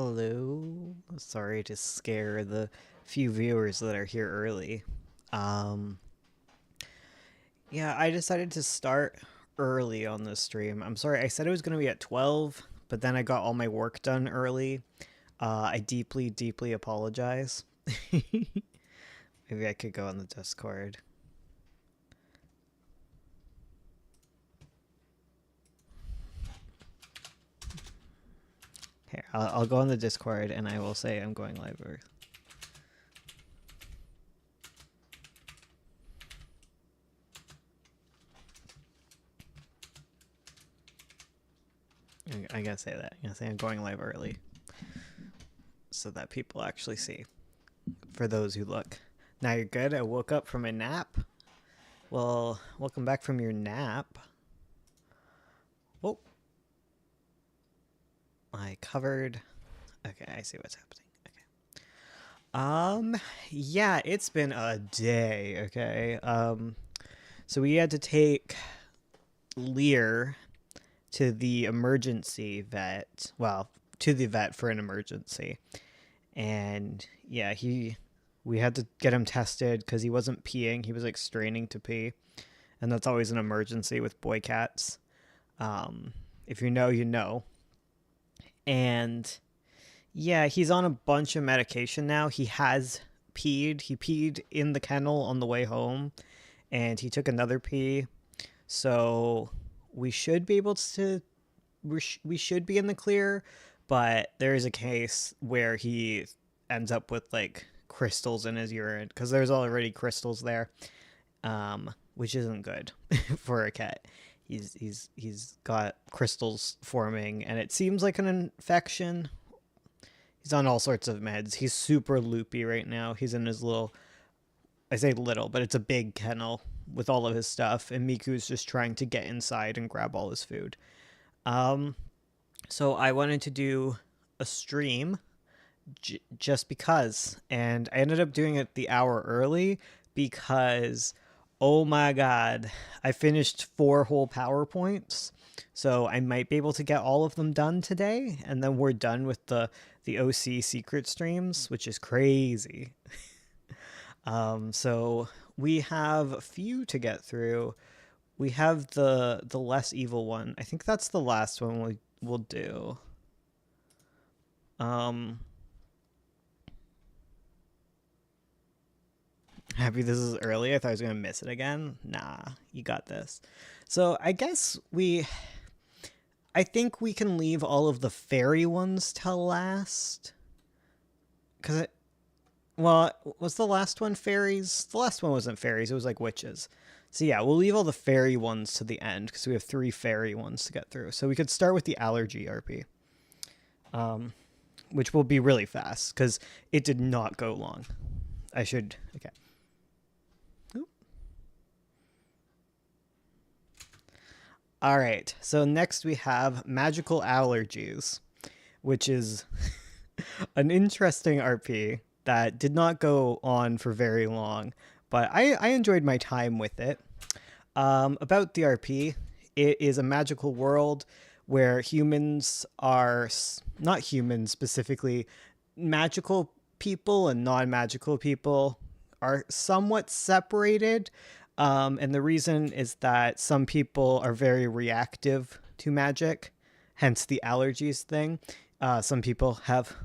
Hello. Sorry to scare the few viewers that are here early. Um, yeah, I decided to start early on this stream. I'm sorry, I said it was going to be at 12, but then I got all my work done early. I deeply, deeply apologize. Maybe I could go on the Discord. Here, I'll go on the Discord and I will say I'm going live. I gotta say that. I'm gonna say I'm going live early so that people actually see. For those who look. Now you're good? I woke up from a nap? Well, welcome back from your nap. Oh. I covered. Okay, I see what's happening. Okay. Yeah, it's been a day, okay? So we had to take Lear to the emergency vet. Well, to the vet for an emergency. And yeah, we had to get him tested because he wasn't peeing. He was like straining to pee. And that's always an emergency with boy cats. If you know, you know. And yeah, he's on a bunch of medication now. He has peed. He peed in the kennel on the way home, and he took another pee. So we should be able to. We should be in the clear, but there is a case where he ends up with like crystals in his urine because there's already crystals there, which isn't good for a cat. He's got crystals forming, and it seems like an infection. He's on all sorts of meds. He's super loopy right now. He's in his little, I say little, but it's a big kennel with all of his stuff, and Miku's just trying to get inside and grab all his food. So I wanted to do a stream just because, and I ended up doing it the hour early because, oh my god, I finished 4 whole PowerPoints. So I might be able to get all of them done today, and then we're done with the OC secret streams, which is crazy. So we have a few to get through. We have the less evil one. I think that's the last one we'll do. Um, Happy this is early. I thought I was gonna miss it again. Nah, you got this. So I guess I think we can leave all of the fairy ones till last. Cause well, was the last one fairies? The last one wasn't fairies. It was like witches. So yeah, we'll leave all the fairy ones to the end because we have 3 fairy ones to get through. So we could start with the allergy RP, which will be really fast because it did not go long. I should okay. All right. So next we have magical allergies, which is an interesting RP that did not go on for very long, but I enjoyed my time with it. About the RP, it is a magical world where humans are not humans specifically, magical people and non-magical people are somewhat separated. And the reason is that some people are very reactive to magic, hence the allergies thing. Some people have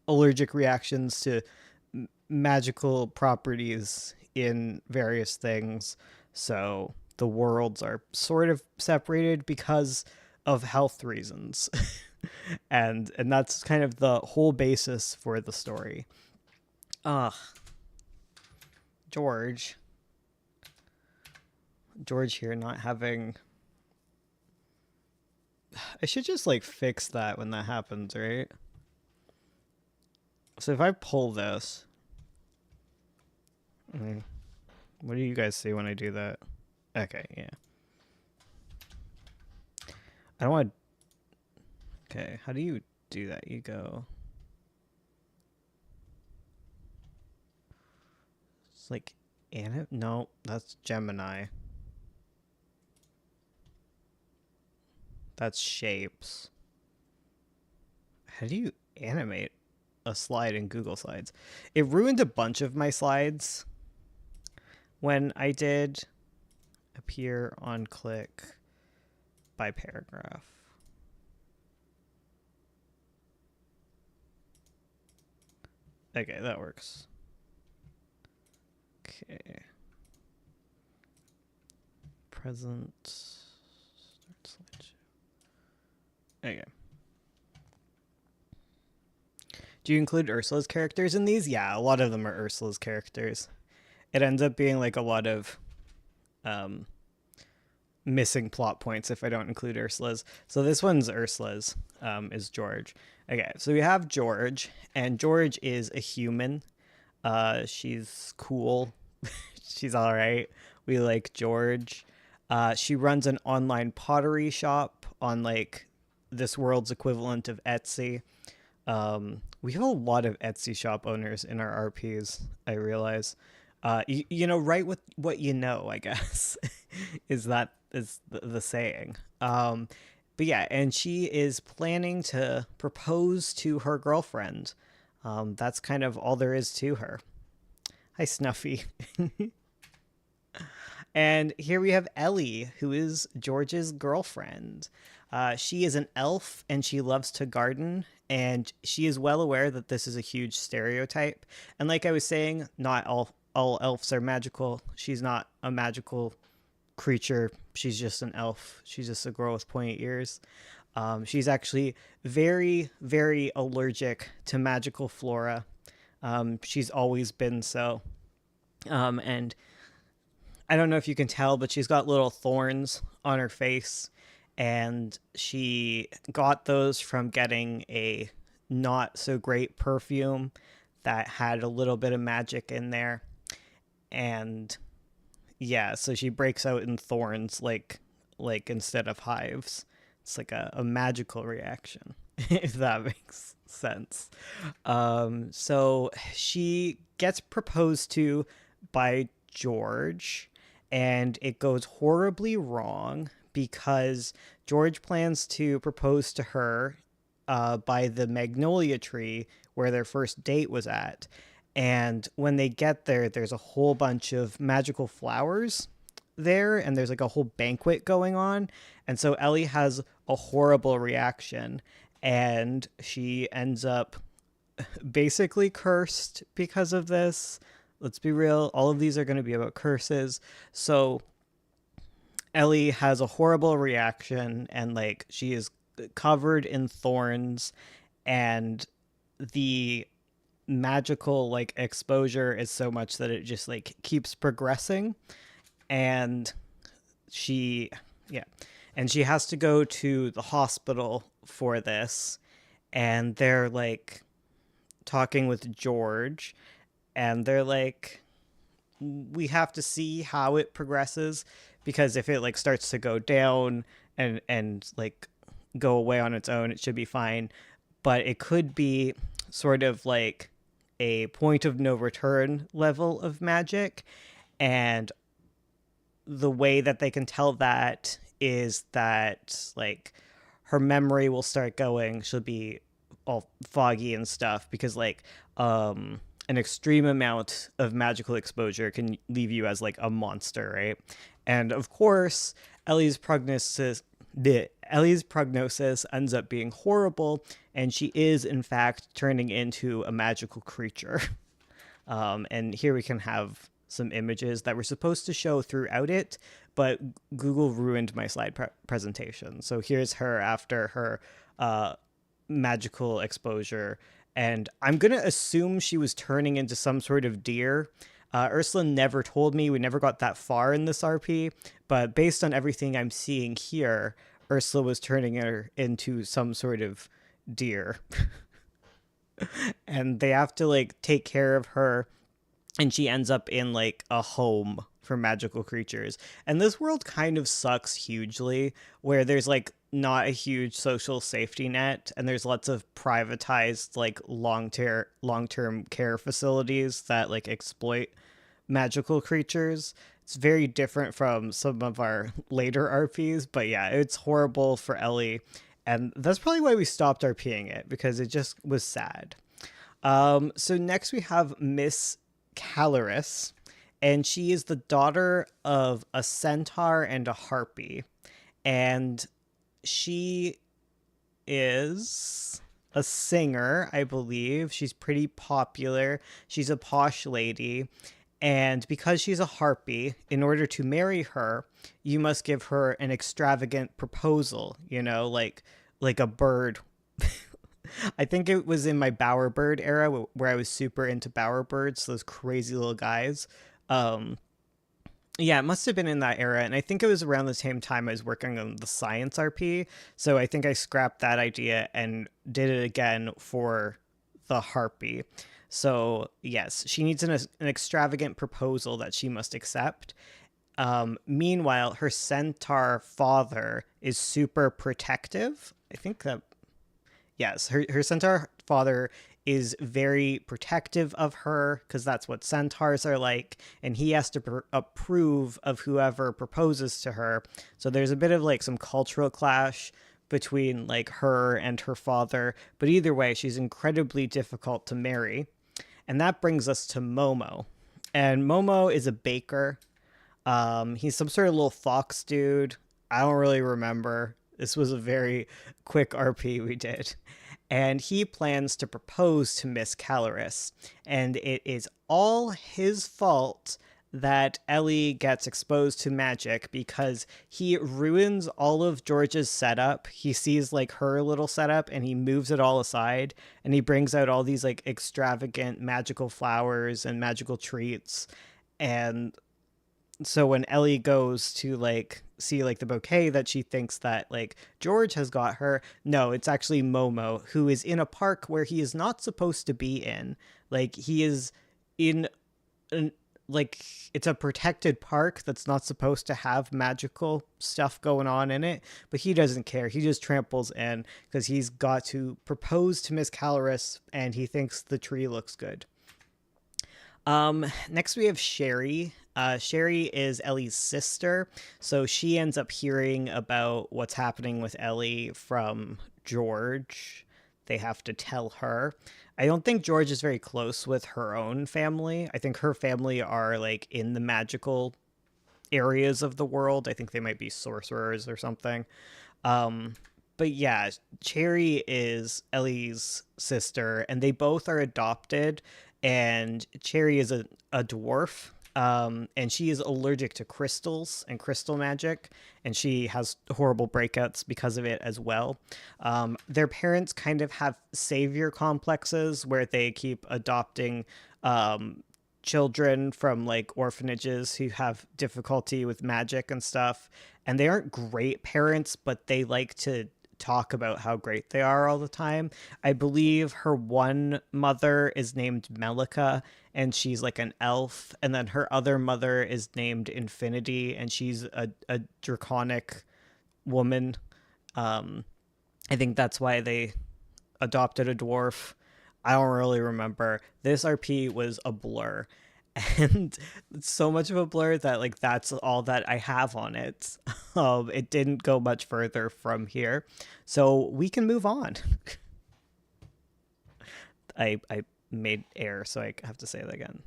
allergic reactions to magical properties in various things. So the worlds are sort of separated because of health reasons. And that's kind of the whole basis for the story. Ugh. George. George here not having I should just like fix that when that happens, right? So if I pull this, what do you guys see when I do that? Okay, yeah. I don't want. Okay, how do you do that? You go. It's like, no, that's Gemini. That's shapes. How do you animate a slide in Google Slides. It ruined a bunch of my slides when I did appear on click by paragraph. Okay, that works. Okay. Present. Start slideshow. Okay. Do you include Ursula's characters in these? Yeah, a lot of them are Ursula's characters. It ends up being like a lot of missing plot points if I don't include Ursula's. So this one's Ursula's, is George. Okay, so we have George, and George is a human. She's cool. She's all right. We like George. She runs an online pottery shop on like this world's equivalent of Etsy. We have a lot of Etsy shop owners in our RPs, I realize. You know, write with what you know, I guess, is the saying. But yeah, and she is planning to propose to her girlfriend. That's kind of all there is to her. Hi, Snuffy. And here we have Ellie, who is George's girlfriend. She is an elf and she loves to garden, and she is well aware that this is a huge stereotype. And like I was saying, not all elves are magical. She's not a magical creature. She's just an elf. She's just a girl with pointy ears. She's actually very, very allergic to magical flora. She's always been so. And I don't know if you can tell, but she's got little thorns on her face, and she got those from getting a not so great perfume that had a little bit of magic in there. And yeah, so she breaks out in thorns like instead of hives. It's like a magical reaction, if that makes sense. So she gets proposed to by George, and it goes horribly wrong because George plans to propose to her by the magnolia tree where their first date was at. And when they get there, there's a whole bunch of magical flowers there, and there's like a whole banquet going on. And so Ellie has a horrible reaction, and she ends up basically cursed because of this. Let's be real, all of these are going to be about curses. So Ellie has a horrible reaction, and like she is covered in thorns, and the magical like exposure is so much that it just like keeps progressing. And she has to go to the hospital for this, and they're like talking with George, and they're like, we have to see how it progresses, because if it like starts to go down and like go away on its own, it should be fine. But it could be sort of like a point of no return level of magic. And the way that they can tell that is that like her memory will start going, she'll be all foggy and stuff, because like an extreme amount of magical exposure can leave you as like a monster, right? And of course, Ellie's prognosis ends up being horrible, and she is in fact turning into a magical creature. And here we can have some images that were supposed to show throughout it, but Google ruined my slide presentation. So here's her after her magical exposure, and I'm gonna assume she was turning into some sort of deer. Ursula never told me, we never got that far in this RP, but based on everything I'm seeing here, Ursula was turning her into some sort of deer. And they have to like take care of her, and she ends up in like a home for magical creatures. And this world kind of sucks hugely, where there's like not a huge social safety net, and there's lots of privatized like long-term care facilities that like exploit magical creatures. It's very different from some of our later RPs, but yeah, it's horrible for Ellie. And that's probably why we stopped RPing it, because it just was sad. So next we have Miss Caloris, and she is the daughter of a centaur and a harpy. And she is a singer, I believe. She's pretty popular. She's a posh lady. And because she's a harpy, in order to marry her, you must give her an extravagant proposal, like a bird. I think it was in my bowerbird era where I was super into bowerbirds, those crazy little guys. Um, yeah, it must have been in that era. And I think it was around the same time I was working on the science RP. So I think I scrapped that idea and did it again for the harpy. So, yes, she needs an extravagant proposal that she must accept. Meanwhile, her centaur father is super protective. I think that yes, her centaur father is very protective of her because that's what centaurs are like, and he has to approve of whoever proposes to her. So there's a bit of like some cultural clash between like her and her father, but either way, she's incredibly difficult to marry. And that brings us to Momo. And Momo is a baker. He's some sort of little fox dude. I don't really remember. This was a very quick RP we did. And he plans to propose to Miss Caloris. And it is all his fault that Ellie gets exposed to magic because he ruins all of George's setup. He sees like her little setup and he moves it all aside, and he brings out all these like extravagant magical flowers and magical treats. And so when Ellie goes to like see like the bouquet that she thinks that like George has got her, no, it's actually Momo, who is in a park where he is not supposed to be in. Like he is in an like it's a protected park that's not supposed to have magical stuff going on in it, but he doesn't care. He just tramples in because he's got to propose to Miss Caloris and he thinks the tree looks good. Next we have Sherry. Sherry is Ellie's sister, so she ends up hearing about what's happening with Ellie from George. They have to tell her. I don't think George is very close with her own family. I think her family are like in the magical areas of the world. I think they might be sorcerers or something. Um, but yeah, Cherry is Ellie's sister, and they both are adopted. And Cherry is a dwarf, and she is allergic to crystals and crystal magic, and she has horrible breakouts because of it as well. Their parents kind of have savior complexes where they keep adopting children from like orphanages who have difficulty with magic and stuff. And they aren't great parents, but they like to talk about how great they are all the time. I believe her one mother is named Melika and she's like an elf. And then her other mother is named Infinity and she's a draconic woman. I think that's why they adopted a dwarf. I don't really remember. This RP was a blur. And it's so much of a blur that like that's all that I have on it. It didn't go much further from here. So we can move on. I made error, so I have to say that again.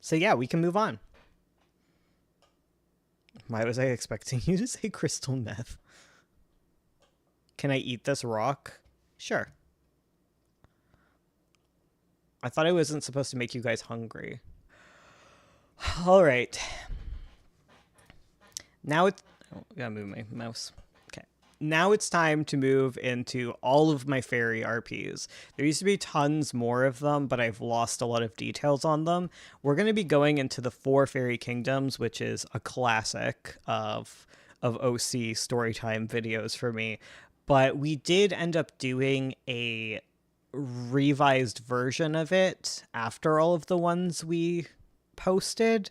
So yeah, we can move on. Why was I expecting you to say crystal meth? Can I eat this rock? Sure. I thought I wasn't supposed to make you guys hungry. All right. Now it's... Oh, I gotta move my mouse. Okay. Now it's time to move into all of my fairy RPs. There used to be tons more of them, but I've lost a lot of details on them. We're going to be going into the 4 Fairy Kingdoms, which is a classic of OC storytime videos for me. But we did end up doing a revised version of it after all of the ones we posted.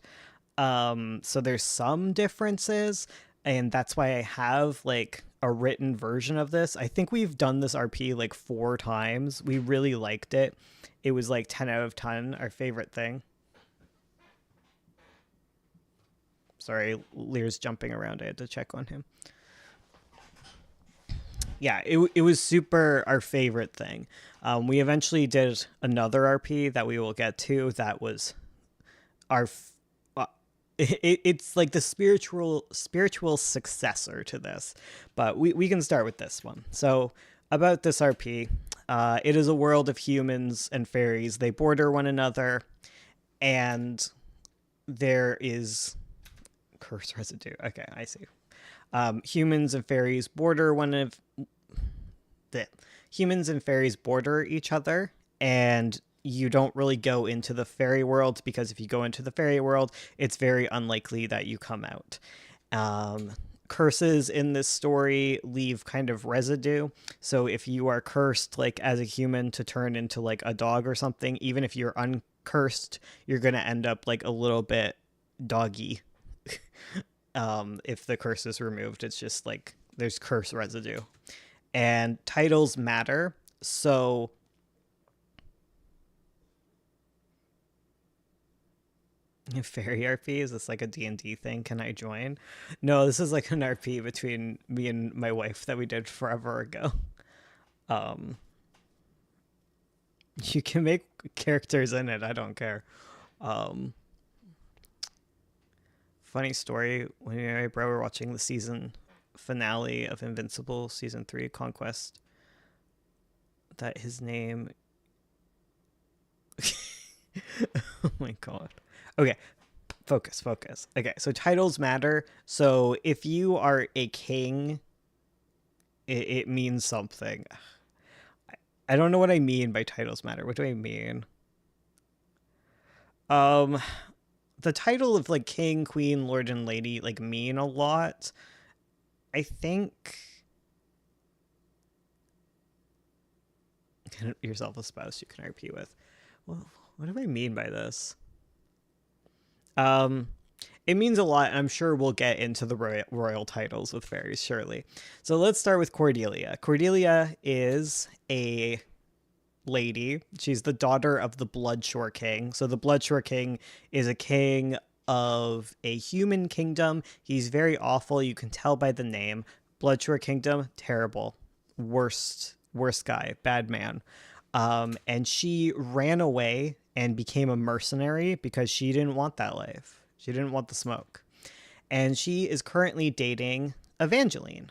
So there's some differences, and that's why I have like a written version of this. I think we've done this RP like 4 times. We really liked it. It was like 10 out of 10, our favorite thing. Sorry, Lear's jumping around. I had to check on him. Yeah, it was super our favorite thing. We eventually did another RP that we will get to that was our it's like the spiritual successor to this, but we can start with this one. So about this RP, it is a world of humans and fairies. They border one another, and there is curse residue. Okay, I see. Humans and fairies border one of the humans and fairies border each other, and you don't really go into the fairy world because if you go into the fairy world, it's very unlikely that you come out. Um, Curses in this story leave kind of residue. So if you are cursed, like as a human, to turn into like a dog or something, even if you're uncursed, you're gonna end up like a little bit doggy. If the curse is removed, it's just like there's curse residue. And titles matter. So fairy RP, is this like a D&D thing? Can I join? No, this is like an RP between me and my wife that we did forever ago. Um, you can make characters in it. I don't care. Um, Funny story. When me and my bro were watching the season finale of Invincible season 3 Conquest, that his name oh my god. Okay, focus. Okay, so titles matter. So if you are a king, it means something. I don't know what I mean by titles matter. What do I mean? Um, the title of like king, queen, lord, and lady like mean a lot. I think yourself a spouse you can RP with. Well, what do I mean by this? Um, it means a lot. I'm sure we'll get into the royal titles with fairies, surely. So let's start with Cordelia. Cordelia is a lady. She's the daughter of the Bloodshore King. So the Bloodshore King is a king of a human kingdom. He's very awful. You can tell by the name. Bloodshore Kingdom, terrible. Worst guy, bad man. And she ran away and became a mercenary because she didn't want that life. She didn't want the smoke. And she is currently dating Evangeline.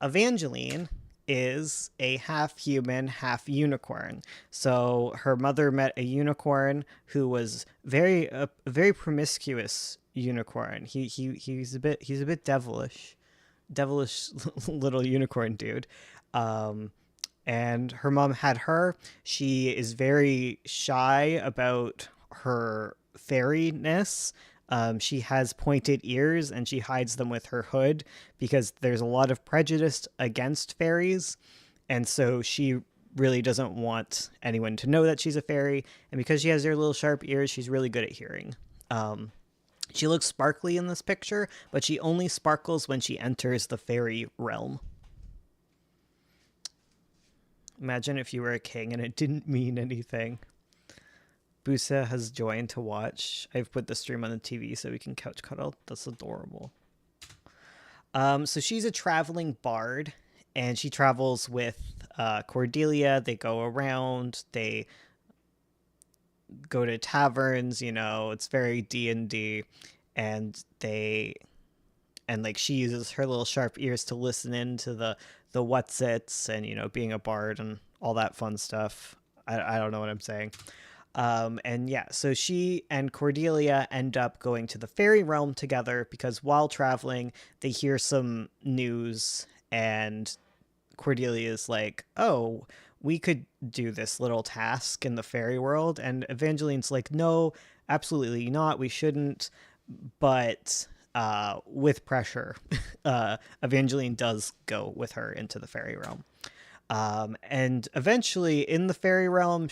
Evangeline is a half human, half unicorn. So her mother met a unicorn who was a very promiscuous unicorn. He's a bit devilish little unicorn dude. And her mom had her. She is very shy about her fairiness. She has pointed ears and she hides them with her hood because there's a lot of prejudice against fairies. And so she really doesn't want anyone to know that she's a fairy. And because she has her little sharp ears, she's really good at hearing. She looks sparkly in this picture, but she only sparkles when she enters the fairy realm. Imagine if you were a king and it didn't mean anything. Busa has joined to watch. I've put the stream on the TV so we can couch cuddle. That's adorable. So she's a traveling bard, and she travels with Cordelia. They go around. They go to taverns. You know, it's very D&D, and like she uses her little sharp ears to listen in to the what's its and being a bard and all that fun stuff. I don't know what I'm saying. And yeah, so she and Cordelia end up going to the fairy realm together because while traveling, they hear some news and Cordelia's like, oh, we could do this little task in the fairy world. And Evangeline's like, no, absolutely not. We shouldn't. But with pressure, Evangeline does go with her into the fairy realm. And eventually in the fairy realm,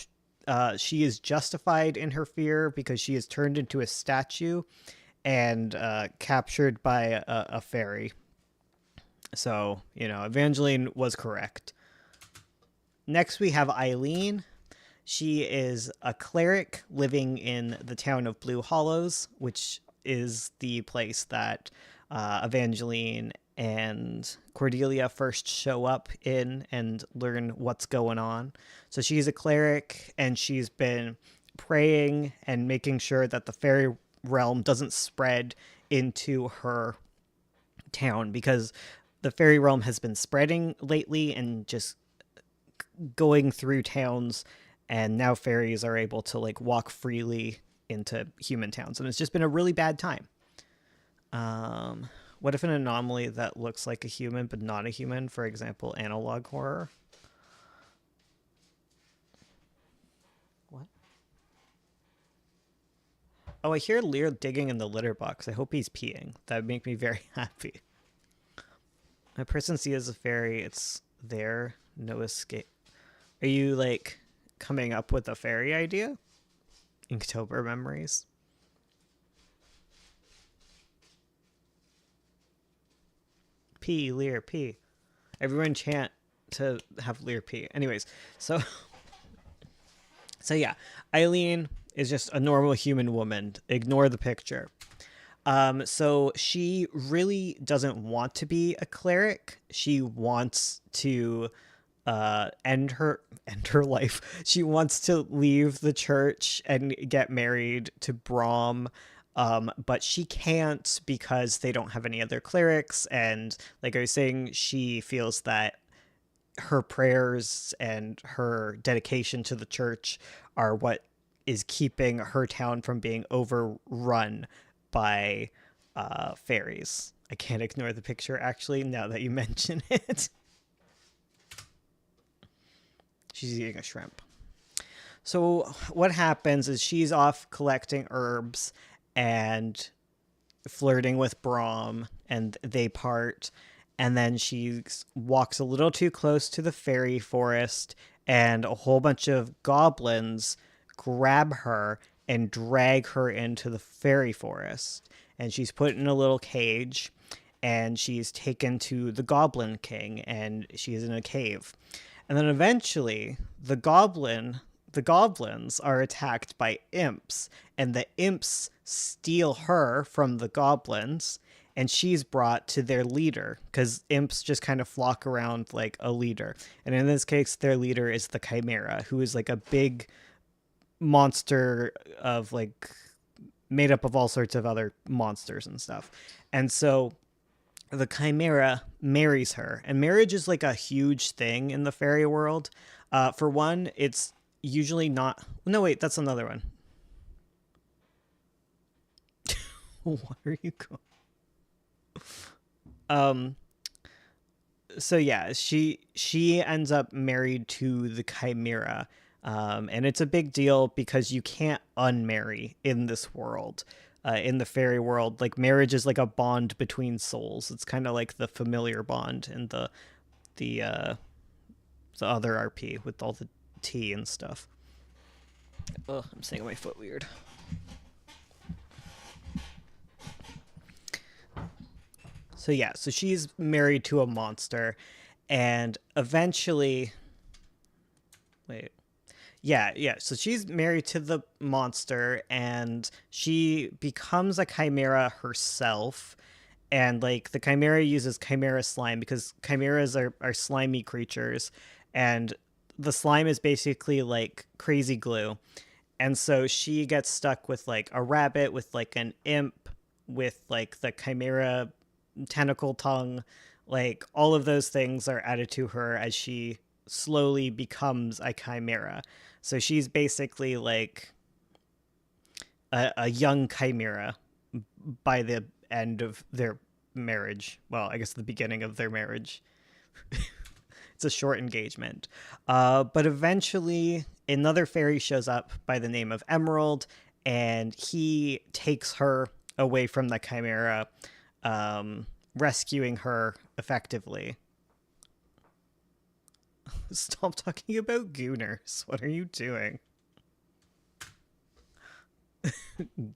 she is justified in her fear because she is turned into a statue and captured by a fairy. So, Evangeline was correct. Next, we have Eileen. She is a cleric living in the town of Blue Hollows, which is the place that Evangeline and Cordelia first show up in and learn what's going on. So she's a cleric, and she's been praying and making sure that the fairy realm doesn't spread into her town, because the fairy realm has been spreading lately and just going through towns, and now fairies are able to like walk freely into human towns, and it's just been a really bad time. What if an anomaly that looks like a human but not a human, for example, analog horror? What? Oh, I hear Lear digging in the litter box. I hope he's peeing. That would make me very happy. A person sees as a fairy, it's there, no escape. Are you like coming up with a fairy idea? Inktober memories. P, Lear, P. Everyone chant to have Lear P. Anyways, so yeah, Eileen is just a normal human woman. Ignore the picture. So she really doesn't want to be a cleric. She wants to end her life. She wants to leave the church and get married to Brom. But she can't because they don't have any other clerics, and like I was saying, she feels that her prayers and her dedication to the church are what is keeping her town from being overrun by fairies. I can't ignore the picture, actually, now that you mention it. She's eating a shrimp. So what happens is she's off collecting herbs and flirting with Brom, and they part. And then she walks a little too close to the fairy forest, and a whole bunch of goblins grab her and drag her into the fairy forest. And she's put in a little cage, and she's taken to the Goblin King, and she's in a cave. And then eventually, the goblins are attacked by imps, and the imps steal her from the goblins, and she's brought to their leader, because imps just kind of flock around like a leader. And in this case, their leader is the Chimera, who is like a big monster of like made up of all sorts of other monsters and stuff. And so the Chimera marries her, and marriage is like a huge thing in the fairy world. For one, it's usually not. No, wait, that's another one. What are you going? So yeah, she ends up married to the Chimera. And it's a big deal because you can't unmarry in this world. In the fairy world, like marriage is like a bond between souls. It's kind of like the familiar bond in the other RP with all the tea and stuff. Oh, I'm saying my foot weird. So yeah, so she's married to a monster, and eventually, wait, yeah. So she's married to the monster, and she becomes a chimera herself. And like the chimera uses chimera slime, because chimeras are slimy creatures, and the slime is basically like crazy glue. And so she gets stuck with like a rabbit, with like an imp, with like the chimera tentacle tongue. Like all of those things are added to her as she slowly becomes a chimera. So she's basically like a young chimera by the end of their marriage. Well, I guess the beginning of their marriage. It's a short engagement. But eventually, another fairy shows up by the name of Emerald, and he takes her away from the chimera, rescuing her effectively. Stop talking about gooners. What are you doing?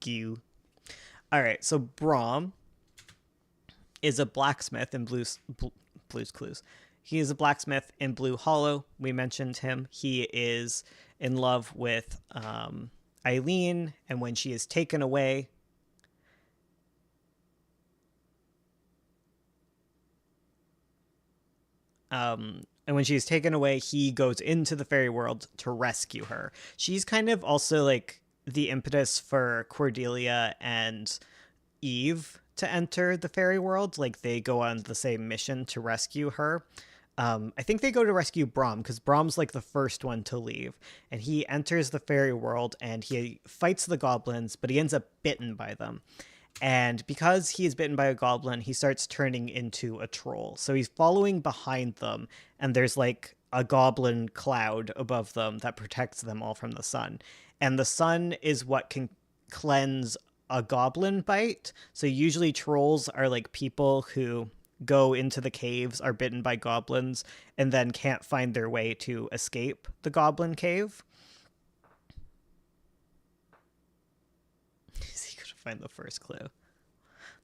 Goo. All right, so Brom is a blacksmith in Blue's Clues. He is a blacksmith in Blue Hollow. We mentioned him. He is in love with Eileen, and when she is taken away, And when she's taken away, he goes into the fairy world to rescue her. She's kind of also like the impetus for Cordelia and Eve to enter the fairy world. Like they go on the same mission to rescue her. I think they go to rescue Brom because Brom's like the first one to leave, and he enters the fairy world and he fights the goblins, but he ends up bitten by them. And because he is bitten by a goblin, he starts turning into a troll. So he's following behind them, and there's like a goblin cloud above them that protects them all from the sun. And the sun is what can cleanse a goblin bite. So usually trolls are like people who go into the caves, are bitten by goblins, and then can't find their way to escape the goblin cave. Is he gonna find the first clue?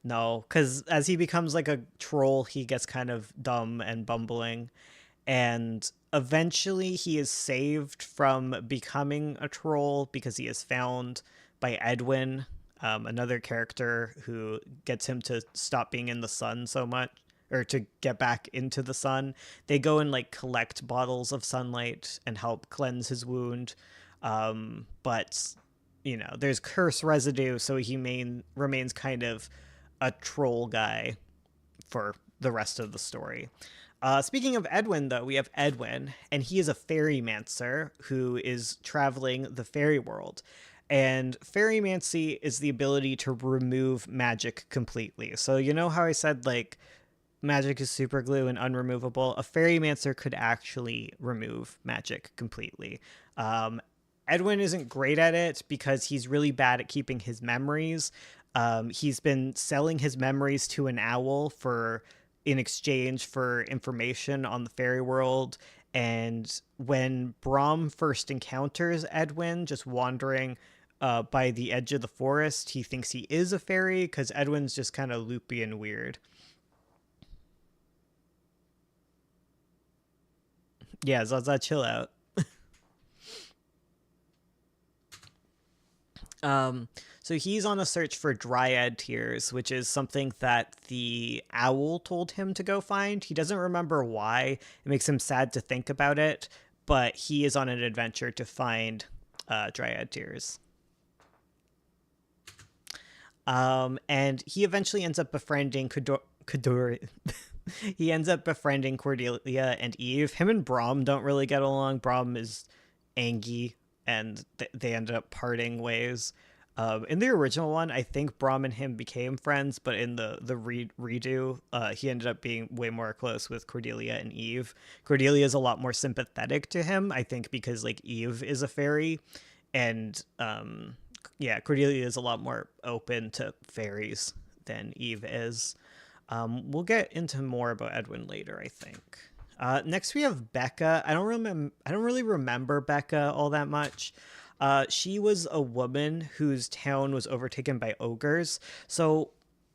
No, because as he becomes like a troll, he gets kind of dumb and bumbling. And eventually he is saved from becoming a troll because he is found by Edwin, another character who gets him to stop being in the sun so much, or to get back into the sun. They go and like collect bottles of sunlight and help cleanse his wound. But there's curse residue, so he remains kind of a troll guy for the rest of the story. Speaking of Edwin, though, we have Edwin, and he is a fairymancer who is traveling the fairy world. And fairymancy is the ability to remove magic completely. So you know how I said, like, magic is super glue and unremovable? A fairymancer could actually remove magic completely. Edwin isn't great at it because he's really bad at keeping his memories. He's been selling his memories to an owl in exchange for information on the fairy world. And when Brom first encounters Edwin just wandering by the edge of the forest, he thinks he is a fairy because Edwin's just kind of loopy and weird. Yeah, Zaza, chill out. So he's on a search for dryad tears, which is something that the owl told him to go find. He doesn't remember why. It makes him sad to think about it, but he is on an adventure to find dryad tears. And he eventually ends up befriending he ends up befriending Cordelia and Eve. Him and Brom don't really get along. Brom is angry, and they ended up parting ways. In the original one, I think Brom and him became friends, but in the redo, he ended up being way more close with Cordelia and Eve. Cordelia is a lot more sympathetic to him, I think, because like Eve is a fairy, and yeah, Cordelia is a lot more open to fairies than Eve is. We'll get into more about Edwin later, I think. Next we have Becca. I don't really remember Becca all that much. She was a woman whose town was overtaken by ogres. So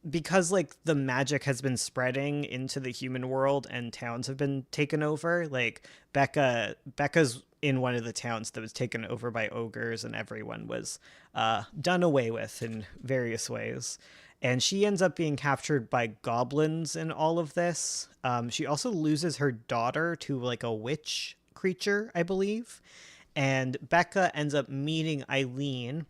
because like the magic has been spreading into the human world and towns have been taken over, like Becca's in one of the towns that was taken over by ogres, and everyone was done away with in various ways. And she ends up being captured by goblins in all of this. She also loses her daughter to like a witch creature, I believe. And Becca ends up meeting Eileen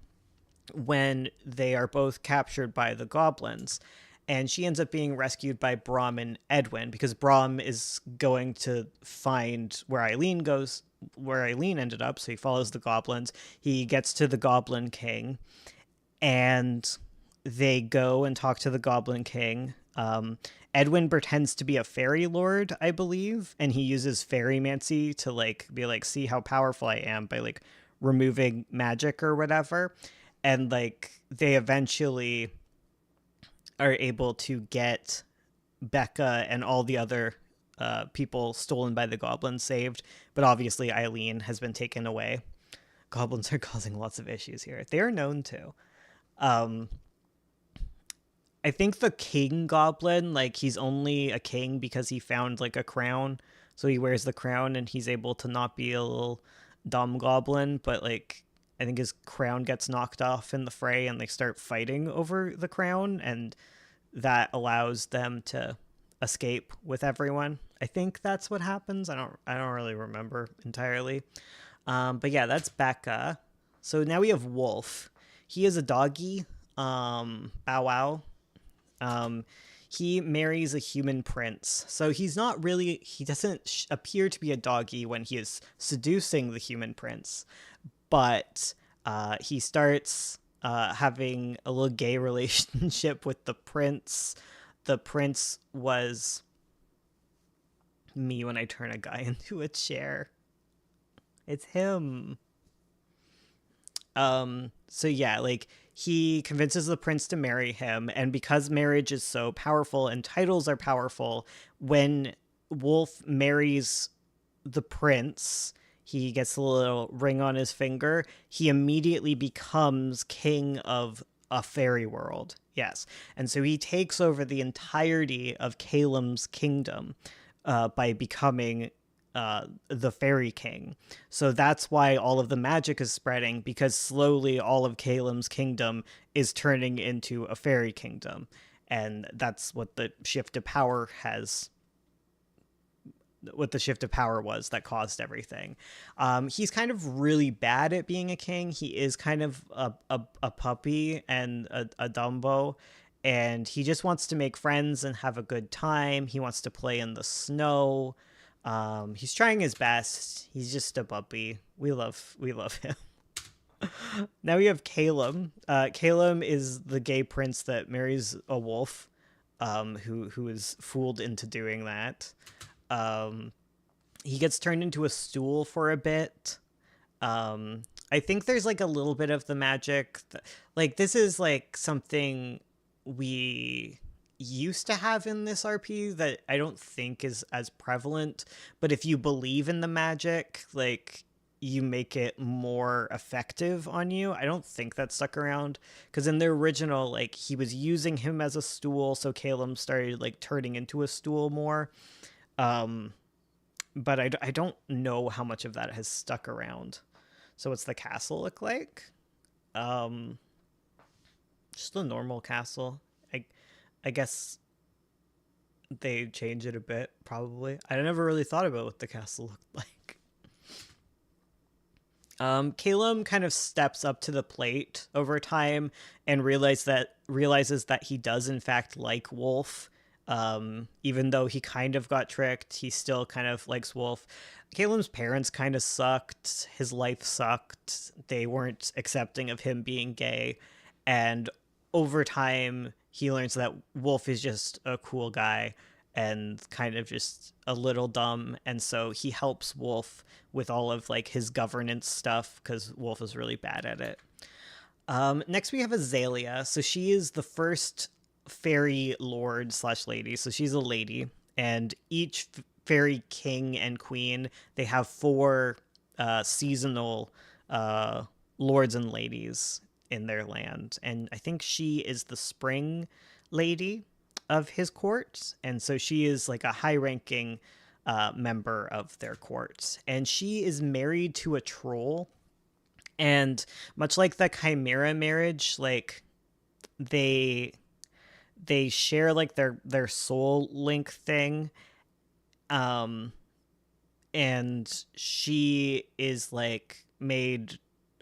when they are both captured by the goblins. And she ends up being rescued by Brom and Edwin because Brom is going to find where Eileen ended up. So he follows the goblins. He gets to the Goblin King, and they go and talk to the Goblin King. Edwin pretends to be a fairy lord, I believe, and he uses fairymancy to like be like, see how powerful I am by like removing magic or whatever. And like they eventually are able to get Becca and all the other people stolen by the goblins saved, but obviously Eileen has been taken away. Goblins are causing lots of issues here. They are known to. I think the king goblin, like he's only a king because he found like a crown. So he wears the crown and he's able to not be a little dumb goblin. But like, I think his crown gets knocked off in the fray and they start fighting over the crown. And that allows them to escape with everyone. I think that's what happens. I don't really remember entirely. But yeah, that's Becca. So now we have Wolf. He is a doggy. Bow Wow. Um, he marries a human prince. So he doesn't appear to be a doggy when he is seducing the human prince, but he starts having a little gay relationship with the prince. The prince was me when I turn a guy into a chair. It's him. So yeah, like he convinces the prince to marry him, and because marriage is so powerful and titles are powerful, when Wolf marries the prince, he gets a little ring on his finger, he immediately becomes king of a fairy world. Yes. And so he takes over the entirety of Calem's kingdom by becoming the fairy king. So that's why all of the magic is spreading, because slowly all of Calem's kingdom is turning into a fairy kingdom. And that's what the shift of power has what the shift of power was that caused everything. He's kind of really bad at being a king. He is kind of a puppy and a Dumbo, and he just wants to make friends and have a good time. He wants to play in the snow. He's trying his best. He's just a puppy. We love him. Now we have Caleb. Caleb is the gay prince that marries a wolf, who is fooled into doing that. Um, he gets turned into a stool for a bit. I think there's like a little bit of the magic. Like this is like something we used to have in this RP that I don't think is as prevalent. But if you believe in the magic, like you make it more effective on you. I don't think that stuck around because in the original, like he was using him as a stool, so Caleb started like turning into a stool more. Um, but I don't know how much of that has stuck around. So what's the castle look like? Um, just a normal castle. I guess they change it a bit, probably. I never really thought about what the castle looked like. Caleb kind of steps up to the plate over time and realizes that he does in fact like Wolf. Even though he kind of got tricked, he still kind of likes Wolf. Caleb's parents kind of sucked. His life sucked. They weren't accepting of him being gay. And over time, he learns that Wolf is just a cool guy and kind of just a little dumb. And so he helps Wolf with all of like his governance stuff because Wolf is really bad at it. Next, we have Azalea. So she is the first fairy lord slash lady. So she's a lady, and each fairy king and queen, they have four seasonal lords and ladies in their land. And I think she is the spring lady of his court. And so she is like a high ranking member of their court. And she is married to a troll. And much like the Chimera marriage, like they share like their soul link thing. Um and she is like made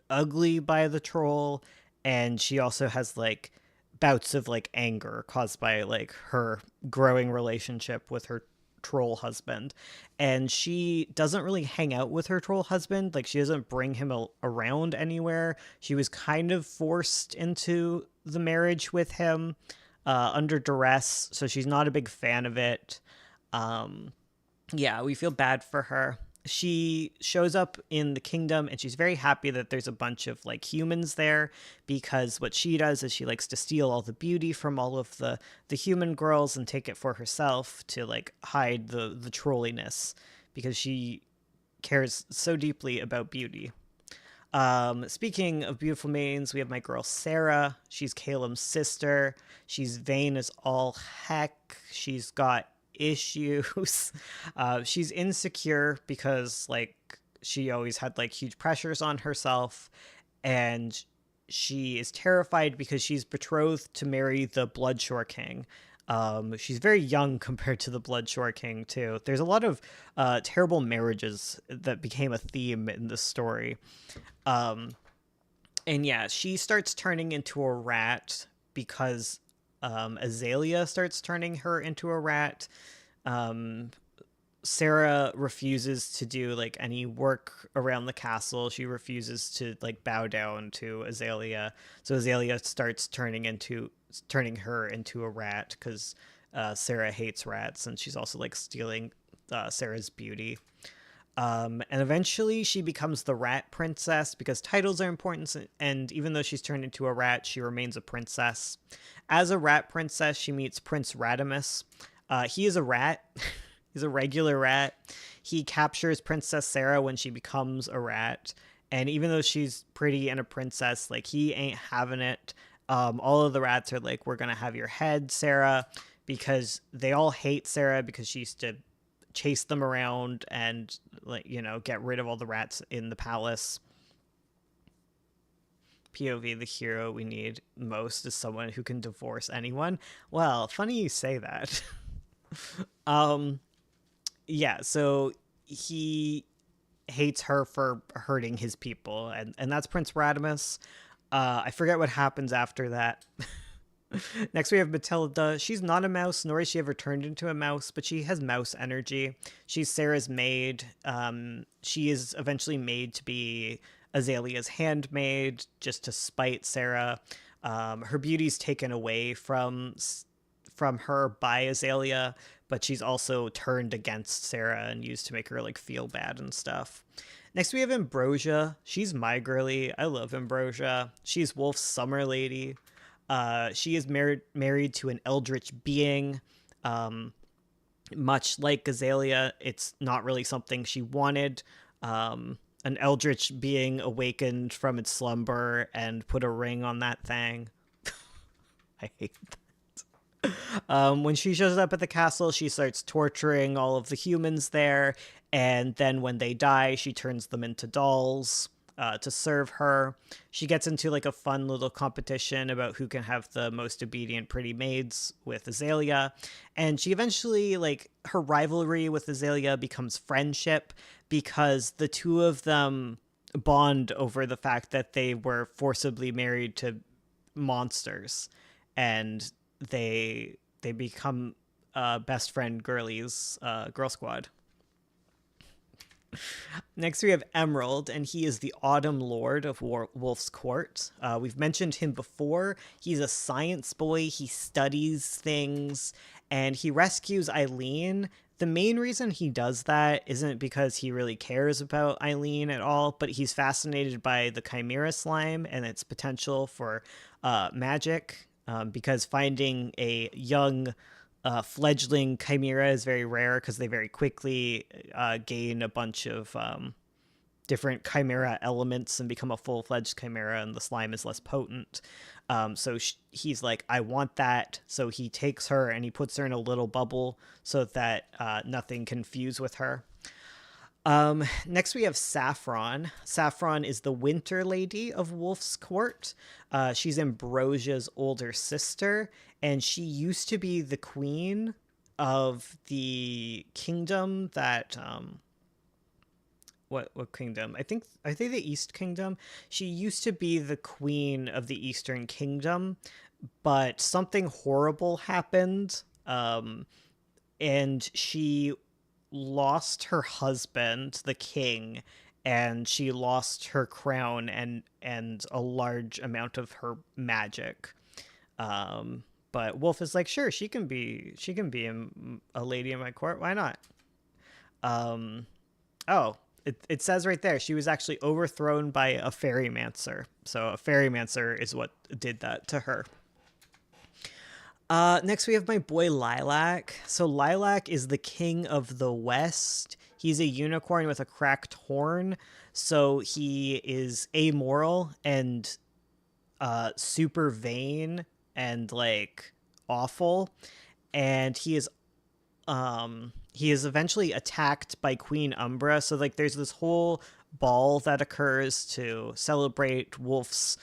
ugly by the troll, and she also has like bouts of like anger caused by like her growing relationship with her troll husband. And she doesn't really hang out with her troll husband, like she doesn't bring him around anywhere. She was kind of forced into the marriage with him under duress, so she's not a big fan of it. Yeah, we feel bad for her. She shows up in the kingdom and she's very happy that there's a bunch of like humans there, because what she does is she likes to steal all the beauty from all of the human girls and take it for herself to like hide the trolliness, because she cares so deeply about beauty. Speaking of beautiful maidens, we have my girl Sarah. She's Caleb's sister. She's vain as all heck. She's got issues. She's insecure because like she always had like huge pressures on herself, and she is terrified because she's betrothed to marry the Bloodshore King. She's very young compared to the Bloodshore King too. There's a lot of terrible marriages that became a theme in this story. Um, and yeah, she starts turning into a rat because Azalea starts turning her into a rat. Um, Sarah refuses to do like any work around the castle. She refuses to like bow down to Azalea. So Azalea starts turning her into a rat because Sarah hates rats, and she's also like stealing Sarah's beauty. And eventually she becomes the rat princess because titles are important. And even though she's turned into a rat, she remains a princess. As a rat princess, she meets Prince Radimus. He is a rat. He's a regular rat. He captures Princess Sarah when she becomes a rat. And even though she's pretty and a princess, like he ain't having it. All of the rats are like, we're going to have your head, Sarah, because they all hate Sarah because she used to chase them around and like get rid of all the rats in the palace. POV, the hero we need most is someone who can divorce anyone. Well, funny you say that. um yeah, so he hates her for hurting his people, and that's Prince Radimus. I forget what happens after that. Next, we have Matilda. She's not a mouse, nor is she ever turned into a mouse, but she has mouse energy. She's Sarah's maid. She is eventually made to be Azalea's handmaid, just to spite Sarah. Her beauty's taken away from her by Azalea, but she's also turned against Sarah and used to make her like feel bad and stuff. Next, we have Ambrosia. She's my girly. I love Ambrosia. She's Wolf's summer lady. She is married to an eldritch being. Much like Azalea, it's not really something she wanted. An eldritch being awakened from its slumber and put a ring on that thing. I hate that. When she shows up at the castle, she starts torturing all of the humans there, and then when they die, she turns them into dolls to serve her. She gets into like a fun little competition about who can have the most obedient pretty maids with Azalea, and she eventually, like, her rivalry with Azalea becomes friendship because the two of them bond over the fact that they were forcibly married to monsters, and they become best friend girlies, girl squad. Next, we have Emerald, and he is the Autumn Lord of Wolf's Court. We've mentioned him before. He's a science boy. He studies things, and he rescues Eileen. The main reason he does that isn't because he really cares about Eileen at all, but he's fascinated by the Chimera slime and its potential for magic, because finding a young fledgling chimera is very rare because they very quickly gain a bunch of different chimera elements and become a full-fledged chimera, and the slime is less potent. So he's like, I want that. So he takes her and he puts her in a little bubble so that nothing can fuse with her. Next, we have Saffron. Saffron is the Winter Lady of Wolf's Court. She's Ambrosia's older sister, and she used to be the queen of the kingdom that what kingdom? I think the East Kingdom. She used to be the queen of the Eastern Kingdom, but something horrible happened, and she lost her husband, the king, and she lost her crown and a large amount of her magic. But Wolf is like, sure, she can be a lady in my court. Why not? Oh, it says right there she was actually overthrown by a fairymancer. So a fairymancer is what did that to her. Next, we have my boy Lilac. So Lilac is the king of the West. He's a unicorn with a cracked horn. So he is amoral and super vain and like awful. And he is eventually attacked by Queen Umbra. So like there's this whole ball that occurs to celebrate Wolf's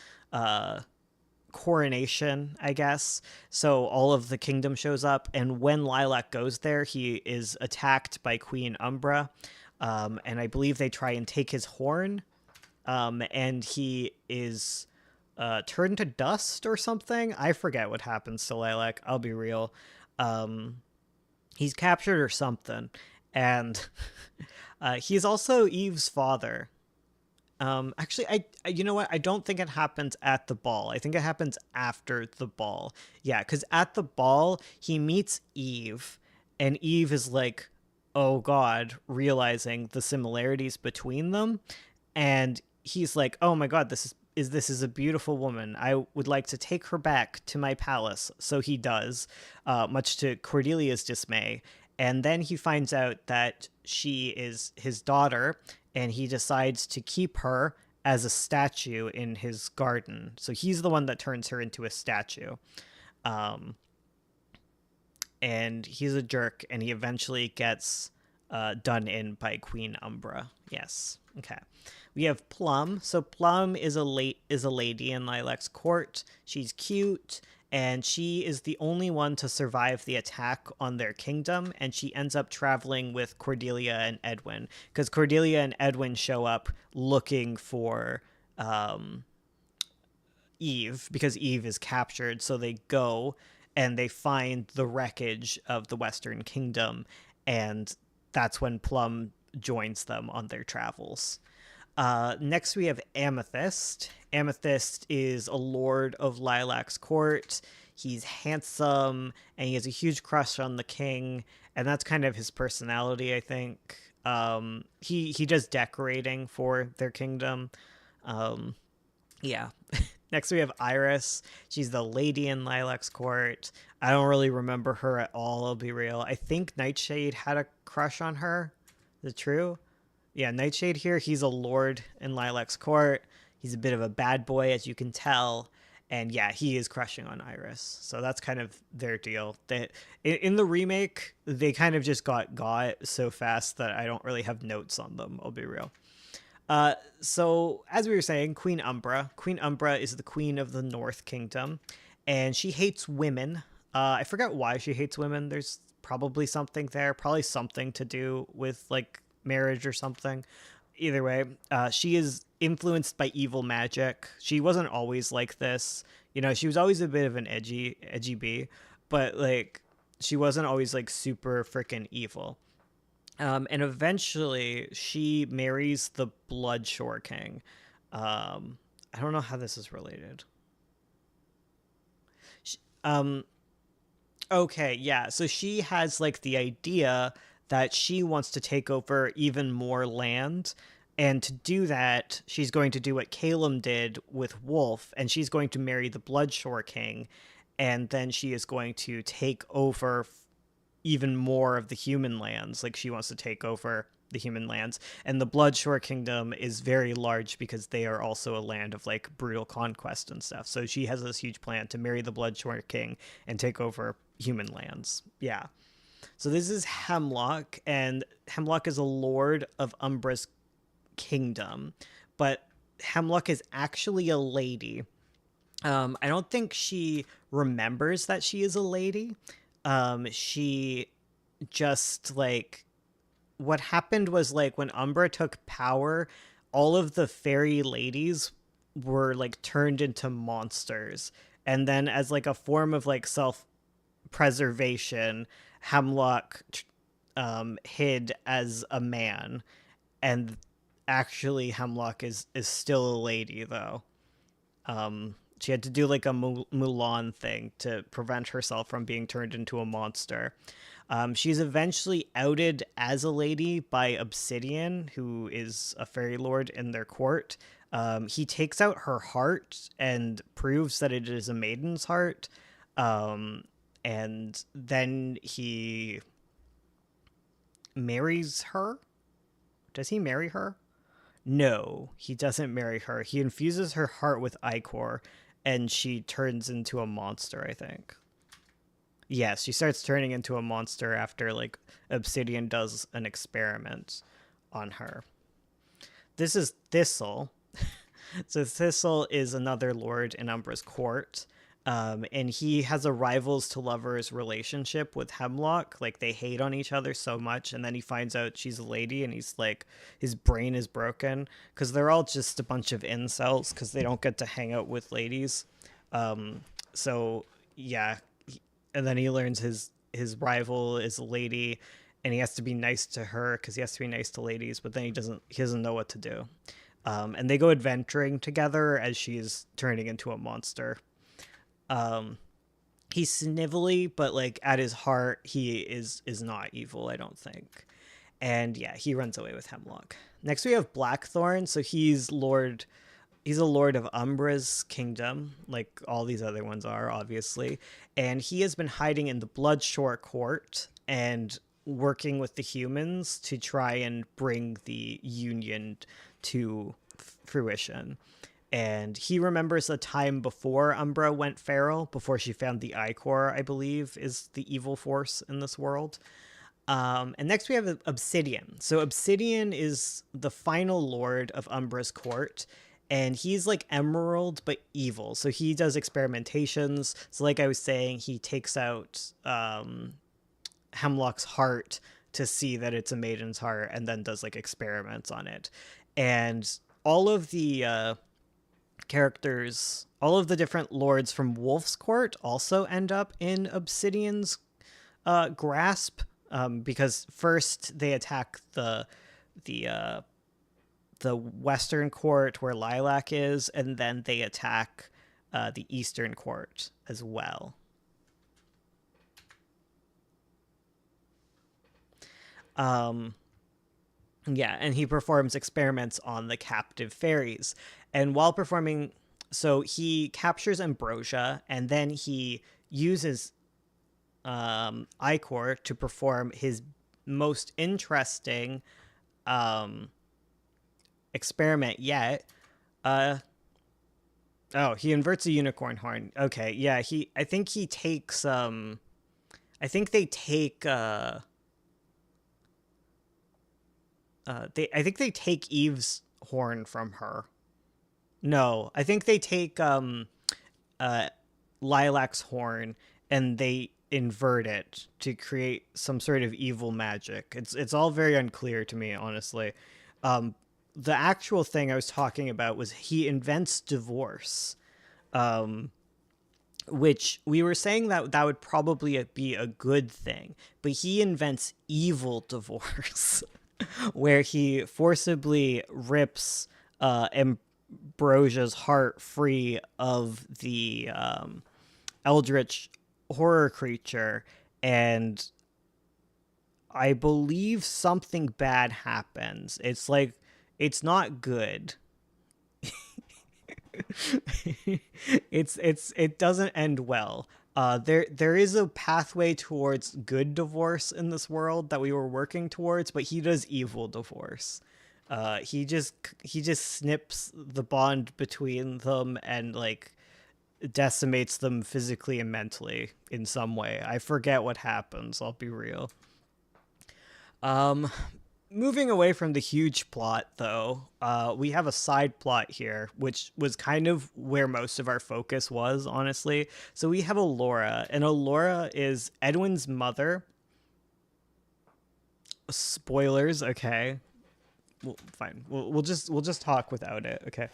coronation, I guess. So all of the kingdom shows up, and when Lilac goes there, he is attacked by Queen Umbra, and I believe they try and take his horn, and he is turned to dust or something. I forget what happens to Lilac. I'll be real. Um, he's captured or something, and he's also Eve's father. Actually, you know what? I don't think it happens at the ball. I think it happens after the ball. Yeah, because at the ball, he meets Eve, and Eve is like, oh God, realizing the similarities between them. And he's like, oh my God, this is a beautiful woman. I would like to take her back to my palace. So he does, much to Cordelia's dismay. And then he finds out that she is his daughter, and he decides to keep her as a statue in his garden. So he's the one that turns her into a statue. Um, and he's a jerk, and he eventually gets done in by Queen Umbra. Yes. Okay. We have Plum. So Plum is a lady in Lilac's court. She's cute, and she is the only one to survive the attack on their kingdom, and she ends up traveling with Cordelia and Edwin, because Cordelia and Edwin show up looking for Eve, because Eve is captured. So they go and they find the wreckage of the Western Kingdom, and that's when Plum joins them on their travels. Next, we have Amethyst. Amethyst is a lord of Lilac's court. He's handsome, and he has a huge crush on the king, and that's kind of his personality, I think. He does decorating for their kingdom. Yeah. Next, we have Iris. She's the lady in Lilac's court. I don't really remember her at all, I'll be real. I think Nightshade had a crush on her. Is it true? Yeah, Nightshade here, he's a lord in Lilac's court. He's a bit of a bad boy, as you can tell. And yeah, he is crushing on Iris. So that's kind of their deal. In the remake, they kind of just got so fast that I don't really have notes on them, I'll be real. So as we were saying, Queen Umbra. Queen Umbra is the queen of the North Kingdom, and she hates women. I forget why she hates women. There's probably something there, probably something to do with like marriage or something. Either way, she is influenced by evil magic. She wasn't always like this. You know, she was always a bit of an edgy bee, but like she wasn't always like super freaking evil. And eventually she marries the Bloodshore King. I don't know how this is related. Sh okay, yeah. So she has like the idea that she wants to take over even more land. And to do that, she's going to do what Calum did with Wolf, and she's going to marry the Bloodshore King. And then she is going to take over even more of the human lands. Like she wants to take over the human lands. And the Bloodshore Kingdom is very large because they are also a land of like brutal conquest and stuff. So she has this huge plan to marry the Bloodshore King and take over human lands. Yeah. So this is Hemlock, and Hemlock is a lord of Umbra's kingdom, but Hemlock is actually a lady. I don't think she remembers that she is a lady. She just like what happened was like when Umbra took power, all of the fairy ladies were like turned into monsters, and then as like a form of like self preservation, Hemlock hid as a man, and actually Hemlock is still a lady though. She had to do like a Mulan thing to prevent herself from being turned into a monster. She's eventually outed as a lady by Obsidian, who is a fairy lord in their court. He takes out her heart and proves that it is a maiden's heart. And then he marries her. Does he marry her? No, he doesn't marry her. He infuses her heart with ichor, and she turns into a monster, I think. Yes, she starts turning into a monster after, like, Obsidian does an experiment on her. This is Thistle. So Thistle is another lord in Umbra's court. And he has a rivals to lovers relationship with Hemlock. Like, they hate on each other so much, and then he finds out she's a lady, and he's like, his brain is broken because they're all just a bunch of incels because they don't get to hang out with ladies. So yeah, and then he learns his rival is a lady, and he has to be nice to her because he has to be nice to ladies, but then he doesn't know what to do. And they go adventuring together as she's turning into a monster. Um, he's snivelly, but like at his heart, he is not evil, I don't think. And yeah, he runs away with Hemlock. Next, we have Blackthorn. So he's a lord of Umbra's kingdom, like all these other ones are, obviously. And he has been hiding in the Bloodshore court and working with the humans to try and bring the Union to fruition. And he remembers a time before Umbra went feral, before she found the Ichor, I believe, is the evil force in this world. And next we have Obsidian. So Obsidian is the final lord of Umbra's court, and he's like Emerald but evil. So he does experimentations. So like I was saying, he takes out Hemlock's heart to see that it's a maiden's heart, and then does like experiments on it. And all of the characters, all of the different lords from Wolf's Court also end up in Obsidian's grasp, because first they attack the the Western Court where Lilac is, and then they attack the Eastern Court as well. Um, Yeah, and he performs experiments on the captive fairies. And while performing, so he captures Ambrosia, and then he uses Ichor to perform his most interesting um, experiment yet. Uh, oh, he inverts a unicorn horn. Okay, yeah, I think he takes I think they take I think they take Eve's horn from her. No, I think they take uh Lilac's horn, and they invert it to create some sort of evil magic. It's all very unclear to me, honestly. Um the actual thing I was talking about was he invents divorce. Um which we were saying that that would probably be a good thing, but he invents evil divorce. Where he forcibly rips Ambrosia's heart free of the eldritch horror creature, and I believe something bad happens. It's like, it's not good. It doesn't end well. There is a pathway towards good divorce in this world that we were working towards, but he does evil divorce. He just snips the bond between them, and like decimates them physically and mentally in some way. I forget what happens, I'll be real. Um Moving away from the huge plot, though, we have a side plot here, which was kind of where most of our focus was, honestly. So we have Alora, and Alora is Edwin's mother. Spoilers, okay. Well, fine. We'll just talk without it, okay.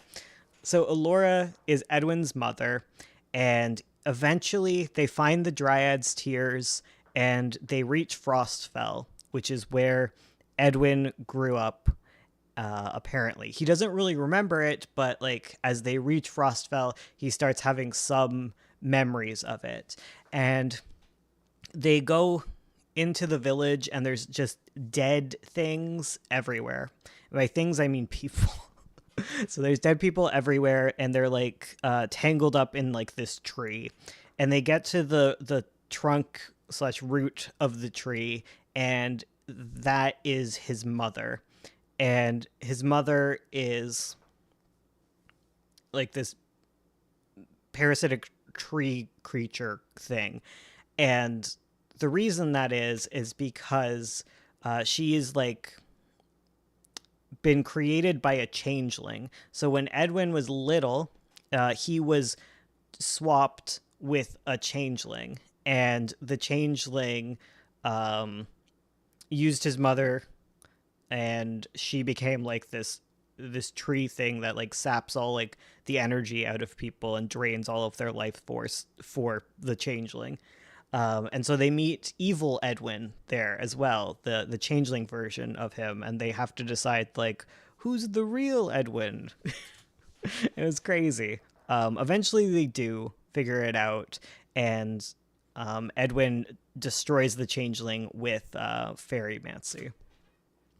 So Alora is Edwin's mother, and eventually they find the Dryad's tears, and they reach Frostfell, which is where Edwin grew up. Apparently, he doesn't really remember it, but like as they reach Frostfell, he starts having some memories of it, and they go into the village, and there's just dead things everywhere. By things, I mean people. So there's dead people everywhere, and they're like tangled up in like this tree, and they get to the trunk slash root of the tree, and that is his mother. And his mother is like this parasitic tree creature thing. And the reason that is because she is like been created by a changeling. So when Edwin was little, he was swapped with a changeling, and the changeling um, used his mother, and she became like this tree thing that like saps all like the energy out of people and drains all of their life force for the changeling. And so they meet evil Edwin there as well, the changeling version of him, and they have to decide like who's the real Edwin. It was crazy. Eventually, they do figure it out, and Edwin destroys the changeling with Fairymancy.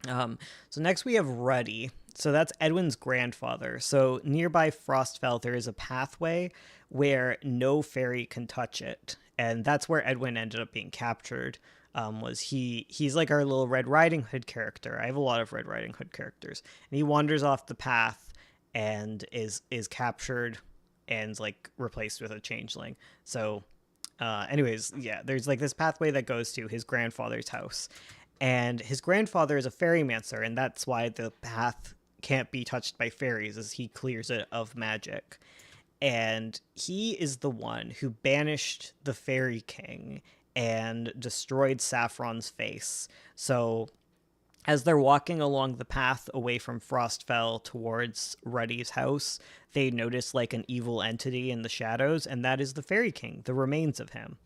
So next we have Ruddy. So that's Edwin's grandfather. So nearby Frostfell, there is a pathway where no fairy can touch it, and that's where Edwin ended up being captured. He's like our little Red Riding Hood character. I have a lot of Red Riding Hood characters, and he wanders off the path and is captured and like replaced with a changeling. So anyways, yeah, there's like this pathway that goes to his grandfather's house, and his grandfather is a fairymancer, and that's why the path can't be touched by fairies, as he clears it of magic. And he is the one who banished the Fairy King and destroyed Saffron's face. So as they're walking along the path away from Frostfell towards Ruddy's house, they notice like an evil entity in the shadows, and that is the Fairy King, the remains of him.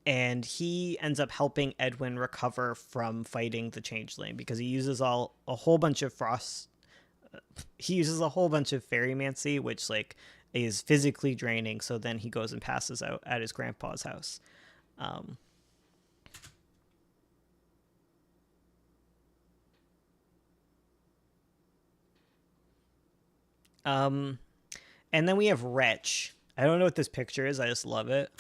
And he ends up helping Edwin recover from fighting the changeling because he uses a whole bunch of fairymancy, which like is physically draining. So then he goes and passes out at his grandpa's house. Um, um, and then we have Wretch. I don't know what this picture is. I just love it.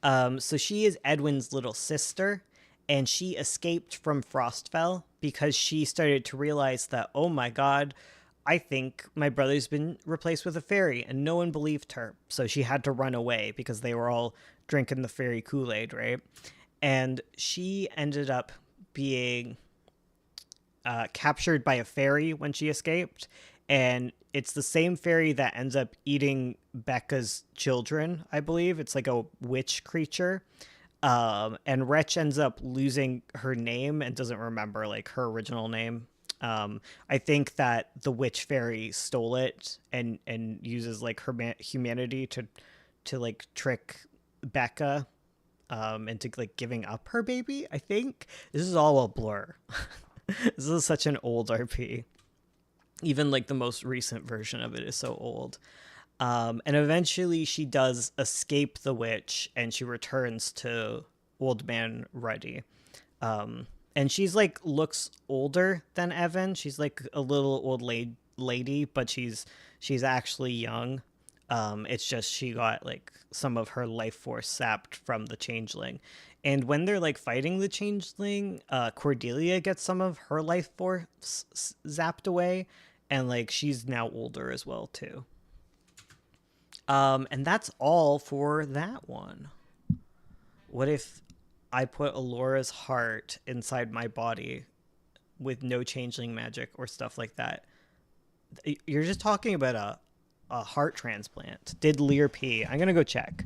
So she is Edwin's little sister, and she escaped from Frostfell because she started to realize that, oh my god, I think my brother's been replaced with a fairy, and no one believed her. So she had to run away because they were all drinking the fairy Kool-Aid, right? And she ended up being captured by a fairy when she escaped, and it's the same fairy that ends up eating Becca's children, I believe. It's like a witch creature. And Wretch ends up losing her name and doesn't remember like her original name. I think that the witch fairy stole it and uses like her humanity to like trick Becca into like giving up her baby. I think this is all a blur. This is such an old RP. Even like the most recent version of it is so old. And eventually she does escape the witch and she returns to Old Man Ruddy. And she's like looks older than Evan. She's like a little old lady, but she's actually young. It's just she got like some of her life force sapped from the changeling. And when they're like fighting the changeling, Cordelia gets some of her life force zapped away, and like she's now older as well too. And that's all for that one. What if I put Alora's heart inside my body with no changeling magic or stuff like that? You're just talking about a heart transplant. Did Lear pee? I'm gonna go check.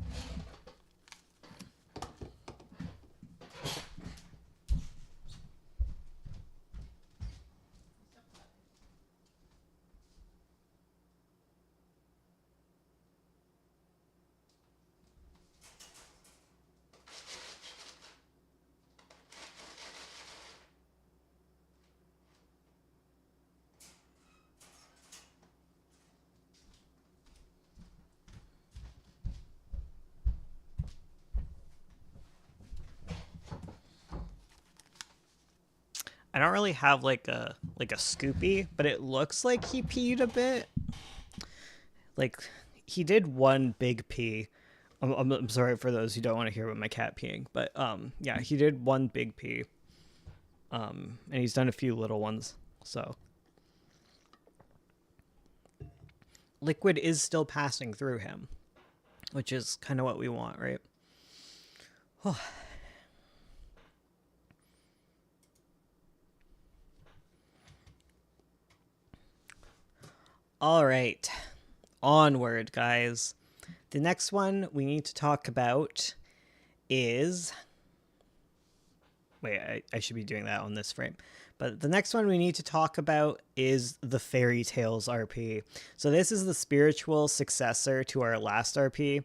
I don't really have like a Scoopy, but it looks like he peed a bit. Like he did one big pee. I'm sorry for those who don't want to hear about my cat peeing, but yeah, he did one big pee. And he's done a few little ones. So liquid is still passing through him, which is kind of what we want, right? All right, onward, guys. The next one we need to talk about is. Wait, I should be doing that on this frame. But the next one we need to talk about is the Fairy Tales RP. So this is the spiritual successor to our last RP.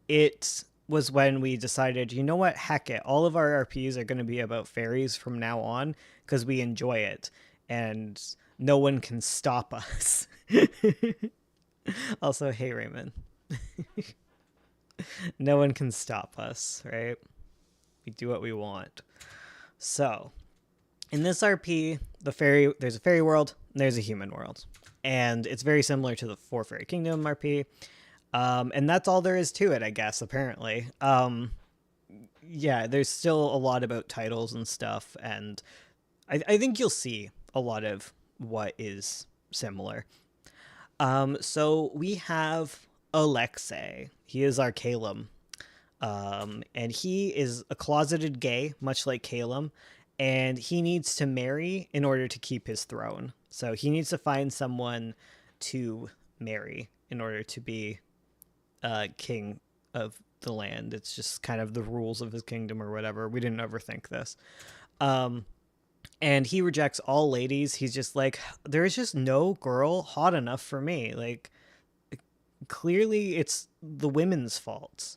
It was when we decided, you know what, heck it, all of our RPs are going to be about fairies from now on because we enjoy it and no one can stop us. Also, hey Raymond, no one can stop us, right? We do what we want. So, in this RP, there's a fairy world, and there's a human world, and it's very similar to the Four Fairy Kingdom RP. And that's all there is to it, I guess. Apparently, yeah, there's still a lot about titles and stuff, and I think you'll see a lot of what is similar. So we have Alexei. He is our Calum. And he is a closeted gay, much like Calum, and he needs to marry in order to keep his throne. So he needs to find someone to marry in order to be king of the land. It's just kind of the rules of his kingdom or whatever. We didn't overthink this. And he rejects all ladies. He's just like, there is just no girl hot enough for me. Like, clearly it's the women's fault.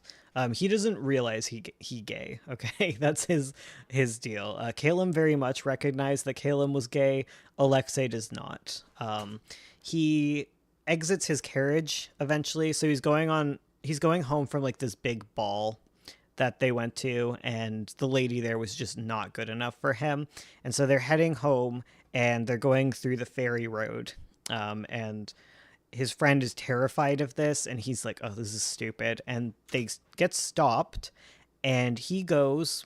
He doesn't realize he gay. Okay, that's his deal. Calum very much recognized that Calum was gay. Alexei does not. He exits his carriage eventually, so he's going home from like this big ball that they went to, and the lady there was just not good enough for him, and so they're heading home, and they're going through the ferry road, and his friend is terrified of this, and he's like, oh, this is stupid. And they get stopped, and he goes,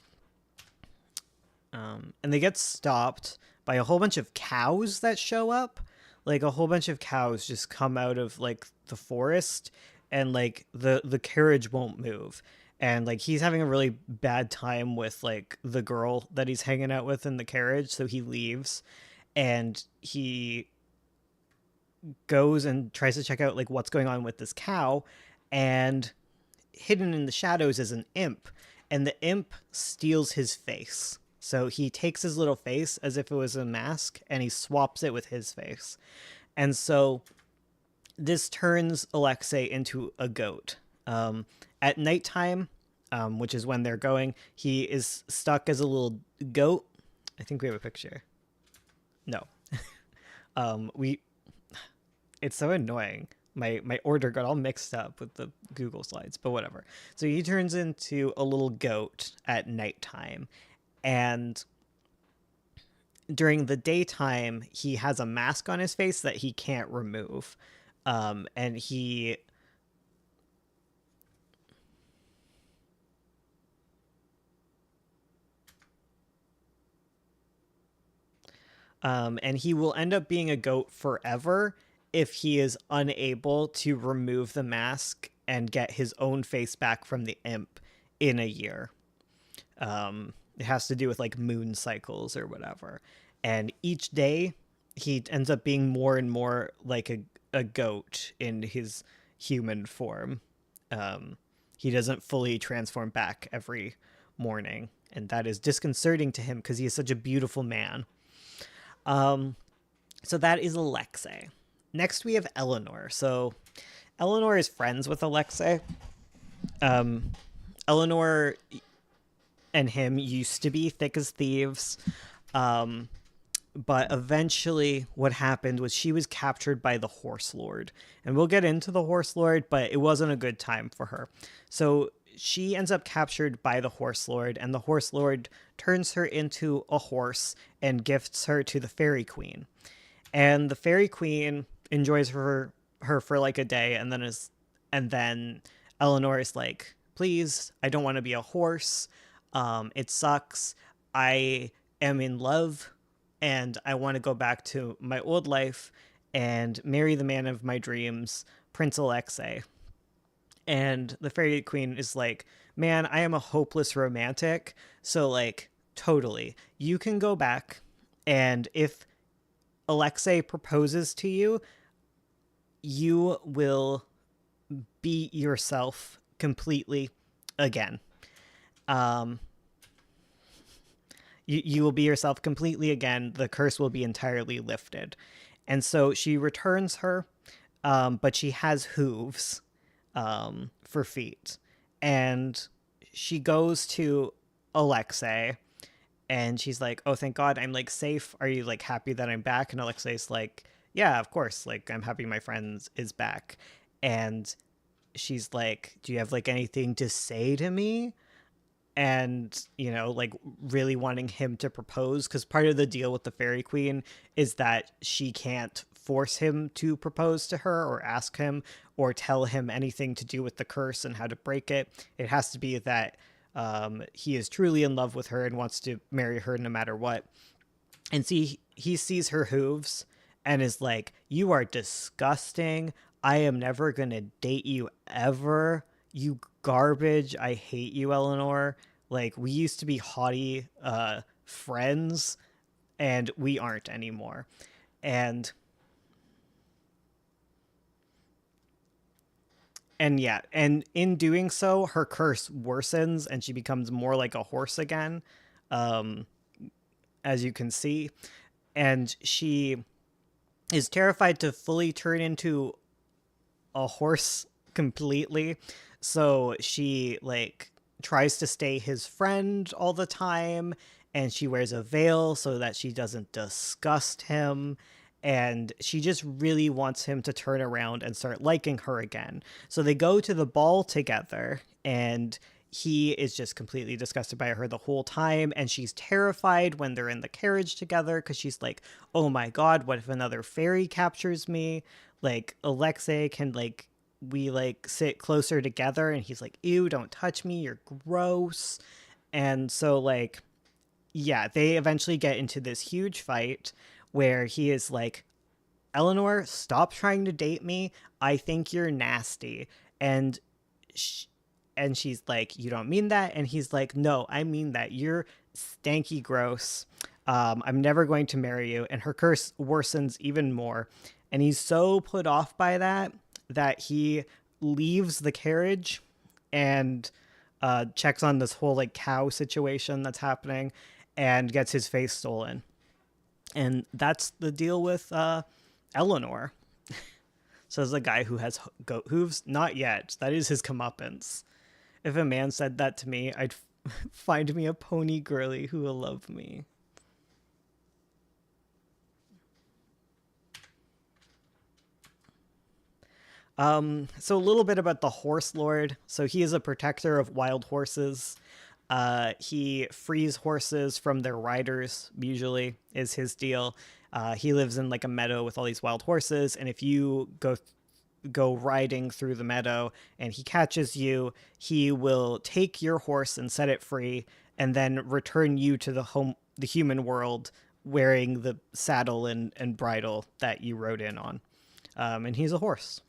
and they get stopped by a whole bunch of cows that show up. Like, a whole bunch of cows just come out of, like, the forest, and, like, the carriage won't move. And, like, he's having a really bad time with, like, the girl that he's hanging out with in the carriage, so he leaves, and he goes and tries to check out like what's going on with this cow, and hidden in the shadows is an imp, and the imp steals his face. So he takes his little face as if it was a mask and he swaps it with his face. And so this turns Alexei into a goat. At nighttime, which is when they're going, he is stuck as a little goat. I think we have a picture. No. We It's so annoying. My order got all mixed up with the Google slides, but whatever. So he turns into a little goat at nighttime, and during the daytime, he has a mask on his face that he can't remove. And he will end up being a goat forever if he is unable to remove the mask and get his own face back from the imp in a year. It has to do with like moon cycles or whatever. And each day he ends up being more and more like a goat in his human form. He doesn't fully transform back every morning. And that is disconcerting to him because he is such a beautiful man. So that is Alexei. Next, we have Eleanor. So Eleanor is friends with Alexei. Eleanor and him used to be thick as thieves. But eventually what happened was she was captured by the Horse Lord. And we'll get into the Horse Lord, but it wasn't a good time for her. So she ends up captured by the Horse Lord, and the Horse Lord turns her into a horse and gifts her to the Fairy Queen. And the Fairy Queen enjoys her for like a day, and then Eleanor is like, please, I don't want to be a horse. It sucks. I am in love, and I want to go back to my old life and marry the man of my dreams, Prince Alexei. And the Fairy Queen is like, man, I am a hopeless romantic. So like, totally, you can go back, and if Alexei proposes to you, you will be yourself completely again. Um, you will be yourself completely again. The curse will be entirely lifted. And so she returns her, but she has hooves for feet. And she goes to Alexei and she's like, "Oh, thank God, I'm like safe. Are you like happy that I'm back?" And Alexei's like, "Yeah, of course. Like, I'm happy my friend is back." And she's like, "Do you have like anything to say to me?" And like really wanting him to propose, because part of the deal with the Fairy Queen is that she can't force him to propose to her or ask him or tell him anything to do with the curse and how to break it. It has to be that he is truly in love with her and wants to marry her no matter what. And see, he sees her hooves and is like, "You are disgusting. I am never going to date you ever. You garbage. I hate you, Eleanor. Like, we used to be haughty friends, and we aren't anymore." And yeah, and in doing so, her curse worsens and she becomes more like a horse again, um, as you can see. And she is terrified to fully turn into a horse completely. So she like tries to stay his friend all the time, and she wears a veil so that she doesn't disgust him, and she just really wants him to turn around and start liking her again. So they go to the ball together, and he is just completely disgusted by her the whole time, and she's terrified when they're in the carriage together because she's like, "Oh my God, what if another fairy captures me?" Like, Alexei can like, we like sit closer together and he's like, "Ew, don't touch me, you're gross." And so like, yeah, they eventually get into this huge fight where he is like, "Eleanor, stop trying to date me. I think you're nasty." And sh- and she's like, "You don't mean that." And he's like, "No, I mean that. You're stanky gross. I'm never going to marry you." And her curse worsens even more. And he's so put off by that that he leaves the carriage and checks on this whole like cow situation that's happening and gets his face stolen. And that's the deal with Eleanor. Says the guy who has goat hooves. Not yet. That is his comeuppance. If a man said that to me, I'd find me a pony girly who will love me. So a little bit about the Horse Lord. So he is a protector of wild horses. He frees horses from their riders, usually, is his deal. He lives in like a meadow with all these wild horses, and if you go riding through the meadow and he catches you, he will take your horse and set it free and then return you to the human world wearing the saddle and bridle that you rode in on. And he's a horse.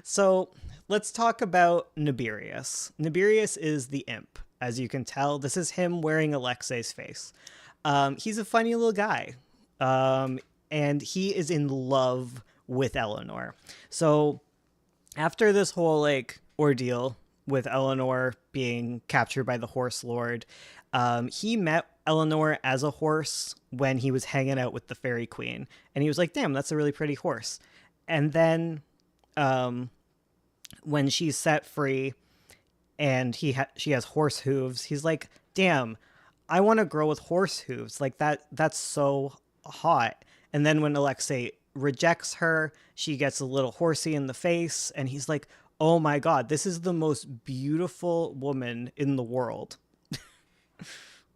So let's talk about Nibirius. Nibirius is the imp. As you can tell, this is him wearing Alexei's face. He's a funny little guy. And he is in love with Eleanor. So after this whole like ordeal with Eleanor being captured by the Horse Lord, he met Eleanor as a horse when he was hanging out with the Fairy Queen. And he was like, "Damn, that's a really pretty horse." And then um, when she's set free and she has horse hooves, he's like, "Damn, I want a girl with horse hooves. Like that's so hot." And then when Alexei rejects her, she gets a little horsey in the face, and he's like, "Oh my God, this is the most beautiful woman in the world."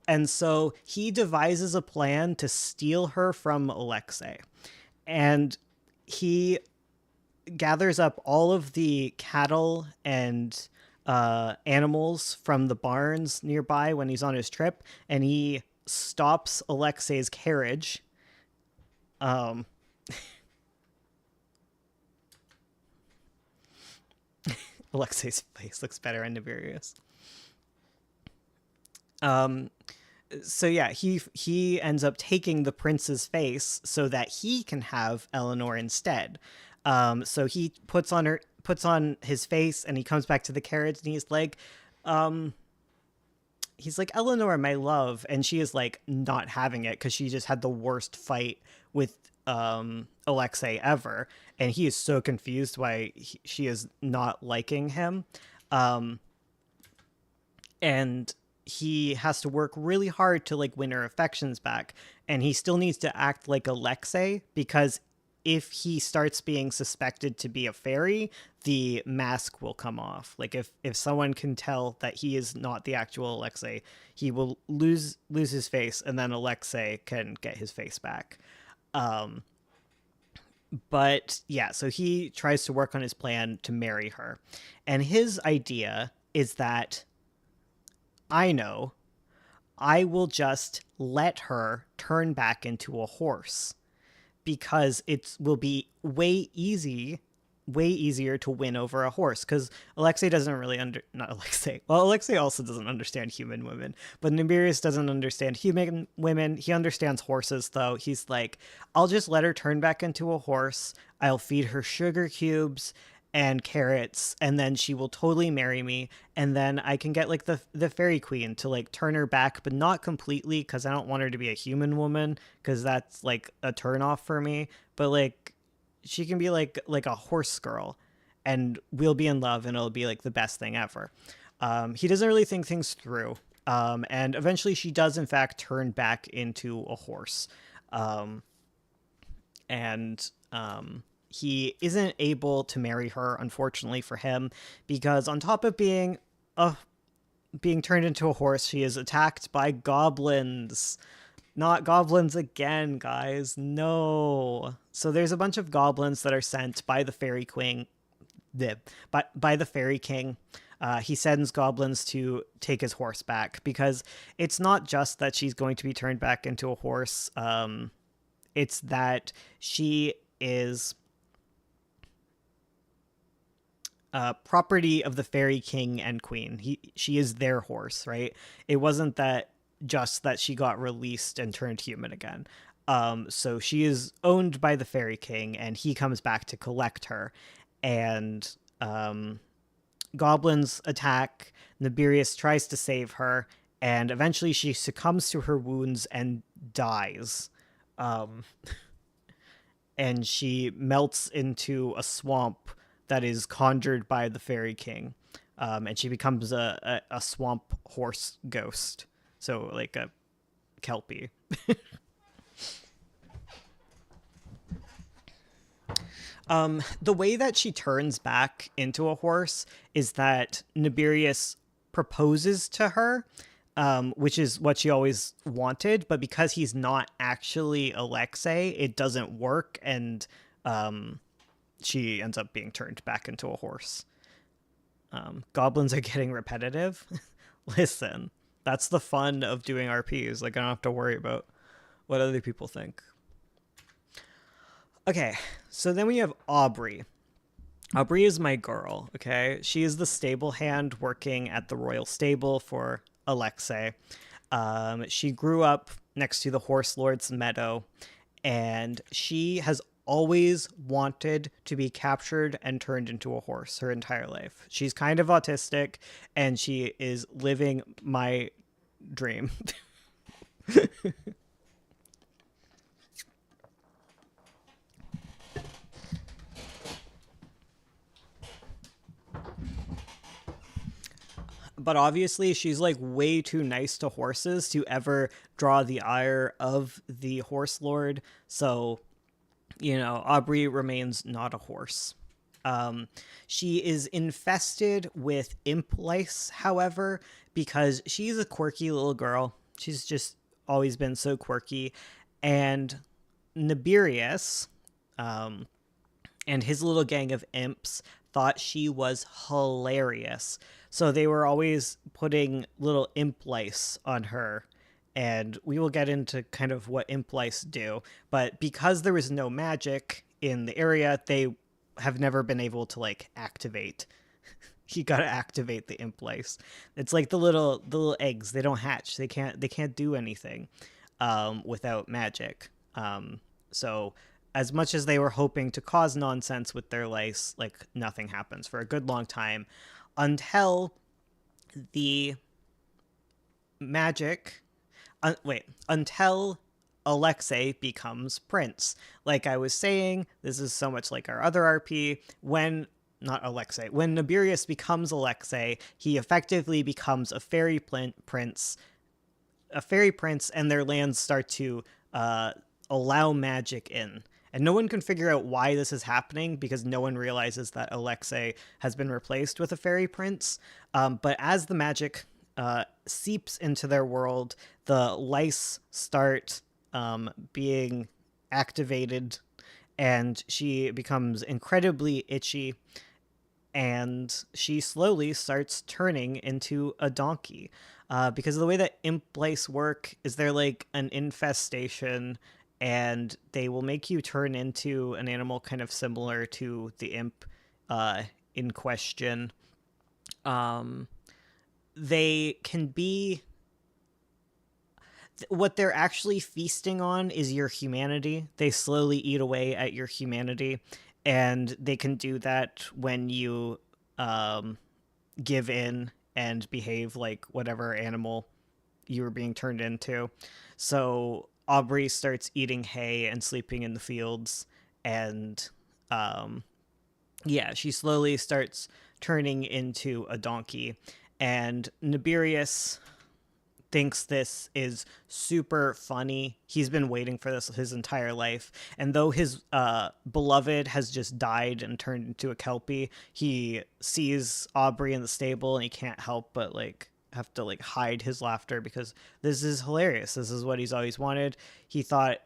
And so he devises a plan to steal her from Alexei. And he gathers up all of the cattle and animals from the barns nearby when he's on his trip, and he stops Alexei's carriage. Um, Alexei's face looks better on Nibirius. Um, So yeah, he ends up taking the prince's face so that he can have Eleanor instead. So he puts on his face, and he comes back to the carriage, and um, he's like, Eleanor, my love, and she is like not having it because she just had the worst fight with Alexei ever, and he is so confused why she is not liking him. Um, and he has to work really hard to like win her affections back, and he still needs to act like Alexei because if he starts being suspected to be a fairy, the mask will come off. Like if someone can tell that he is not the actual Alexei, he will lose his face, and then Alexei can get his face back. um but yeah, so he tries to work on his plan to marry her, and his idea is that I know I will just let her turn back into a horse because it will be way easier to win over a horse because Alexei doesn't really not Alexei. Well, Alexei also doesn't understand human women, but Nibirius doesn't understand human women. He understands horses though. He's like, I'll just let her turn back into a horse. I'll feed her sugar cubes and carrots, and then she will totally marry me, and then I can get like the fairy queen to like turn her back, but not completely because I don't want her to be a human woman because that's like a turn off for me. But like she can be like a horse girl, and we'll be in love, and it'll be like the best thing ever. He doesn't really think things through, and eventually she does in fact turn back into a horse. Um, and he isn't able to marry her, unfortunately for him, because on top of being turned into a horse, she is attacked by goblins. Not goblins again, guys. No. So there's a bunch of goblins that are sent by the fairy queen, by the fairy king. He sends goblins to take his horse back because it's not just that she's going to be turned back into a horse. It's that she is property of the fairy king and queen. She is their horse, right? It wasn't that just that she got released and turned human again. So she is owned by the fairy king, and he comes back to collect her. And goblins attack. Nibirius tries to save her, and eventually she succumbs to her wounds and dies. Um, and she melts into a swamp that is conjured by the fairy king. And she becomes a swamp horse ghost. So like a kelpie. The way that she turns back into a horse is that Nibirius proposes to her, which is what she always wanted. But because he's not actually Alexei, it doesn't work, and she ends up being turned back into a horse. Goblins are getting repetitive. Listen, that's the fun of doing RPs. Like, I don't have to worry about what other people think. Okay, so then we have Aubrey. Aubrey is my girl, okay? She is the stable hand working at the royal stable for Alexei. She grew up next to the Horse Lord's meadow, and she has always wanted to be captured and turned into a horse her entire life. She's kind of autistic, and she is living my dream. But obviously she's like way too nice to horses to ever draw the ire of the horse lord. So, Aubrey remains not a horse. She is infested with imp lice, however, because she's a quirky little girl. She's just always been so quirky. And Nibirius, and his little gang of imps thought she was hilarious. So they were always putting little imp lice on her. And we will get into kind of what imp lice do. But because there was no magic in the area, they have never been able to like activate You gotta activate the imp lice. It's like the little eggs. They don't hatch. They can't do anything without magic. So as much as they were hoping to cause nonsense with their lice, like nothing happens for a good long time until the magic. Until Alexei becomes Prince. Like I was saying, this is so much like our other RP. When not Alexei, when Nibirius becomes Alexei, he effectively becomes a prince, and their lands start to allow magic in. And no one can figure out why this is happening because no one realizes that Alexei has been replaced with a fairy prince. But as the magic seeps into their world, the lice start being activated, and she becomes incredibly itchy, and she slowly starts turning into a donkey. Because of the way that imp lice work is they're like an infestation, and they will make you turn into an animal kind of similar to the imp in question. Um, they can be what they're actually feasting on is your humanity. They slowly eat away at your humanity, and they can do that when you give in and behave like whatever animal you were being turned into. So Aubrey starts eating hay and sleeping in the fields, and um, yeah, she slowly starts turning into a donkey. And Nibirius thinks this is super funny. He's been waiting for this his entire life. And though his beloved has just died and turned into a Kelpie, he sees Aubrey in the stable and he can't help but like have to like hide his laughter because this is hilarious. This is what he's always wanted. He thought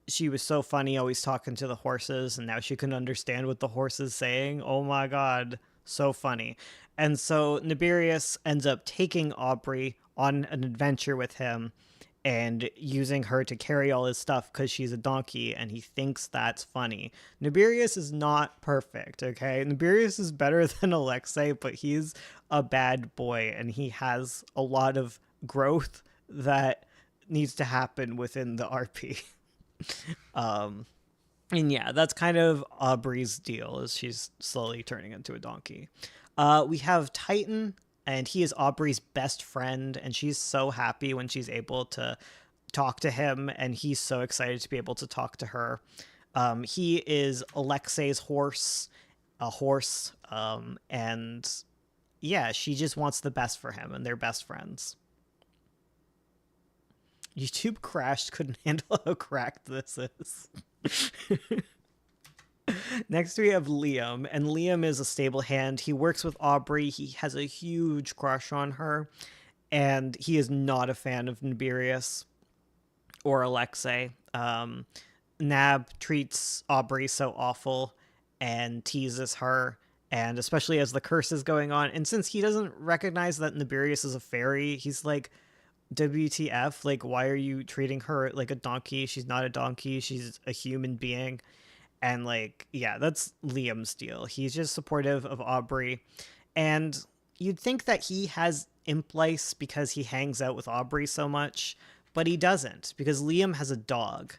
she was so funny always talking to the horses, and now she can understand what the horse is saying. Oh my god, so funny. And so Nibirius ends up taking Aubrey on an adventure with him and using her to carry all his stuff because she's a donkey, and he thinks that's funny. Nibirius is not perfect, okay? Nibirius is better than Alexei, but he's a bad boy, and he has a lot of growth that needs to happen within the RP. um, and yeah, that's kind of Aubrey's deal, is she's slowly turning into a donkey. We have Titan, and he is Aubrey's best friend, and she's so happy when she's able to talk to him, and he's so excited to be able to talk to her. He is Alexei's horse, and yeah, she just wants the best for him, and they're best friends. YouTube crashed, couldn't handle how cracked this is. Next, we have Liam, and Liam is a stable hand. He works with Aubrey. He has a huge crush on her, and he is not a fan of Nibirius or Alexei. Nab treats Aubrey so awful and teases her, and especially as the curse is going on. And since he doesn't recognize that Nibirius is a fairy, he's like, WTF? Like, why are you treating her like a donkey? She's not a donkey. She's a human being. And like, yeah, that's Liam's deal. He's just supportive of Aubrey. And you'd think that he has imp lice because he hangs out with Aubrey so much, but he doesn't, because Liam has a dog.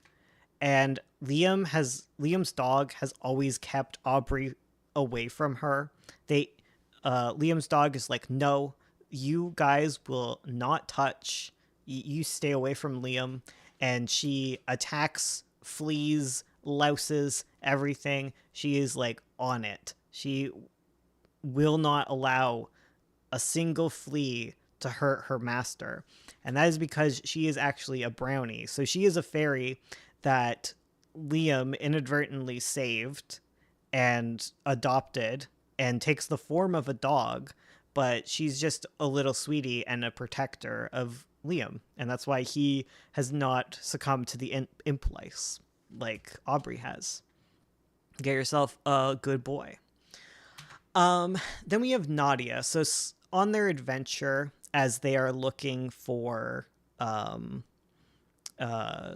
And Liam's dog has always kept Aubrey away from her. Liam's dog is like, no, you guys will not touch. You stay away from Liam. And she attacks, flees, louses, everything. She is like on it. She will not allow a single flea to hurt her master. And that is because she is actually a brownie. So she is a fairy that Liam inadvertently saved and adopted and takes the form of a dog, but she's just a little sweetie and a protector of Liam. And that's why he has not succumbed to the imp lice like Aubrey has. Get yourself a good boy. Then we have Nadia. So on their adventure, as they are looking for uh,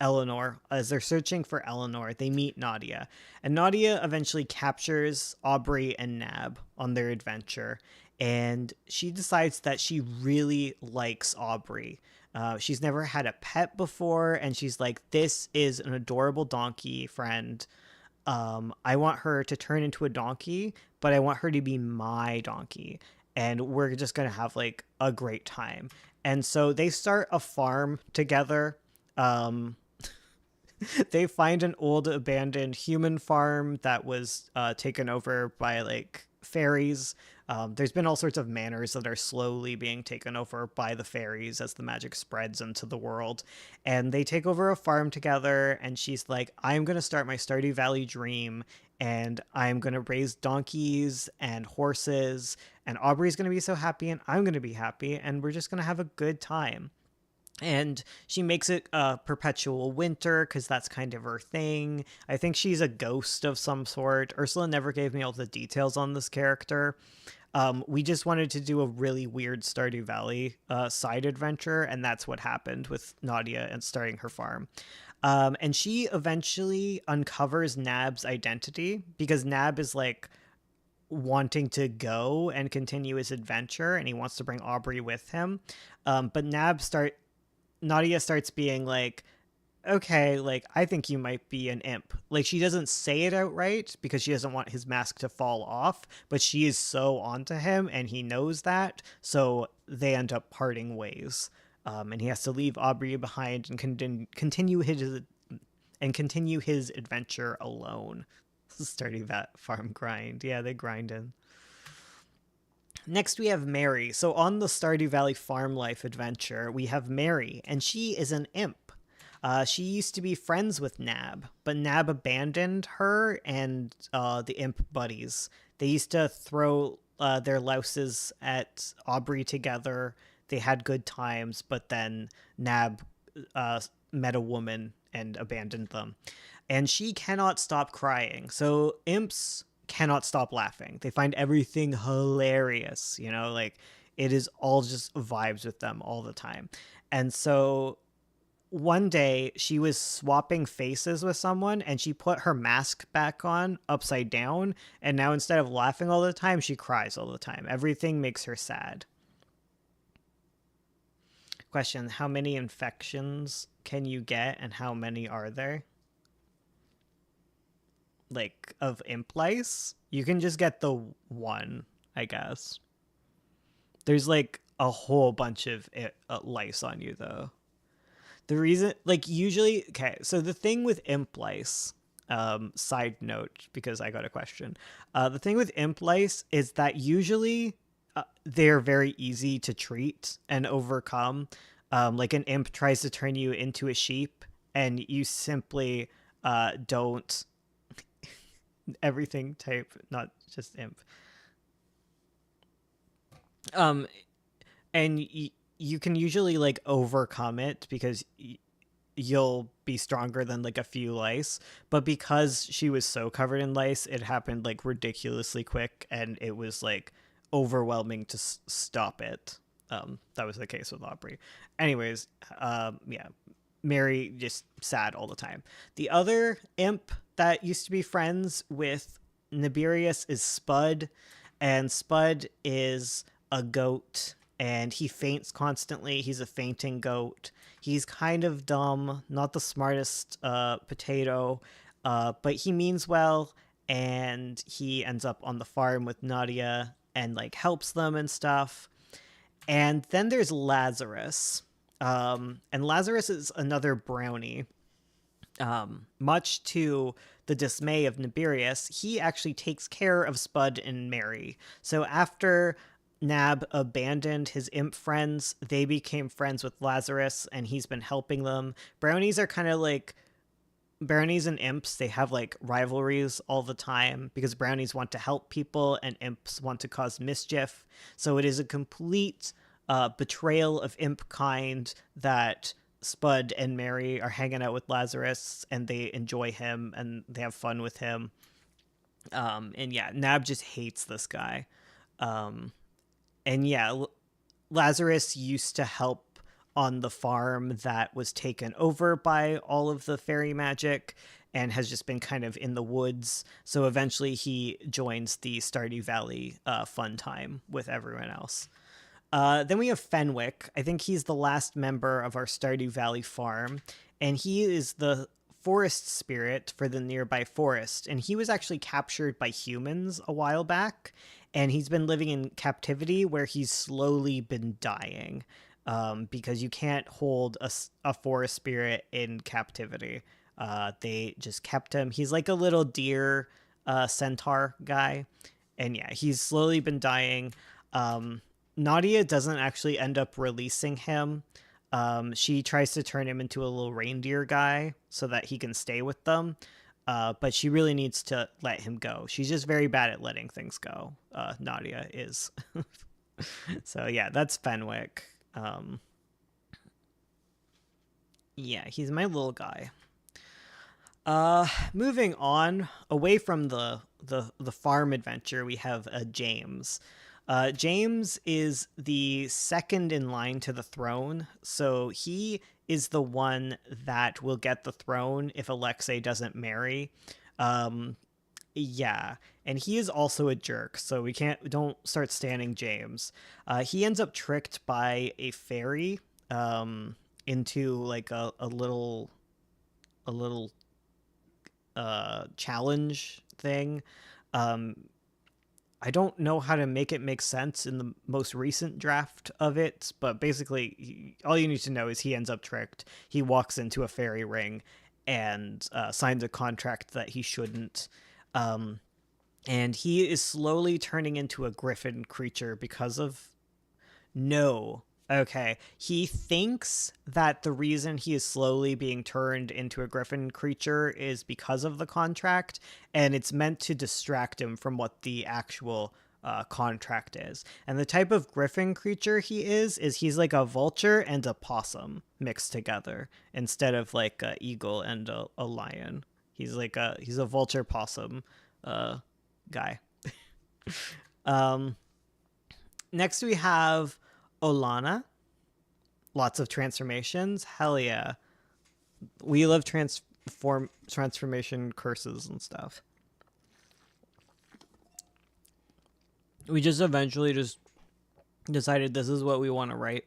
Eleanor. As they're searching for Eleanor, they meet Nadia, and Nadia eventually captures Aubrey and Nab on their adventure, and she decides that she really likes Aubrey. She's never had a pet before, and she's like, "This is an adorable donkey friend. I want her to turn into a donkey, but I want her to be my donkey, and we're just gonna have like a great time." And so they start a farm together. Um, they find an old abandoned human farm that was taken over by like fairies. There's been all sorts of manors that are slowly being taken over by the fairies as the magic spreads into the world. And they take over a farm together, and she's like, I'm going to start my Stardew Valley dream, and I'm going to raise donkeys and horses, and Aubrey's going to be so happy, and I'm going to be happy, and we're just going to have a good time. And she makes it a perpetual winter because that's kind of her thing. I think she's a ghost of some sort. Ursula never gave me all the details on this character. We just wanted to do a really weird Stardew Valley side adventure, and that's what happened with Nadia and starting her farm. And she eventually uncovers Nab's identity because Nab is like wanting to go and continue his adventure, and he wants to bring Aubrey with him. But Nadia starts being like, okay, like, I think you might be an imp. Like, she doesn't say it outright because she doesn't want his mask to fall off, but she is so onto him and he knows that. So they end up parting ways. And he has to leave Aubrey behind and continue his adventure alone. Starting that farm grind. Yeah, they grind in. Next, we have Mary. So, on the Stardew Valley farm life adventure, we have Mary, and she is an imp. She used to be friends with Nab, but Nab abandoned her and the imp buddies. They used to throw their louses at Aubrey together. They had good times, but then Nab met a woman and abandoned them. And she cannot stop crying. So imps cannot stop laughing. They find everything hilarious, like it is all just vibes with them all the time. And so one day she was swapping faces with someone and she put her mask back on upside down, and now instead of laughing all the time, she cries all the time. Everything makes her sad. Question: how many infections can you get and how many are there? Like, of imp lice? You can just get the one, I guess. There's like a whole bunch of lice on you though. The reason, like, usually, okay, so the thing with imp lice, side note, because I got a question. The thing with imp lice is that usually they're very easy to treat and overcome. Like, an imp tries to turn you into a sheep, and you simply don't everything type, not just imp. Um, and you can usually like overcome it because you'll be stronger than like a few lice, but because she was so covered in lice, it happened like ridiculously quick, and it was like overwhelming to stop it. That was the case with Aubrey. Anyways, yeah, Mary just sad all the time. The other imp that used to be friends with Nibirius is Spud, and Spud is a goat, and he faints constantly. He's a fainting goat. He's kind of dumb, not the smartest potato, but he means well, and he ends up on the farm with Nadia and like helps them and stuff. And then there's Lazarus. And Lazarus is another brownie. Much to the dismay of Nibirius, he actually takes care of Spud and Mary. So after Nab abandoned his imp friends, they became friends with Lazarus, and he's been helping them. Brownies are kind of like brownies and imps. They have like rivalries all the time because brownies want to help people and imps want to cause mischief. So it is a complete betrayal of imp kind that Spud and Mary are hanging out with Lazarus and they enjoy him and they have fun with him. And yeah, Nab just hates this guy. And yeah, Lazarus used to help on the farm that was taken over by all of the fairy magic and has just been kind of in the woods. So eventually he joins the Stardew Valley fun time with everyone else. Then we have Fenwick. I think he's the last member of our Stardew Valley farm, and he is the forest spirit for the nearby forest. And he was actually captured by humans a while back, and he's been living in captivity where he's slowly been dying because you can't hold a forest spirit in captivity. They just kept him. He's like a little deer centaur guy. And yeah, he's slowly been dying. Nadia doesn't actually end up releasing him. She tries to turn him into a little reindeer guy so that he can stay with them. But she really needs to let him go. She's just very bad at letting things go. Nadia is. So yeah, that's Fenwick. Yeah, he's my little guy. Moving on away from the farm adventure, we have James. James is the second in line to the throne, so he is the one that will get the throne if Alexei doesn't marry. Yeah, and he is also a jerk, so don't start standing James. He ends up tricked by a fairy into like a little challenge thing. I don't know how to make it make sense in the most recent draft of it, but basically, all you need to know is he ends up tricked. He walks into a fairy ring and signs a contract that he shouldn't. And he is slowly turning into a griffin creature because of... No. Okay. He thinks that the reason he is slowly being turned into a griffin creature is because of the contract, and it's meant to distract him from what the actual contract is. And the type of griffin creature he is he's like a vulture and a possum mixed together instead of like an eagle and a lion. He's a vulture possum guy. Next we have Olana. Lots of transformations. Hell yeah. We love transformation curses and stuff. We just eventually just decided this is what we want to write.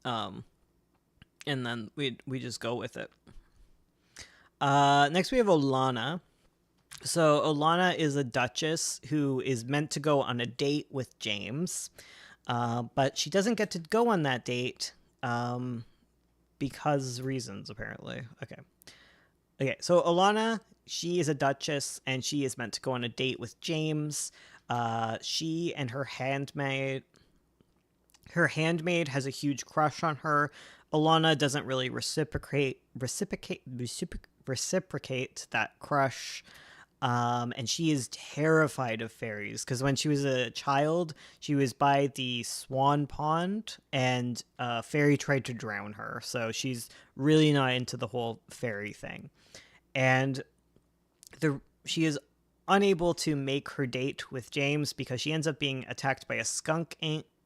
And then we just go with it. Next we have Olana. So Olana is a duchess who is meant to go on a date with James. But she doesn't get to go on that date because reasons, apparently. Okay, so Olana, she is a duchess, and she is meant to go on a date with James. She and her handmaid has a huge crush on her. Olana doesn't really reciprocate that crush. And she is terrified of fairies because when she was a child, she was by the swan pond and a fairy tried to drown her. So she's really not into the whole fairy thing. And she is unable to make her date with James because she ends up being attacked by a skunk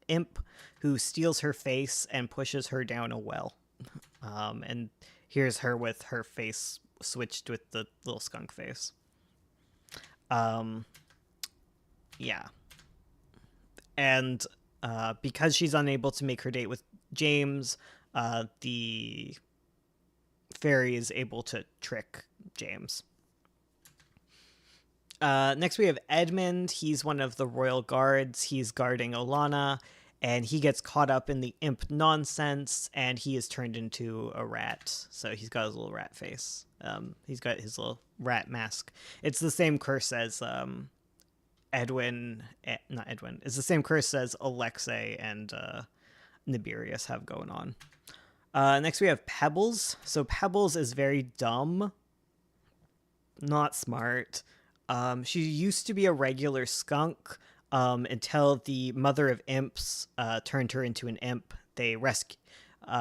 imp who steals her face and pushes her down a well. And here's her with her face switched with the little skunk face. Yeah. And because she's unable to make her date with James, the fairy is able to trick James. Next we have Edmund. He's one of the royal guards. He's guarding Olana, and he gets caught up in the imp nonsense, and he is turned into a rat. So he's got his little rat face. He's got his little rat mask. It's the same curse as not Edwin. It's the same curse as Alexei and Nibirius have going on. Next we have Pebbles. So Pebbles is very dumb, not smart. She used to be a regular skunk until the mother of imps turned her into an imp.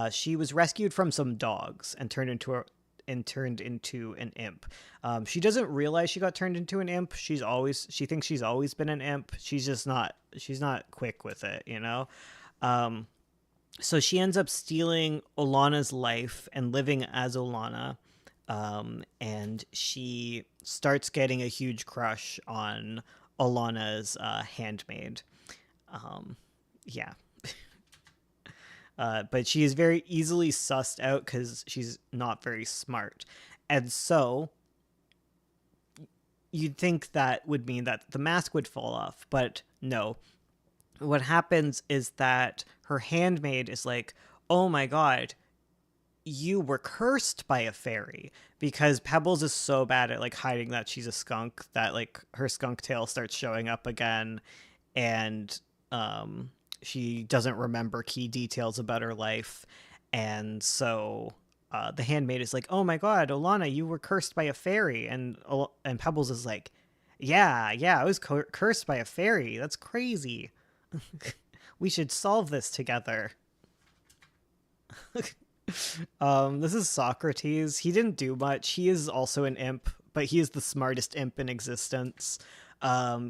She was rescued from some dogs and turned into an imp. She doesn't realize she got turned into an imp. She thinks she's always been an imp. She's not quick with it, you know? So she ends up stealing Olana's life and living as Olana. And she starts getting a huge crush on Olana's handmaid. Um, yeah. But she is very easily sussed out because she's not very smart. And so you'd think that would mean that the mask would fall off, but no. What happens is that her handmaid is like, oh my god, you were cursed by a fairy, because Pebbles is so bad at like hiding that she's a skunk that like her skunk tail starts showing up again, and she doesn't remember key details about her life, and so the handmaid is like, "Oh my god, Olana, you were cursed by a fairy," and Pebbles is like, "Yeah, I was cursed by a fairy. That's crazy. We should solve this together." This is Socrates. He didn't do much. He is also an imp, but he is the smartest imp in existence.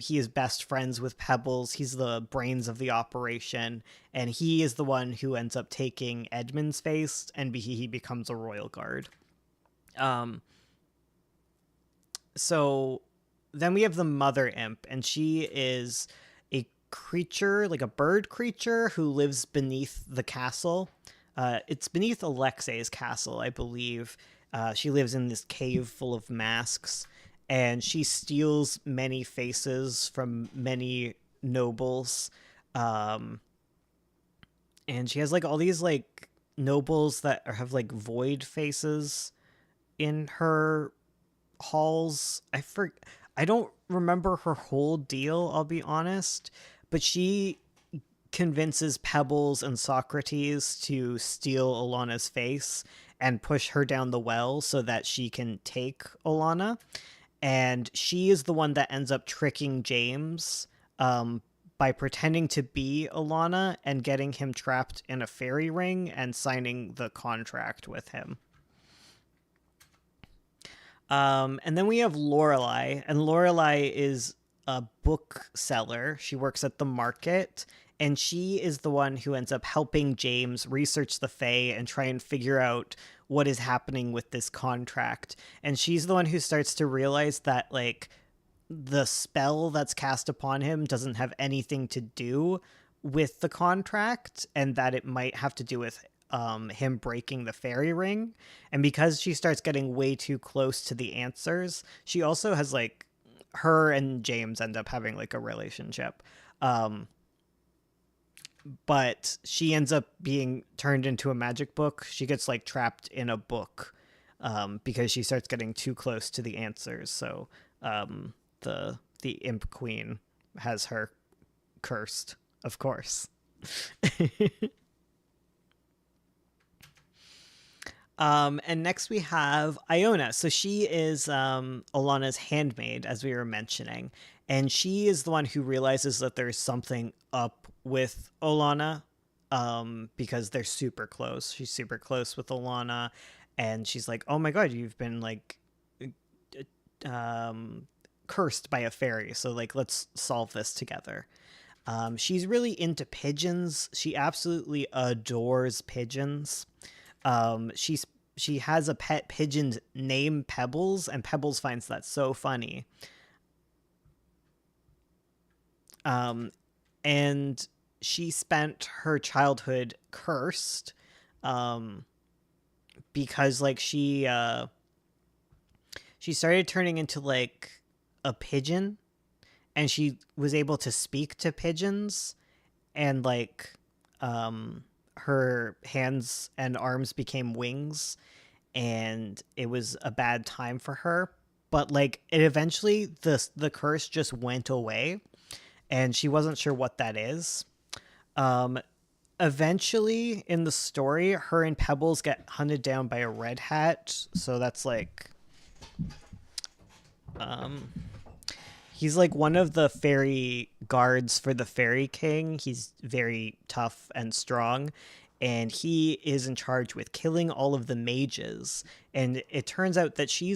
He is best friends with Pebbles. He's the brains of the operation, and he is the one who ends up taking Edmund's face, and he becomes a royal guard. Um, so then we have the mother imp, and she is a creature, like a bird creature, who lives beneath the castle. It's beneath Alexei's castle, I believe. She lives in this cave full of masks, and she steals many faces from many nobles. Um, and she has like all these like nobles that have like void faces in her halls. I don't remember her whole deal, I'll be honest, but she convinces Pebbles and Socrates to steal Olana's face and push her down the well so that she can take Olana. And she is the one that ends up tricking James by pretending to be Olana and getting him trapped in a fairy ring and signing the contract with him. And then we have Lorelai, and Lorelai is a bookseller. She works at the market, and she is the one who ends up helping James research the Fae and try and figure out what is happening with this contract. And she's the one who starts to realize that like the spell that's cast upon him doesn't have anything to do with the contract, and that it might have to do with him breaking the fairy ring. And because she starts getting way too close to the answers, she also has like her and James end up having like a relationship. But she ends up being turned into a magic book. She gets like trapped in a book because she starts getting too close to the answers. So the imp queen has her cursed, of course. And next we have Iona. So she is Olana's handmaid, as we were mentioning. And she is the one who realizes that there's something up with Olana because they're super close. She's super close with Olana. And she's like, oh my god, you've been like cursed by a fairy. So like, let's solve this together. She's really into pigeons. She absolutely adores pigeons. She has a pet pigeon named Pebbles, and Pebbles finds that so funny. And she spent her childhood cursed, because like she started turning into like a pigeon, and she was able to speak to pigeons, and like her hands and arms became wings, and it was a bad time for her. But like it eventually the curse just went away, and she wasn't sure what that is. um Eventually in the story, her and Pebbles get hunted down by a red hat. So that's like um he's like one of the fairy guards for the fairy king. He's very tough and strong, and he is in charge with killing all of the mages. And it turns out that she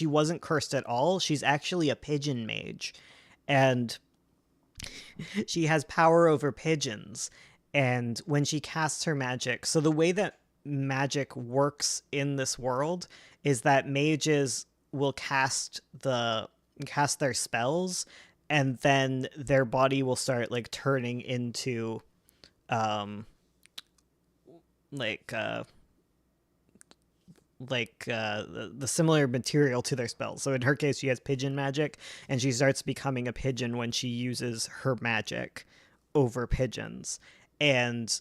wasn't cursed at all. She's actually a pigeon mage. And She has power over pigeons. And when she casts her magic, so the way that magic works in this world is that mages will cast their spells, and then their body will start like turning into um like uh the similar material to their spells. So in her case, she has pigeon magic, and she starts becoming a pigeon when she uses her magic over pigeons. And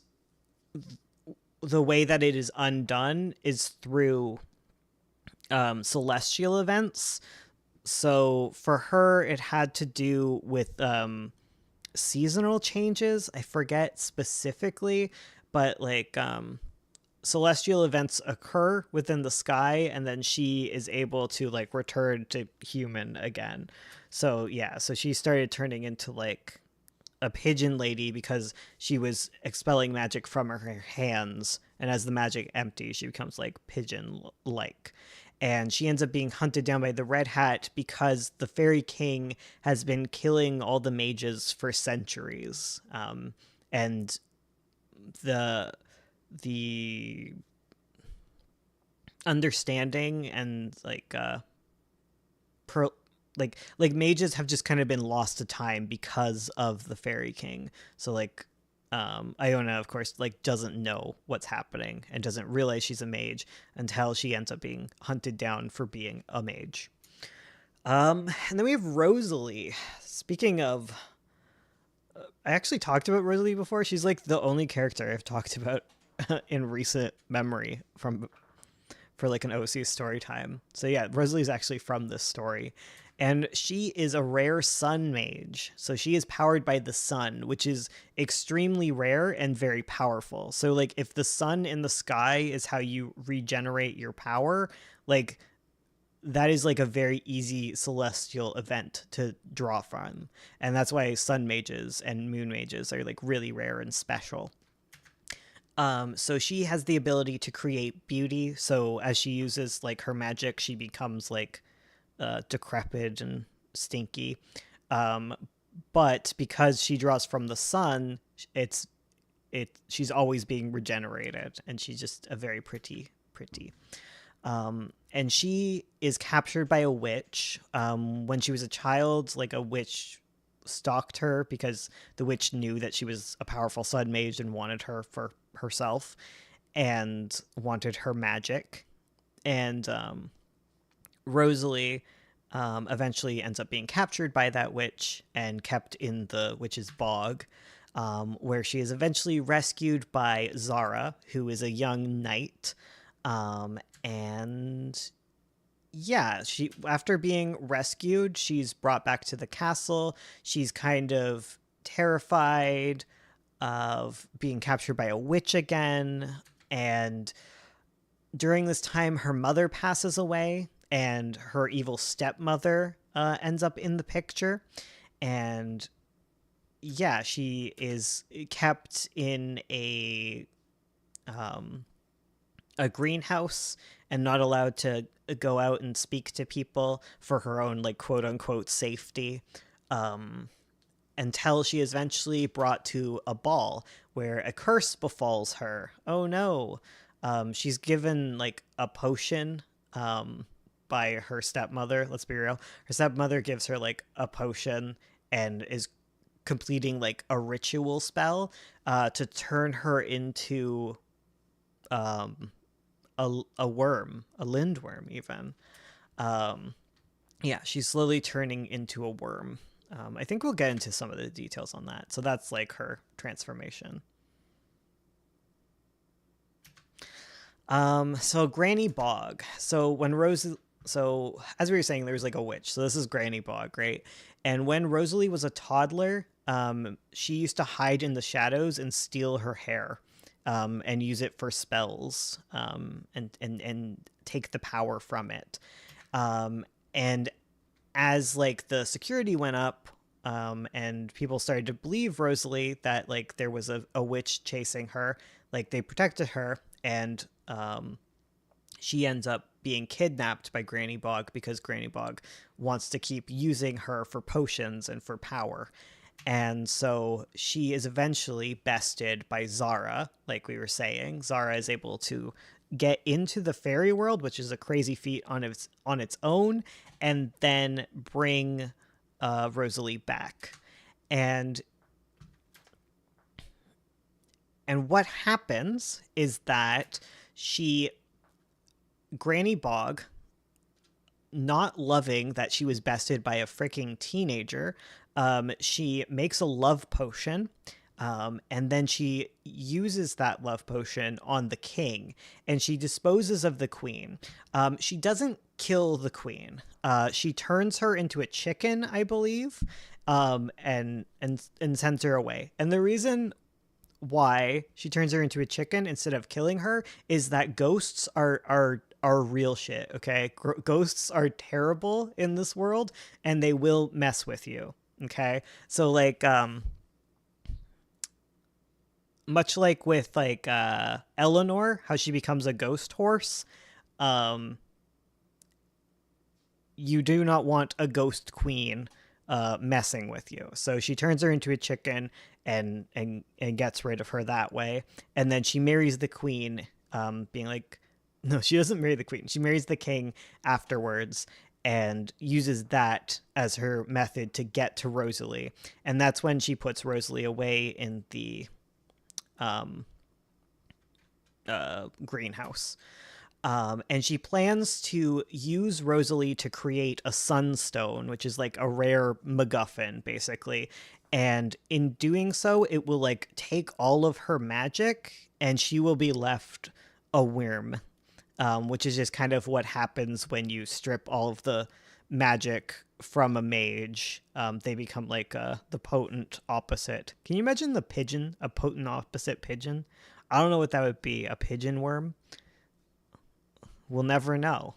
the way that it is undone is through celestial events. So for her, it had to do with seasonal changes. I forget specifically, but like celestial events occur within the sky, and then she is able to like return to human again. So yeah, so she started turning into like a pigeon lady because she was expelling magic from her hands, and as the magic empties, she becomes like pigeon like. And she ends up being hunted down by the Red Hat because the Fairy King has been killing all the mages for centuries. And the the understanding and pro like mages have just kind of been lost to time because of the Fairy King. So like Iona, of course, like doesn't know what's happening and doesn't realize she's a mage until she ends up being hunted down for being a mage. And then we have Rosalie. Speaking of, I actually talked about Rosalie before. She's like the only character I've talked about in recent memory from for like an OC story time. So yeah, Rosalie's actually from this story. And she is a rare sun mage. So she is powered by the sun, which is extremely rare and very powerful. So like if the sun in the sky is how you regenerate your power, like that is like a very easy celestial event to draw from. And that's why sun mages and moon mages are like really rare and special. So she has the ability to create beauty. So as she uses like her magic, she becomes like decrepit and stinky. Um, but because she draws from the sun, it's she's always being regenerated, and she's just a very pretty. And she is captured by a witch. When she was a child, like a witch stalked her because the witch knew that she was a powerful sun mage and wanted her for herself and wanted her magic. And Rosalie eventually ends up being captured by that witch and kept in the witch's bog, where she is eventually rescued by Zara, who is a young knight. And yeah, she after being rescued, she's brought back to the castle. She's kind of terrified of being captured by a witch again, and during this time her mother passes away and her evil stepmother ends up in the picture. And yeah, she is kept in um, a greenhouse and not allowed to go out and speak to people for her own like quote unquote safety, um, until she is eventually brought to a ball where a curse befalls her. Oh no. She's given like a potion by her stepmother. Let's be real. Her stepmother gives her like a potion and is completing like a ritual spell to turn her into um, a worm, a lindworm, even. Um, yeah, she's slowly turning into a worm. I think we'll get into some of the details on that. So that's like her transformation. So Granny Bog. So as we were saying, there's like a witch. So this is Granny Bog, right? And when Rosalie was a toddler, she used to hide in the shadows and steal her hair, and use it for spells, and take the power from it. And as like the security went up, and people started to believe Rosalie that like there was a witch chasing her, like they protected her, and she ends up being kidnapped by Granny Bog because Granny Bog wants to keep using her for potions and for power. And so she is eventually bested by Zara, like we were saying. Zara is able to get into the fairy world, which is a crazy feat on its own, and then bring Rosalie back. And and what happens is that she Granny Bog, not loving that she was bested by a freaking teenager, she makes a love potion. And then she uses that love potion on the king, and she disposes of the queen. She doesn't kill the queen. She turns her into a chicken, I believe, and sends her away. And the reason why she turns her into a chicken instead of killing her is that ghosts are real shit. Okay, ghosts are terrible in this world, and they will mess with you. Okay, so like much like with like Eleanor, how she becomes a ghost horse, um you do not want a ghost queen messing with you. So she turns her into a chicken and gets rid of her that way. And then she marries the queen, being like, no, she doesn't marry the queen. She marries the king afterwards and uses that as her method to get to Rosalie. And that's when she puts Rosalie away in the um, greenhouse. And she plans to use Rosalie to create a sunstone, which is like a rare MacGuffin, basically. And in doing so, it will like take all of her magic, and she will be left a worm, which is just kind of what happens when you strip all of the magic from a mage. They become like the potent opposite. Can you imagine the pigeon, a potent opposite pigeon? I don't know what that would be. A pigeon worm? We'll never know.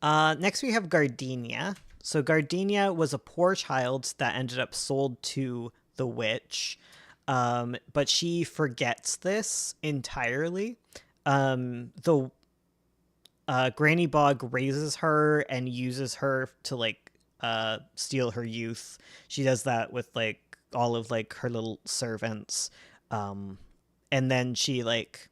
Next, we have Gardenia. So, Gardenia was a poor child that ended up sold to the witch, but she forgets this entirely. The Granny Bog raises her and uses her to like steal her youth. She does that with like all of like her little servants. Um, and then she like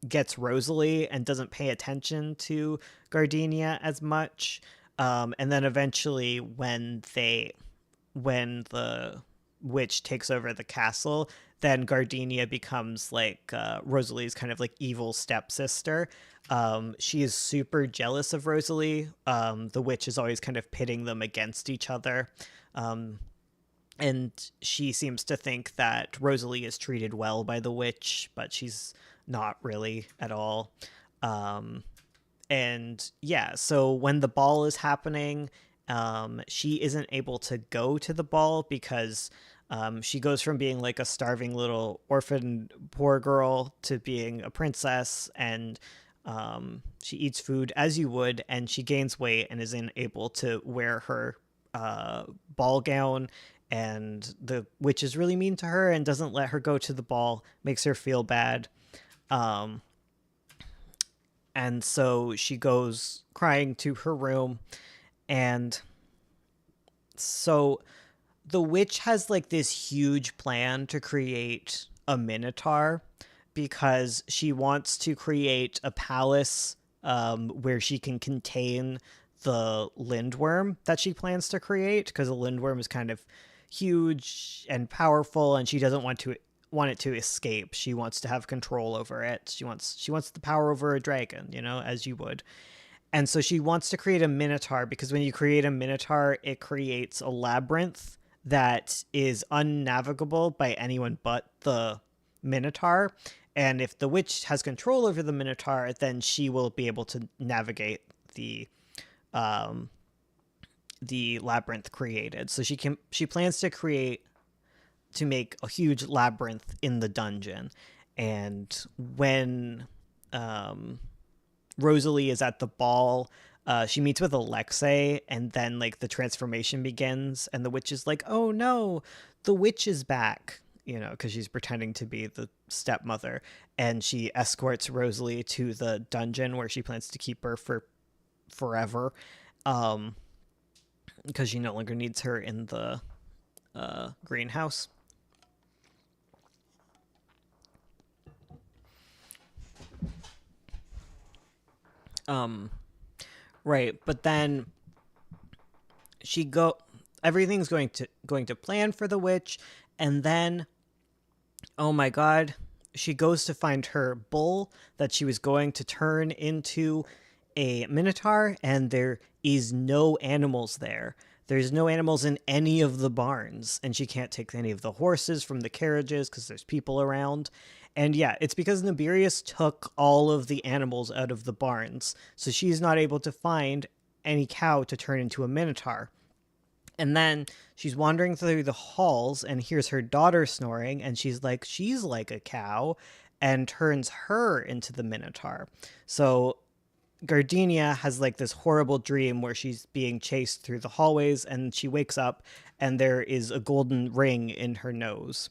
gets Rosalie and doesn't pay attention to Gardenia as much. And then eventually, when the witch takes over the castle, then Gardenia becomes like Rosalie's kind of like evil stepsister. She is super jealous of Rosalie. The witch is always kind of pitting them against each other. Um, and she seems to think that Rosalie is treated well by the witch, but she's not really at all. Um, and yeah, so when the ball is happening, she isn't able to go to the ball because she goes from being like a starving little orphan poor girl to being a princess, and she eats food as you would, and she gains weight and isn't able to wear her ball gown. And the witch is really mean to her and doesn't let her go to the ball, makes her feel bad. Um, and so she goes crying to her room. And so the witch has like this huge plan to create a minotaur because she wants to create a palace where she can contain the lindworm that she plans to create, because the lindworm is kind of huge and powerful, and she doesn't want it to escape. She wants to have control over it. She wants the power over a dragon, as you would. And so she wants to create a minotaur because when you create a minotaur, it creates a labyrinth that is unnavigable by anyone but the minotaur. And if the witch has control over the minotaur, then she will be able to navigate um, the labyrinth created. So she plans to make a huge labyrinth in the dungeon. And when Rosalie is at the ball, she meets with Alexei, and then like the transformation begins, and the witch is like, "Oh no, the witch is back," because she's pretending to be the stepmother, and she escorts Rosalie to the dungeon where she plans to keep her for forever, um, because she no longer needs her in the greenhouse. Um, right, but then she go everything's going to plan for the witch, and then, oh my god, she goes to find her bull that she was going to turn into a minotaur, and there is no animals there. There's no animals in any of the barns, and she can't take any of the horses from the carriages because there's people around. And yeah, it's because Nibirius took all of the animals out of the barns, so she's not able to find any cow to turn into a minotaur. And then she's wandering through the halls and hears her daughter snoring, and she's like a cow, and turns her into the Minotaur. So Gardenia has like this horrible dream where she's being chased through the hallways, and she wakes up, and there is a golden ring in her nose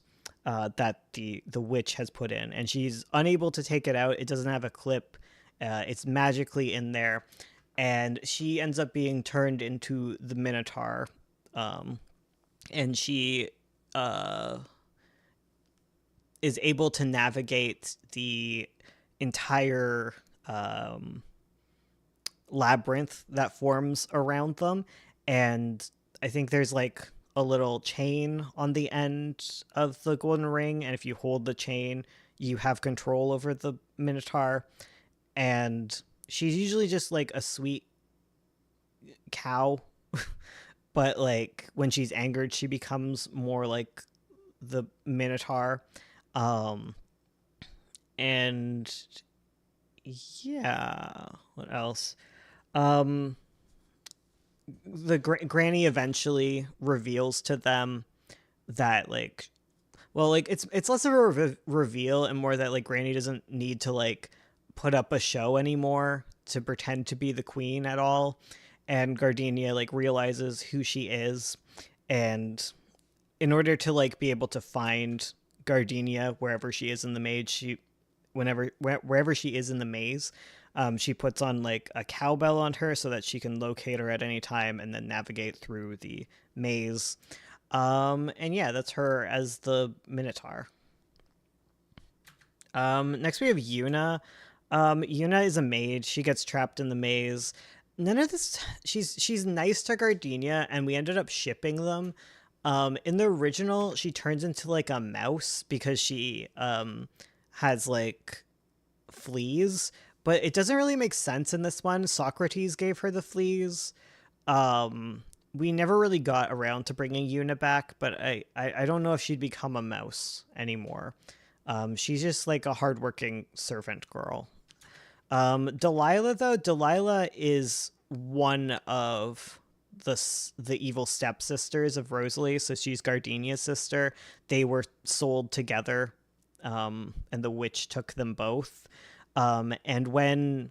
that the witch has put in, and she's unable to take it out. It doesn't have a clip. It's magically in there, and she ends up being turned into the Minotaur, um, and she uh, is able to navigate the entire labyrinth that forms around them. And I think there's like a little chain on the end of the golden ring, and if you hold the chain, you have control over the Minotaur. And she's usually just like a sweet cow, but like when she's angered, she becomes more like the Minotaur. Um, and yeah, what else? Um, the granny eventually reveals to them that like, well, like it's less of a reveal and more that like Granny doesn't need to like put up a show anymore to pretend to be the queen at all. And Gardenia like realizes who she is, and in order to like be able to find Gardenia wherever she is in the maze, wherever she is in the maze, she puts on like a cowbell on her so that she can locate her at any time and then navigate through the maze. And yeah, that's her as the Minotaur. Next we have Yuna. Yuna is a maid. She gets trapped in the maze. None of this. She's nice to Gardenia, and we ended up shipping them. In the original, she turns into like a mouse because she has like fleas, but it doesn't really make sense in this one. Socrates gave her the fleas. We never really got around to bringing Yuna back, but I don't know if she'd become a mouse anymore. She's just like a hardworking servant girl. Delilah, though, Delilah is one of the evil stepsisters of Rosalie, so she's Gardenia's sister. They were sold together, and the witch took them both. And when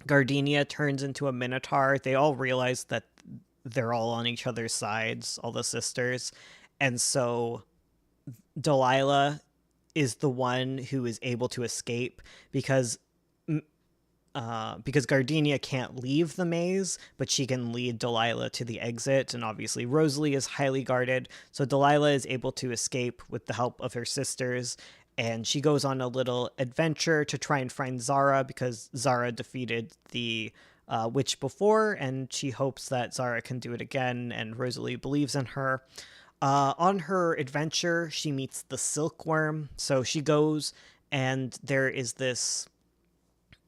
Gardenia turns into a Minotaur, they all realize that they're all on each other's sides, all the sisters. And so Delilah is the one who is able to escape because Gardenia can't leave the maze, but she can lead Delilah to the exit. And obviously, Rosalie is highly guarded. So Delilah is able to escape with the help of her sisters. And she goes on a little adventure to try and find Zara because Zara defeated the witch before. And she hopes that Zara can do it again. And Rosalie believes in her. On her adventure, she meets the silkworm. So she goes, and there is this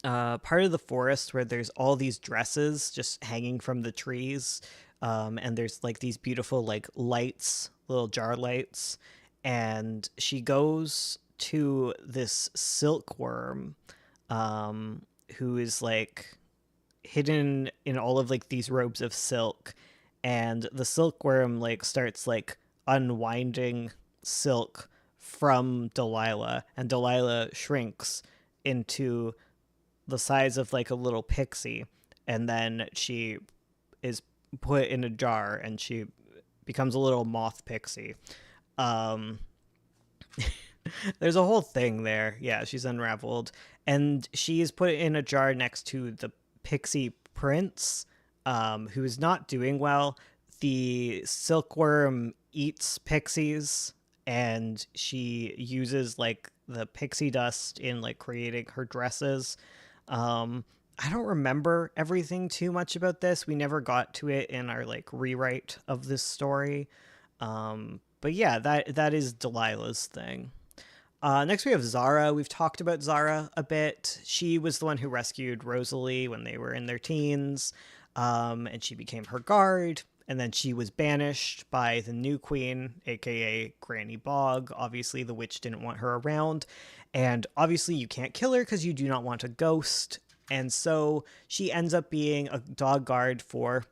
part of the forest where there's all these dresses just hanging from the trees, and there's like these beautiful like lights, little jar lights, and she goes to this silkworm, who is like hidden in all of like these robes of silk, and the silkworm like starts like unwinding silk from Delilah, and Delilah shrinks into the size of like a little pixie, and then she is put in a jar and she becomes a little moth pixie. um there's a whole thing there. Yeah, she's unraveled, and she is put in a jar next to the pixie prince who's not doing well. The silkworm eats pixies, and she uses like the pixie dust in like creating her dresses. I don't remember everything too much about this. We never got to it in our like rewrite of this story. But yeah, that is Delilah's thing. Next, we have Zara. We've talked about Zara a bit. She was the one who rescued Rosalie when they were in their teens, and she became her guard. And then she was banished by the new queen, aka Granny Bog. Obviously, the witch didn't want her around. And obviously, you can't kill her because you do not want a ghost. And so she ends up being a dog guard for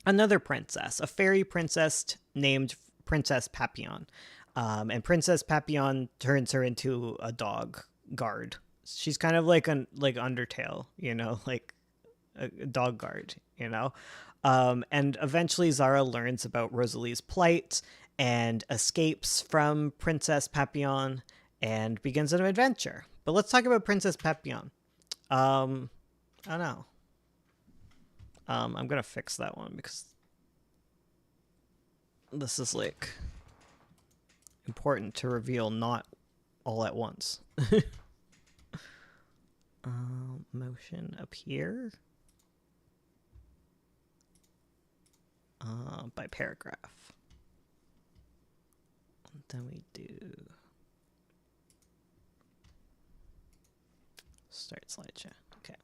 another princess, a fairy princess named Princess Papillon. And Princess Papillon turns her into a dog guard. She's kind of like like Undertale, you know, like a dog guard, you know. And eventually Zara learns about Rosalie's plight and escapes from Princess Papillon and begins an adventure. But let's talk about Princess Papillon. I don't know. I'm gonna fix that one because this is like important to reveal not all at once. Motion appear by paragraph. Then we do start slideshow. Okay.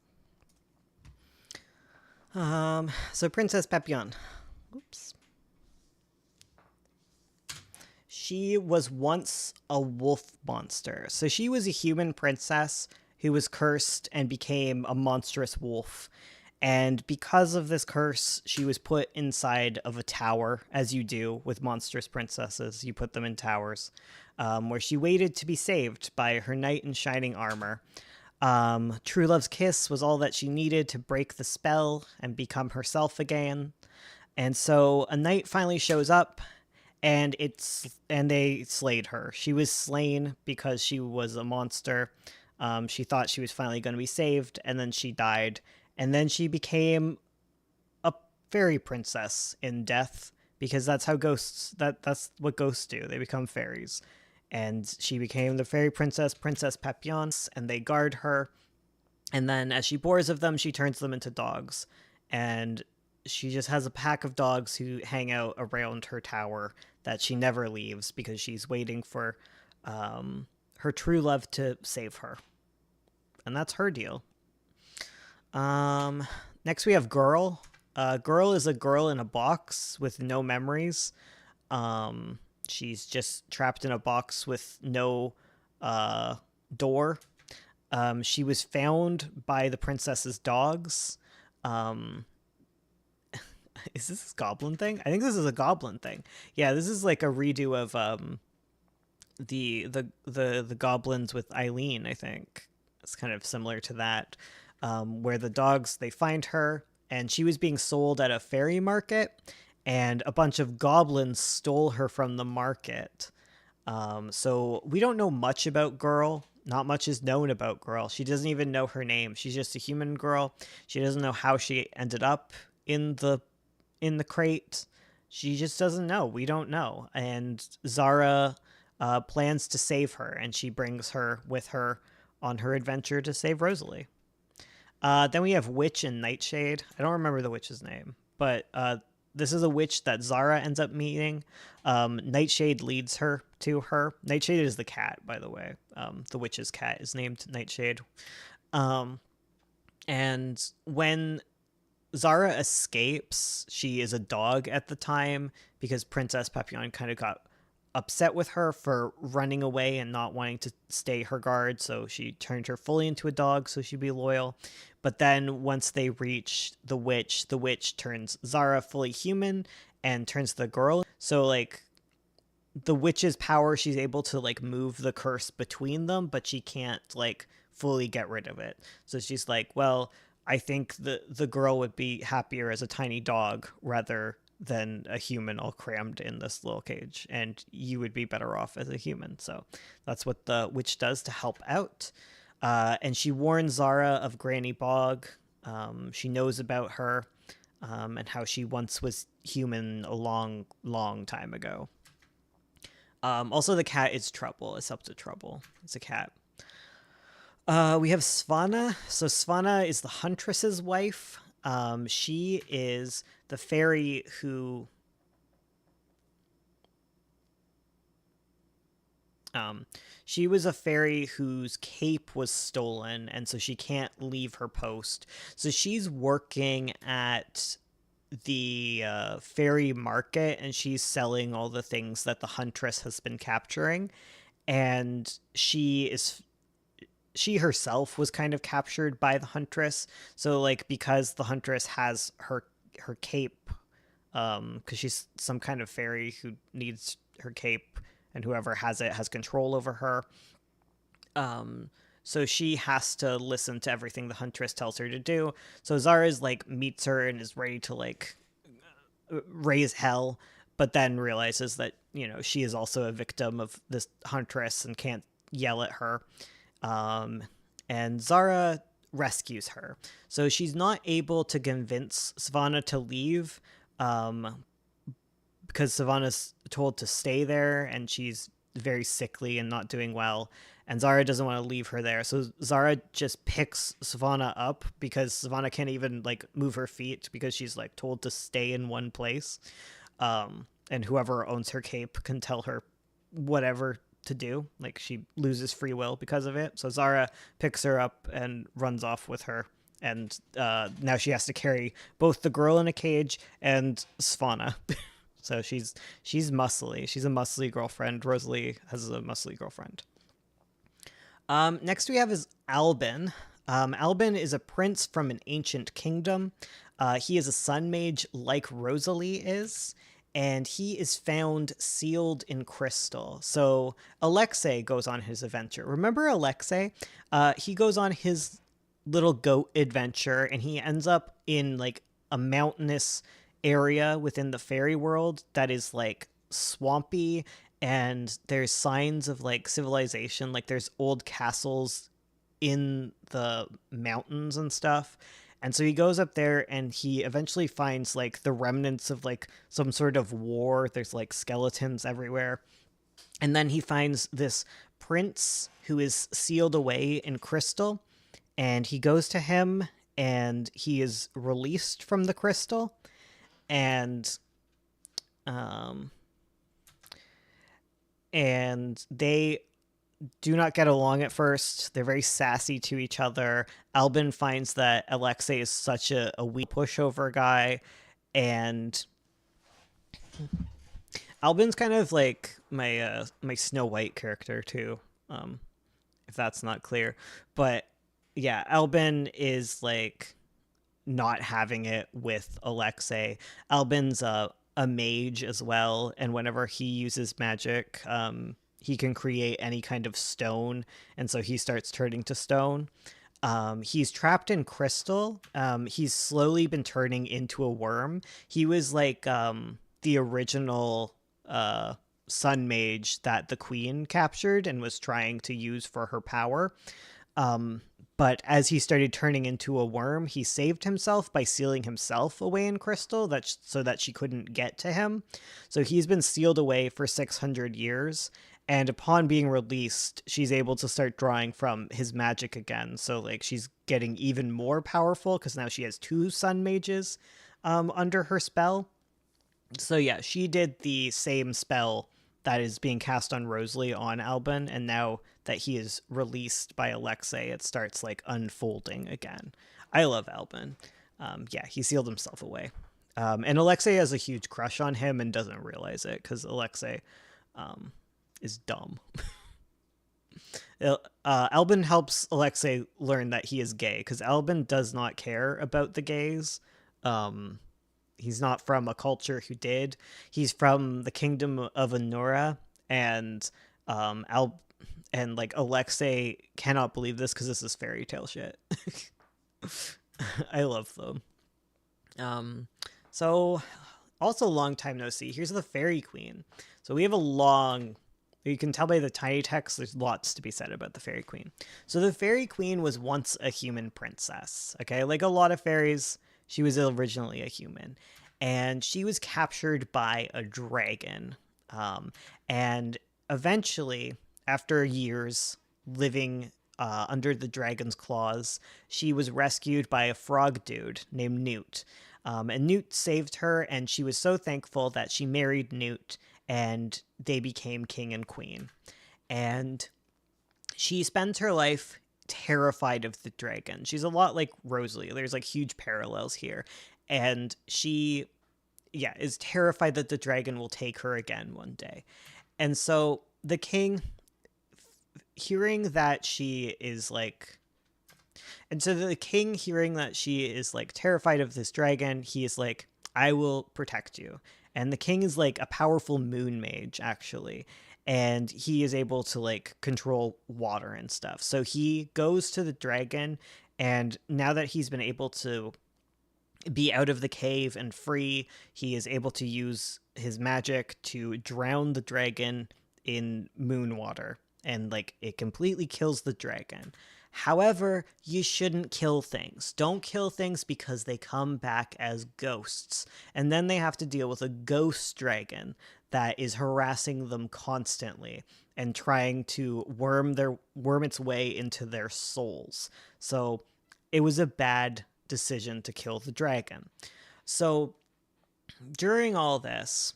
So Princess Papillon. Oops. She was once a wolf monster. So she was a human princess who was cursed and became a monstrous wolf. And because of this curse, she was put inside of a tower, as you do with monstrous princesses. You put them in towers, where she waited to be saved by her knight in shining armor. True Love's kiss was all that she needed to break the spell and become herself again. And so a knight finally shows up, and they slayed her. She was slain because she was a monster. She thought she was finally going to be saved, and then she died. And then she became a fairy princess in death, because that's how that's what ghosts do. They become fairies. And she became the fairy princess, Princess Papillon, and they guard her. And then as she bores of them, she turns them into dogs. And she just has a pack of dogs who hang out around her tower that she never leaves because she's waiting for her true love to save her. And that's her deal. Next we have Girl. Girl is a girl in a box with no memories. She's just trapped in a box with no door. She was found by the princess's dogs. Is this a goblin thing? I think this is a goblin thing. Yeah, this is like a redo of the goblins with Eileen, I think. It's kind of similar to that. Where the dogs, they find her, and she was being sold at a fairy market, and a bunch of goblins stole her from the market. So we don't know much about Girl. Not much is known about Girl. She doesn't even know her name. She's just a human girl. She doesn't know how she ended up in the crate. She just doesn't know. We don't know. And Zara plans to save her, and she brings her with her on her adventure to save Rosalie. Then we have Witch and Nightshade. I don't remember the witch's name, but this is a witch that Zara ends up meeting. Nightshade leads her to her. Nightshade is the cat, by the way. The witch's cat is named Nightshade. And when Zara escapes, she is a dog at the time because Princess Papillon kind of got upset with her for running away and not wanting to stay her guard, so she turned her fully into a dog so she'd be loyal. But then once they reach the witch turns Zara fully human and turns the girl. So like the witch's power, she's able to like move the curse between them, but she can't like fully get rid of it. So she's like, well, I think the girl would be happier as a tiny dog rather than a human all crammed in this little cage, and you would be better off as a human. So that's what the witch does to help out. And she warns Zara of Granny Bog, She knows about her, and how she once was human a long, long time ago. Also, the cat is Trouble. It's up to Trouble. It's a cat. We have Svana. So Svana is the Huntress's wife. She is the fairy who she was a fairy whose cape was stolen, and so she can't leave her post. So she's working at the fairy market, and she's selling all the things that the Huntress has been capturing. And she herself was kind of captured by the Huntress. So like because the Huntress has her cape, because she's some kind of fairy who needs her cape, and whoever has it has control over her. So she has to listen to everything the Huntress tells her to do. So Zara's like meets her and is ready to like raise hell, but then realizes that, you know, she is also a victim of this Huntress and can't yell at her. And Zara rescues her. So she's not able to convince Savannah to leave, because Savannah's told to stay there, and she's very sickly and not doing well. And Zara doesn't want to leave her there. So Zara just picks Savannah up because Savannah can't even like move her feet because she's like told to stay in one place. And whoever owns her cape can tell her whatever to do. Like she loses free will because of it. So Zara picks her up and runs off with her. And now she has to carry both the girl in a cage and Savannah. So she's muscly. She's a muscly girlfriend. Rosalie has a muscly girlfriend. Next we have is Albin. Albin is a prince from an ancient kingdom. He is a sun mage like Rosalie is, and he is found sealed in crystal. So Alexei goes on his adventure. Remember Alexei? He goes on his little goat adventure, and he ends up in like a mountainous area within the fairy world that is like swampy, and there's signs of like civilization, like there's old castles in the mountains and stuff. And so he goes up there and he eventually finds like the remnants of like some sort of war. There's like skeletons everywhere. And then he finds this prince who is sealed away in crystal, and he goes to him and he is released from the crystal. And they do not get along at first. They're very sassy to each other. Albin finds that Alexei is such a weak pushover guy, and Albin's kind of like my Snow White character too, if that's not clear. But yeah, Albin is like not having it with Alexei. Albin's a mage as well, and whenever he uses magic, he can create any kind of stone, and so he starts turning to stone. He's trapped in crystal. He's slowly been turning into a worm. He was like the original sun mage that the queen captured and was trying to use for her power. But as he started turning into a worm, he saved himself by sealing himself away in crystal so that she couldn't get to him. So he's been sealed away for 600 years. And upon being released, she's able to start drawing from his magic again. So like she's getting even more powerful because now she has 2 sun mages under her spell. So yeah, she did the same spell that is being cast on Rosalie on Albin, and now that he is released by Alexei, it starts like unfolding again. I love Albin. Yeah, he sealed himself away. And Alexei has a huge crush on him and doesn't realize it because Alexei is dumb. Albin helps Alexei learn that he is gay because Albin does not care about the gays. He's not from a culture who did. He's from the kingdom of Anura, and like Alexei cannot believe this because this is fairy tale shit. I love them. So also long time no see. Here's the Fairy Queen. So we have a long you can tell by the tiny text, there's lots to be said about the Fairy Queen. So the Fairy Queen was once a human princess, okay? Like a lot of fairies, she was originally a human. And she was captured by a dragon. And eventually, after years living under the dragon's claws, she was rescued by a frog dude named Newt. And Newt saved her, and she was so thankful that she married Newt, and they became king and queen. And she spends her life terrified of the dragon. She's a lot like Rosalie. There's like huge parallels here. And she, yeah, is terrified that the dragon will take her again one day. And so the king, hearing that she is like, and so the king, hearing that she is like terrified of this dragon, he is like, I will protect you. And the king is like a powerful moon mage, actually. And he is able to like control water and stuff. So he goes to the dragon. And now that he's been able to be out of the cave and free, he is able to use his magic to drown the dragon in moon water. And like it completely kills the dragon. However, you shouldn't kill things. Don't kill things because they come back as ghosts. And then they have to deal with a ghost dragon that is harassing them constantly and trying to worm its way into their souls. So it was a bad decision to kill the dragon. So during all this,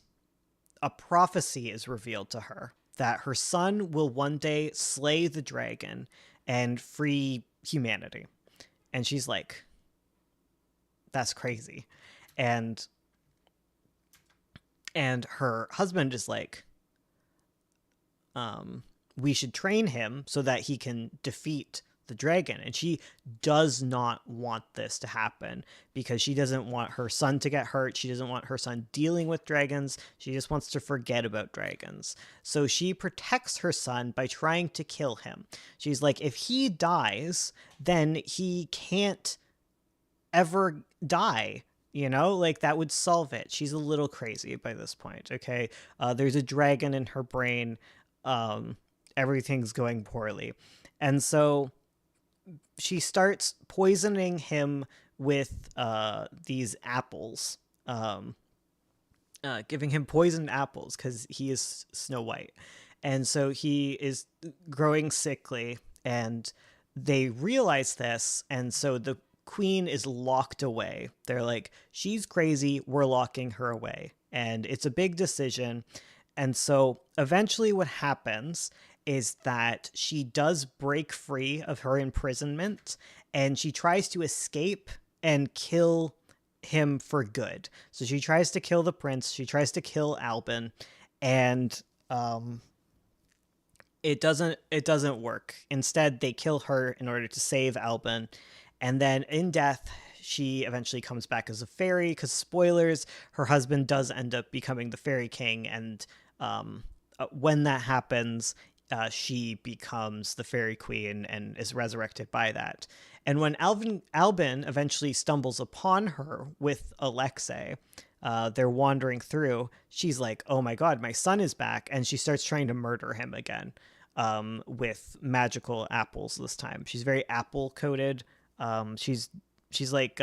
a prophecy is revealed to her that her son will one day slay the dragon and free humanity. And she's like, that's crazy. And her husband is like, we should train him so that he can defeat the dragon. And she does not want this to happen because she doesn't want her son to get hurt. She doesn't want her son dealing with dragons. She just wants to forget about dragons. So she protects her son by trying to kill him. She's like, if he dies, then he can't ever die. You know, like that would solve it. She's a little crazy by this point. Okay. There's a dragon in her brain. Everything's going poorly. And so she starts poisoning him with these apples, giving him poisoned apples because he is Snow White. And so he is growing sickly, and they realize this. And so the queen is locked away. They're like, she's crazy. We're locking her away. And it's a big decision. And so eventually what happens is that she does break free of her imprisonment, and she tries to escape and kill him for good. So she tries to kill the prince. She tries to kill Albin, and it doesn't work. Instead, they kill her in order to save Albin, and then in death, she eventually comes back as a fairy. Because spoilers, her husband does end up becoming the Fairy King, and when that happens, she becomes the Fairy Queen and is resurrected by that. And when Albin eventually stumbles upon her with Alexei, they're wandering through, she's like, oh my god, my son is back. And she starts trying to murder him again with magical apples this time. She's very apple coated. She's like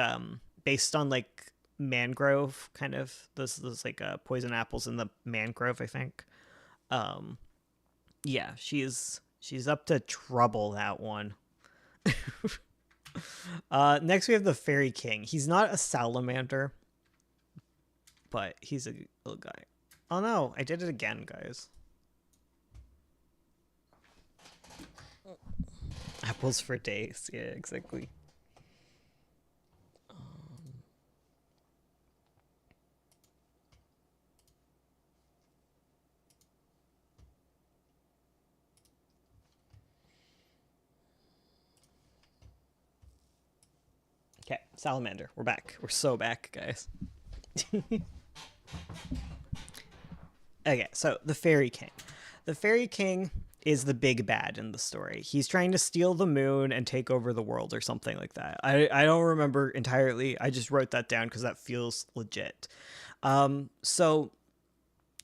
based on like mangrove kind of. This like poison apples in the mangrove, I think. Yeah, she's up to trouble, that one. Next we have the Fairy King. He's not a salamander, but he's a little guy. Oh no, I did it again, guys. Apples for days. Yeah, exactly. Okay, salamander. We're back. We're so back, guys. Okay, so the Fairy King. The Fairy King is the big bad in the story. He's trying to steal the moon and take over the world or something like that. I don't remember entirely. I just wrote that down because that feels legit. So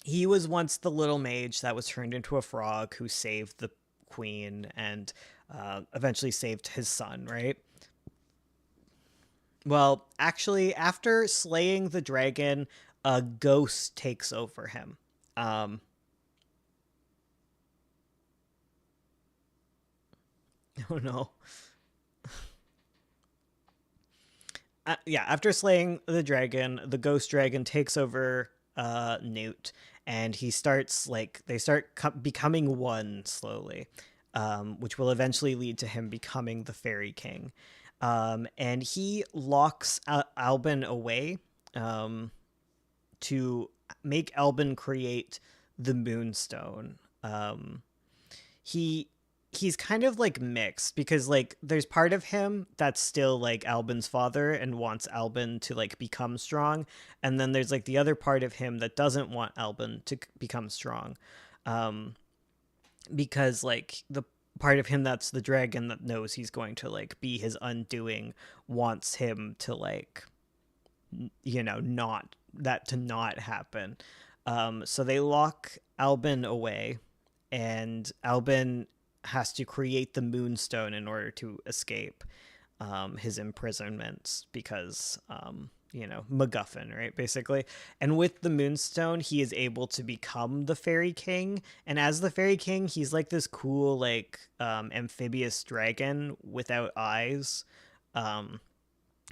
He was once the little mage that was turned into a frog who saved the queen and eventually saved his son, right? Well, actually, after slaying the dragon, a ghost takes over him. Um, oh no. Yeah, after slaying the dragon, the ghost dragon takes over Newt, and he starts like they start becoming one slowly, which will eventually lead to him becoming the Fairy King. And he locks Albin away um, to make Albin create the Moonstone. He he's kind of like mixed because like there's part of him that's still like Albin's father and wants Albin to like become strong, and then there's like the other part of him that doesn't want Albin to become strong, um, because like the part of him that's the dragon that knows he's going to like be his undoing wants him to like not that to not happen. So they lock Albin away, and Albin has to create the Moonstone in order to escape his imprisonment because, MacGuffin, right? Basically. And with the Moonstone, he is able to become the Fairy King. And as the Fairy King, he's like this cool, like, amphibious dragon without eyes. Um,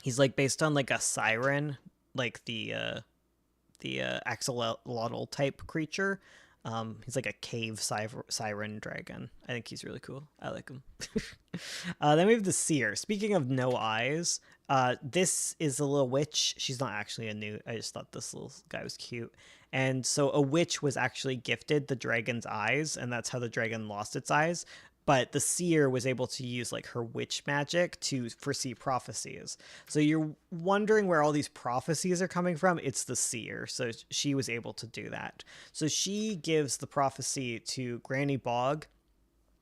he's like based on like a siren, like the axolotl type creature. He's like a cave siren dragon. I think he's really cool. I like him. Then we have the seer. Speaking of no eyes, this is a little witch. She's not actually a newt. I just thought this little guy was cute. And so a witch was actually gifted the dragon's eyes, and that's how the dragon lost its eyes. But the seer was able to use like her witch magic to foresee prophecies. So you're wondering where all these prophecies are coming from. It's the seer. So she was able to do that. So she gives the prophecy to Granny Bog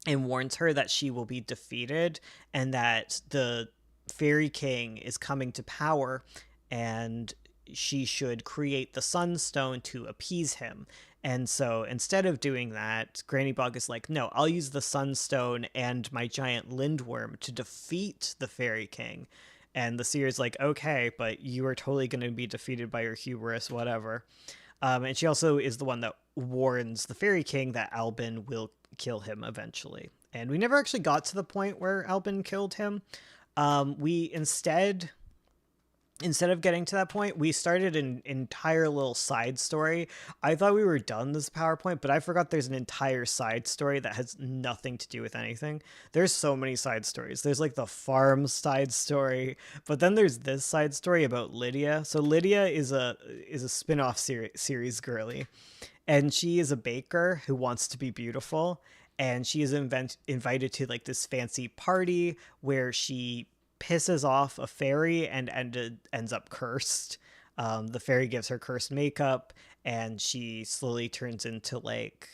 and warns her that she will be defeated and that the Fairy King is coming to power, and she should create the Sunstone to appease him. And so instead of doing that, Granny Bog is like, no, I'll use the Sunstone and my giant Lindworm to defeat the Fairy King. And the seer's like, okay, but you are totally going to be defeated by your hubris, whatever. And she also is the one that warns the Fairy King that Albin will kill him eventually. And we never actually got to the point where Albin killed him. We instead of getting to that point, we started an entire little side story. I thought we were done this PowerPoint, but I forgot there's an entire side story that has nothing to do with anything. There's so many side stories. There's like the farm side story, but then there's this side story about Lydia. So Lydia is a spin-off series girly, and she is a baker who wants to be beautiful, and she is invited to like this fancy party where she pisses off a fairy and ends up cursed. The fairy gives her cursed makeup, and she slowly turns into like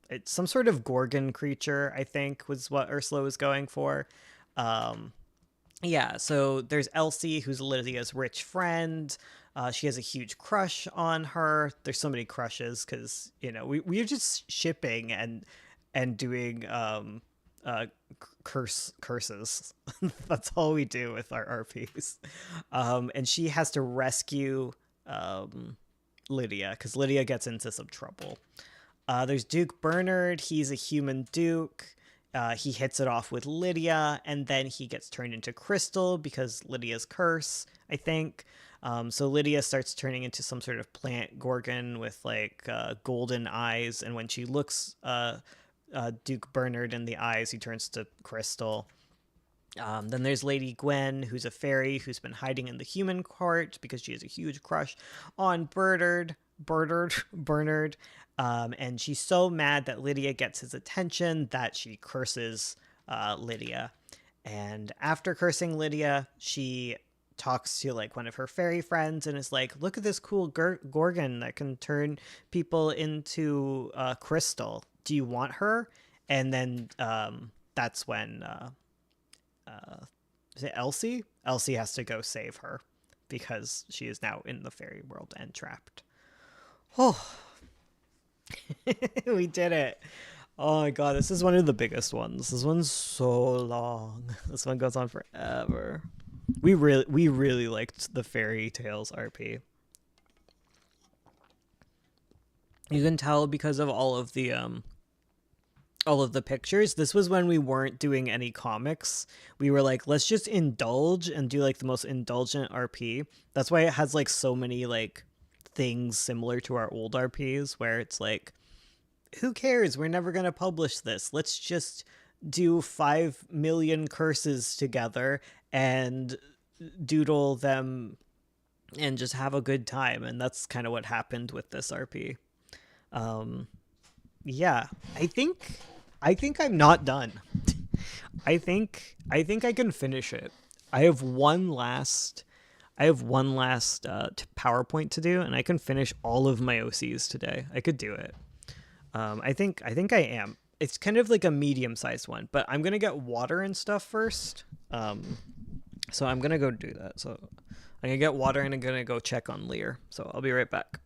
it's some sort of gorgon creature, I think was what Ursula was going for. Um, yeah, so there's Elsie, who's Lydia's rich friend. She has a huge crush on her. There's so many crushes because we're just shipping and doing curses. That's all we do with our RPs. And she has to rescue Lydia because Lydia gets into some trouble. There's Duke Bernard. He's a human duke. He hits it off with Lydia, and then he gets turned into crystal because Lydia's curse, I think. So Lydia starts turning into some sort of plant gorgon with like golden eyes, and when she looks Duke Bernard in the eyes, he turns to crystal. Then there's Lady Gwen, who's a fairy who's been hiding in the human court because she has a huge crush on Bernard. And she's so mad that Lydia gets his attention that she curses Lydia. And after cursing Lydia, she talks to like one of her fairy friends and is like, look at this cool gorgon that can turn people into crystal. Do you want her? And then that's when is it Elsie? Elsie has to go save her because she is now in the fairy world and trapped. Oh, We did it. Oh my god, this is one of the biggest ones. This one's so long. This one goes on forever. We really liked the Fairy Tales RP. You can tell because of all of the pictures. This was when we weren't doing any comics. We were like, let's just indulge and do like the most indulgent RP. That's why it has like so many like things similar to our old RPs where it's like, who cares? We're never going to publish this. Let's just do 5 million curses together and doodle them and just have a good time. And that's kind of what happened with this RP. Um, yeah, I think I'm not done. I think I can finish it. I have one last PowerPoint to do, and I can finish all of my OCs today. I could do it. I think I am. It's kind of like a medium-sized one, but I'm gonna get water and stuff first. So I'm gonna go do that. So I'm gonna get water and I'm gonna go check on Lear. So I'll be right back.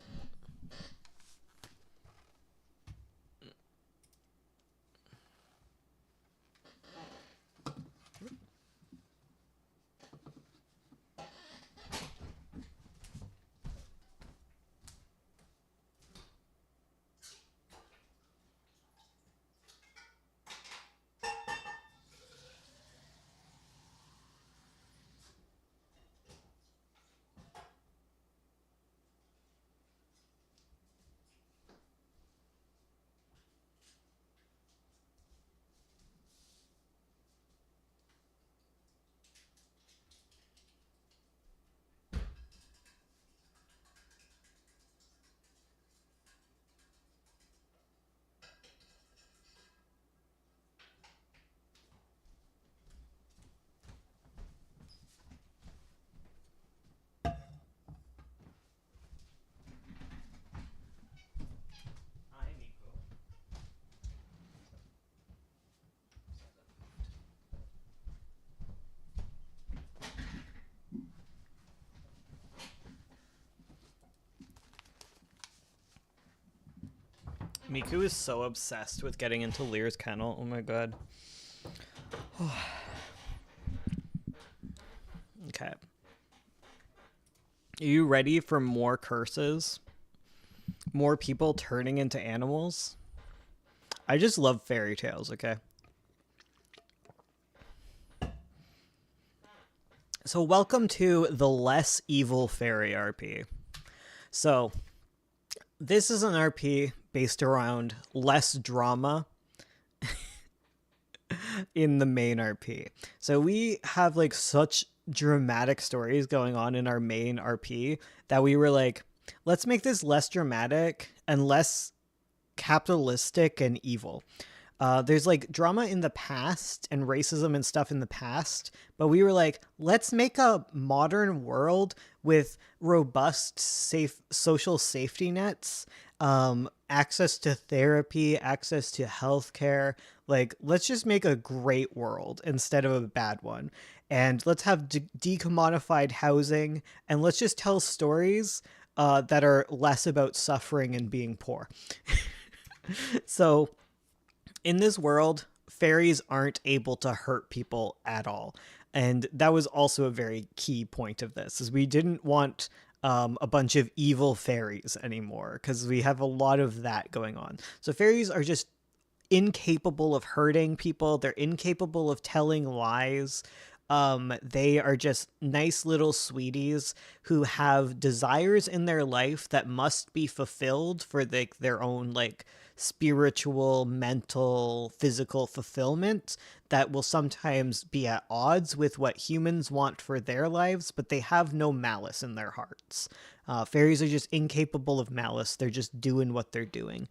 Miku is so obsessed with getting into Lear's kennel. Oh my god. Okay. Are you ready for more curses? More people turning into animals? I just love fairy tales, okay? So welcome to the Less Evil Fairy RP. So this is an RP based around less drama in the main RP. So we have like such dramatic stories going on in our main RP that we were like, let's make this less dramatic and less capitalistic and evil. There's like drama in the past and racism and stuff in the past, but we were like, let's make a modern world with robust, safe social safety nets, access to therapy, access to healthcare. Like, let's just make a great world instead of a bad one. And let's have decommodified housing, and let's just tell stories that are less about suffering and being poor. So in this world, fairies aren't able to hurt people at all. And that was also a very key point of this, is we didn't want a bunch of evil fairies anymore, because we have a lot of that going on. So fairies are just incapable of hurting people. They're incapable of telling lies. They are just nice little sweeties who have desires in their life that must be fulfilled for their own like spiritual, mental, physical fulfillment that will sometimes be at odds with what humans want for their lives, but they have no malice in their hearts. Fairies are just incapable of malice. They're just doing what they're doing.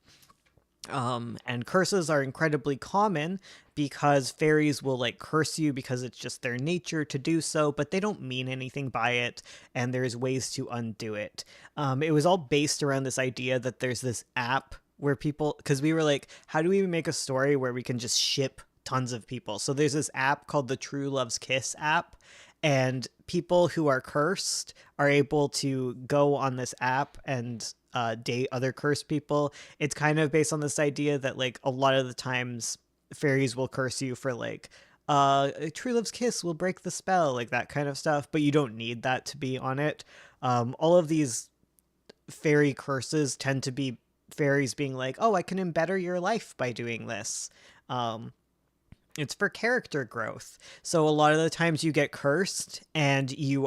And curses are incredibly common because fairies will like curse you because it's just their nature to do so, but they don't mean anything by it, and there's ways to undo it. It was all based around this idea that there's this app where people, because we were like, how do we make a story where we can just ship tons of people? So there's this app called the True Love's Kiss app, and people who are cursed are able to go on this app and date other cursed people. It's kind of based on this idea that like a lot of the times fairies will curse you for like a true love's kiss will break the spell, like that kind of stuff, but you don't need that to be on it. All of these fairy curses tend to be fairies being like, oh, I can embetter your life by doing this. um it's for character growth. So a lot of the times you get cursed and you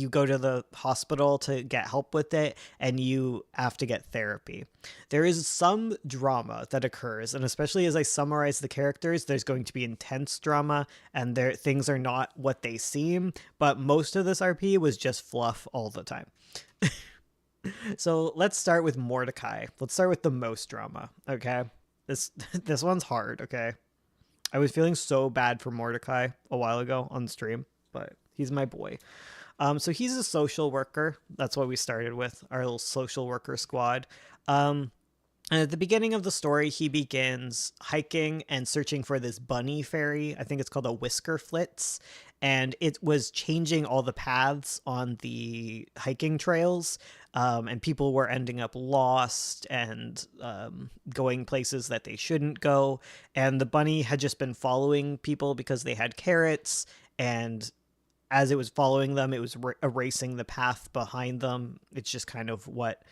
go to the hospital to get help with it, and you have to get therapy. There is some drama that occurs, and especially as I summarize the characters, there's going to be intense drama, and there things are not what they seem, but most of this RP was just fluff all the time. So let's start with Mordecai. Let's start with the most drama, okay? This one's hard, okay? I was feeling so bad for Mordecai a while ago on stream, but he's my boy. So he's a social worker. That's what we started with, our little social worker squad. And at the beginning of the story, he begins hiking and searching for this bunny fairy. I think it's called a Whisker Flitz. And it was changing all the paths on the hiking trails. And people were ending up lost and going places that they shouldn't go. And the bunny had just been following people because they had carrots. And as it was following them, it was erasing the path behind them. It's just kind of what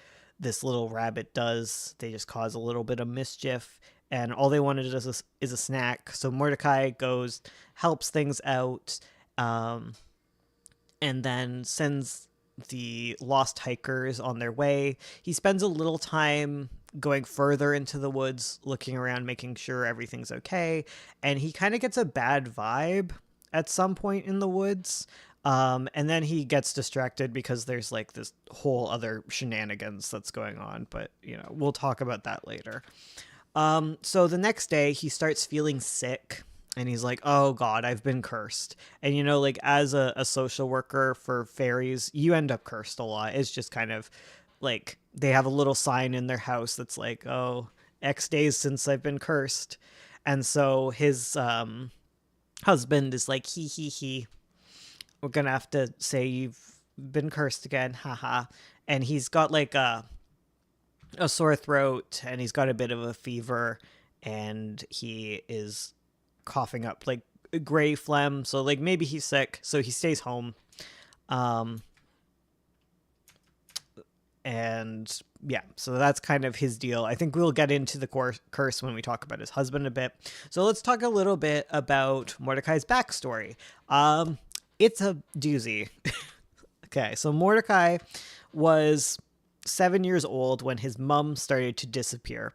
this little rabbit does. They just cause a little bit of mischief, and all they wanted is a snack. So Mordecai goes, helps things out, and then sends the lost hikers on their way. He spends a little time going further into the woods, looking around, making sure everything's okay, and he kind of gets a bad vibe at some point in the woods. And then he gets distracted because there's like this whole other shenanigans that's going on, but you know, we'll talk about that later. So the next day he starts feeling sick, and he's like, oh God, I've been cursed. And you know, like as a social worker for fairies, you end up cursed a lot. It's just kind of like they have a little sign in their house that's like, oh, X days since I've been cursed. And so his husband is like, he, we're gonna have to say you've been cursed again, haha. And he's got like a sore throat, and he's got a bit of a fever, and he is coughing up like gray phlegm, so like maybe he's sick, so he stays home. And yeah, so that's kind of his deal. I think we'll get into the curse when we talk about his husband a bit. So let's talk a little bit about Mordecai's backstory. It's a doozy. Okay, so Mordecai was 7 years old when his mom started to disappear.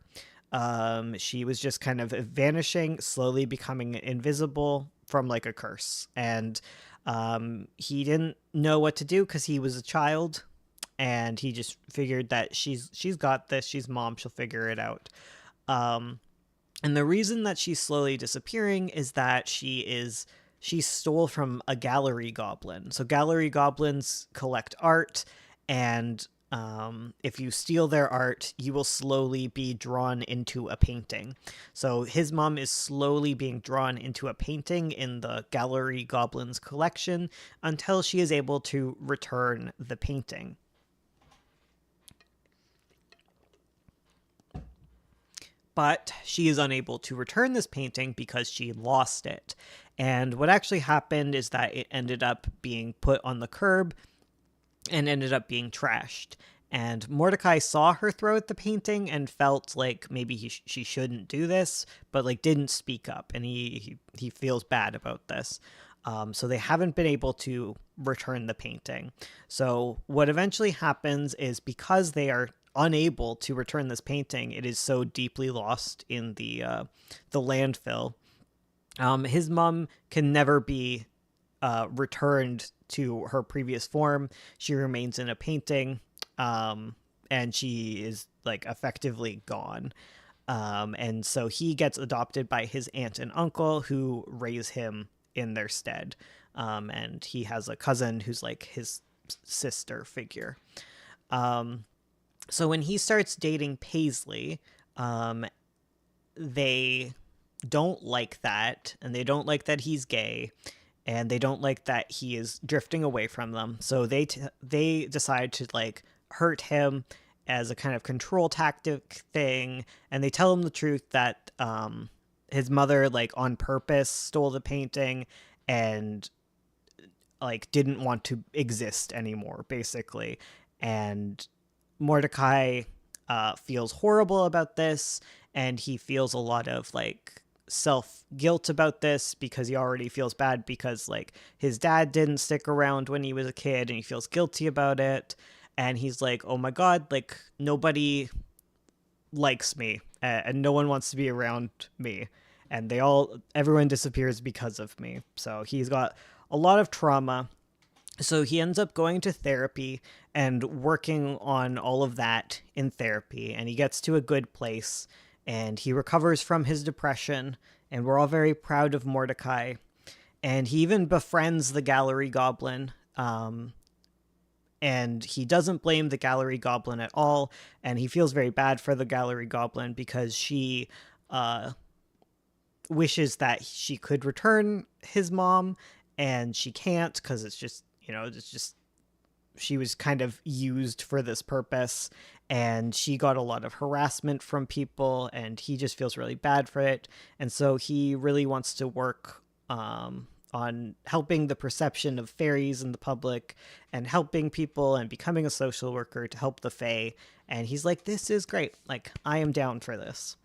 She was just kind of vanishing, slowly becoming invisible from like a curse. And he didn't know what to do because he was a child, and he just figured that she's got this. She's mom. She'll figure it out. And the reason that she's slowly disappearing is that she stole from a gallery goblin. So gallery goblins collect art, and if you steal their art, you will slowly be drawn into a painting. So his mom is slowly being drawn into a painting in the gallery goblin's collection until she is able to return the painting. But she is unable to return this painting because she lost it. And what actually happened is that it ended up being put on the curb and ended up being trashed. And Mordecai saw her throw at the painting and felt like maybe she shouldn't do this, but like didn't speak up, and he feels bad about this. So they haven't been able to return the painting. So what eventually happens is, because they are unable to return this painting, it is so deeply lost in the landfill. His mom can never be returned to her previous form. She remains in a painting, and she is like effectively gone. And so he gets adopted by his aunt and uncle, who raise him in their stead. And he has a cousin who's like his sister figure. So when he starts dating Paisley, they don't like that, and they don't like that he's gay, and they don't like that he is drifting away from them. So they decide to like hurt him as a kind of control tactic thing, and they tell him the truth that his mother like on purpose stole the painting and like didn't want to exist anymore, basically. And Mordecai feels horrible about this, and he feels a lot of like self guilt about this because he already feels bad because like his dad didn't stick around when he was a kid, and he feels guilty about it. And he's like, oh my god, like nobody likes me, and no one wants to be around me, and everyone disappears because of me. So he's got a lot of trauma. So he ends up going to therapy and working on all of that in therapy, and he gets to a good place, and he recovers from his depression, and we're all very proud of Mordecai. And he even befriends the gallery goblin, and he doesn't blame the gallery goblin at all, and he feels very bad for the gallery goblin because she wishes that she could return his mom, and she can't because it's just she was kind of used for this purpose, and she got a lot of harassment from people, and he just feels really bad for it. And so he really wants to work on helping the perception of fairies in the public, and helping people, and becoming a social worker to help the Fae. And he's like, this is great. Like, I am down for this.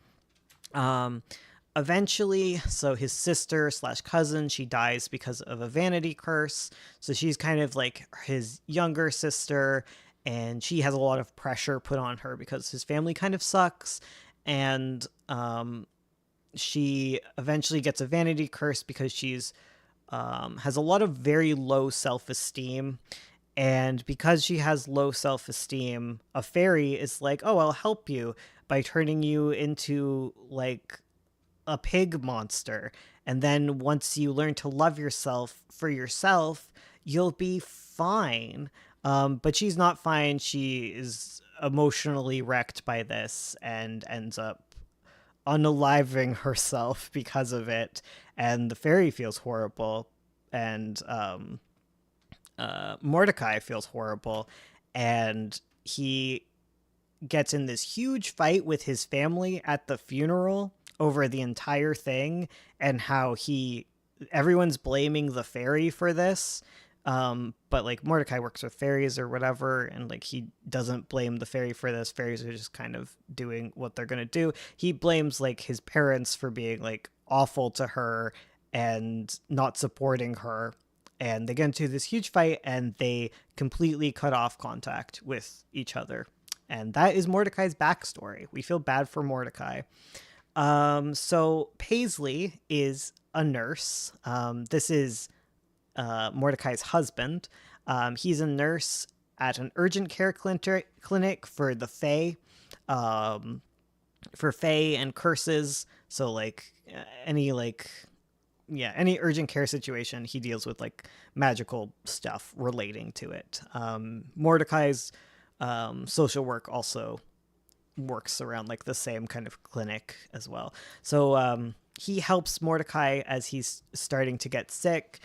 Eventually, so his sister slash cousin, she dies because of a vanity curse. So she's kind of like his younger sister, and she has a lot of pressure put on her because his family kind of sucks. And she eventually gets a vanity curse because she's has a lot of very low self-esteem. And because she has low self-esteem, a fairy is like, oh, I'll help you by turning you into like a pig monster. And then once you learn to love yourself for yourself, you'll be fine. But she's not fine. She is emotionally wrecked by this and ends up unaliving herself because of it. And the fairy feels horrible. And Mordecai feels horrible. And he gets in this huge fight with his family at the funeral over the entire thing, and how everyone's blaming the fairy for this. But like Mordecai works with fairies or whatever, and like he doesn't blame the fairy for this. Fairies are just kind of doing what they're gonna do. He blames like his parents for being like awful to her and not supporting her. And they get into this huge fight, and they completely cut off contact with each other. And that is Mordecai's backstory. We feel bad for Mordecai. So Paisley is a nurse. This is Mordecai's husband. He's a nurse at an urgent care clinic for the Fae, for Fae and curses. So like any urgent care situation, he deals with like magical stuff relating to it. Mordecai's social work also works around like the same kind of clinic as well. So he helps Mordecai as he's starting to get sick.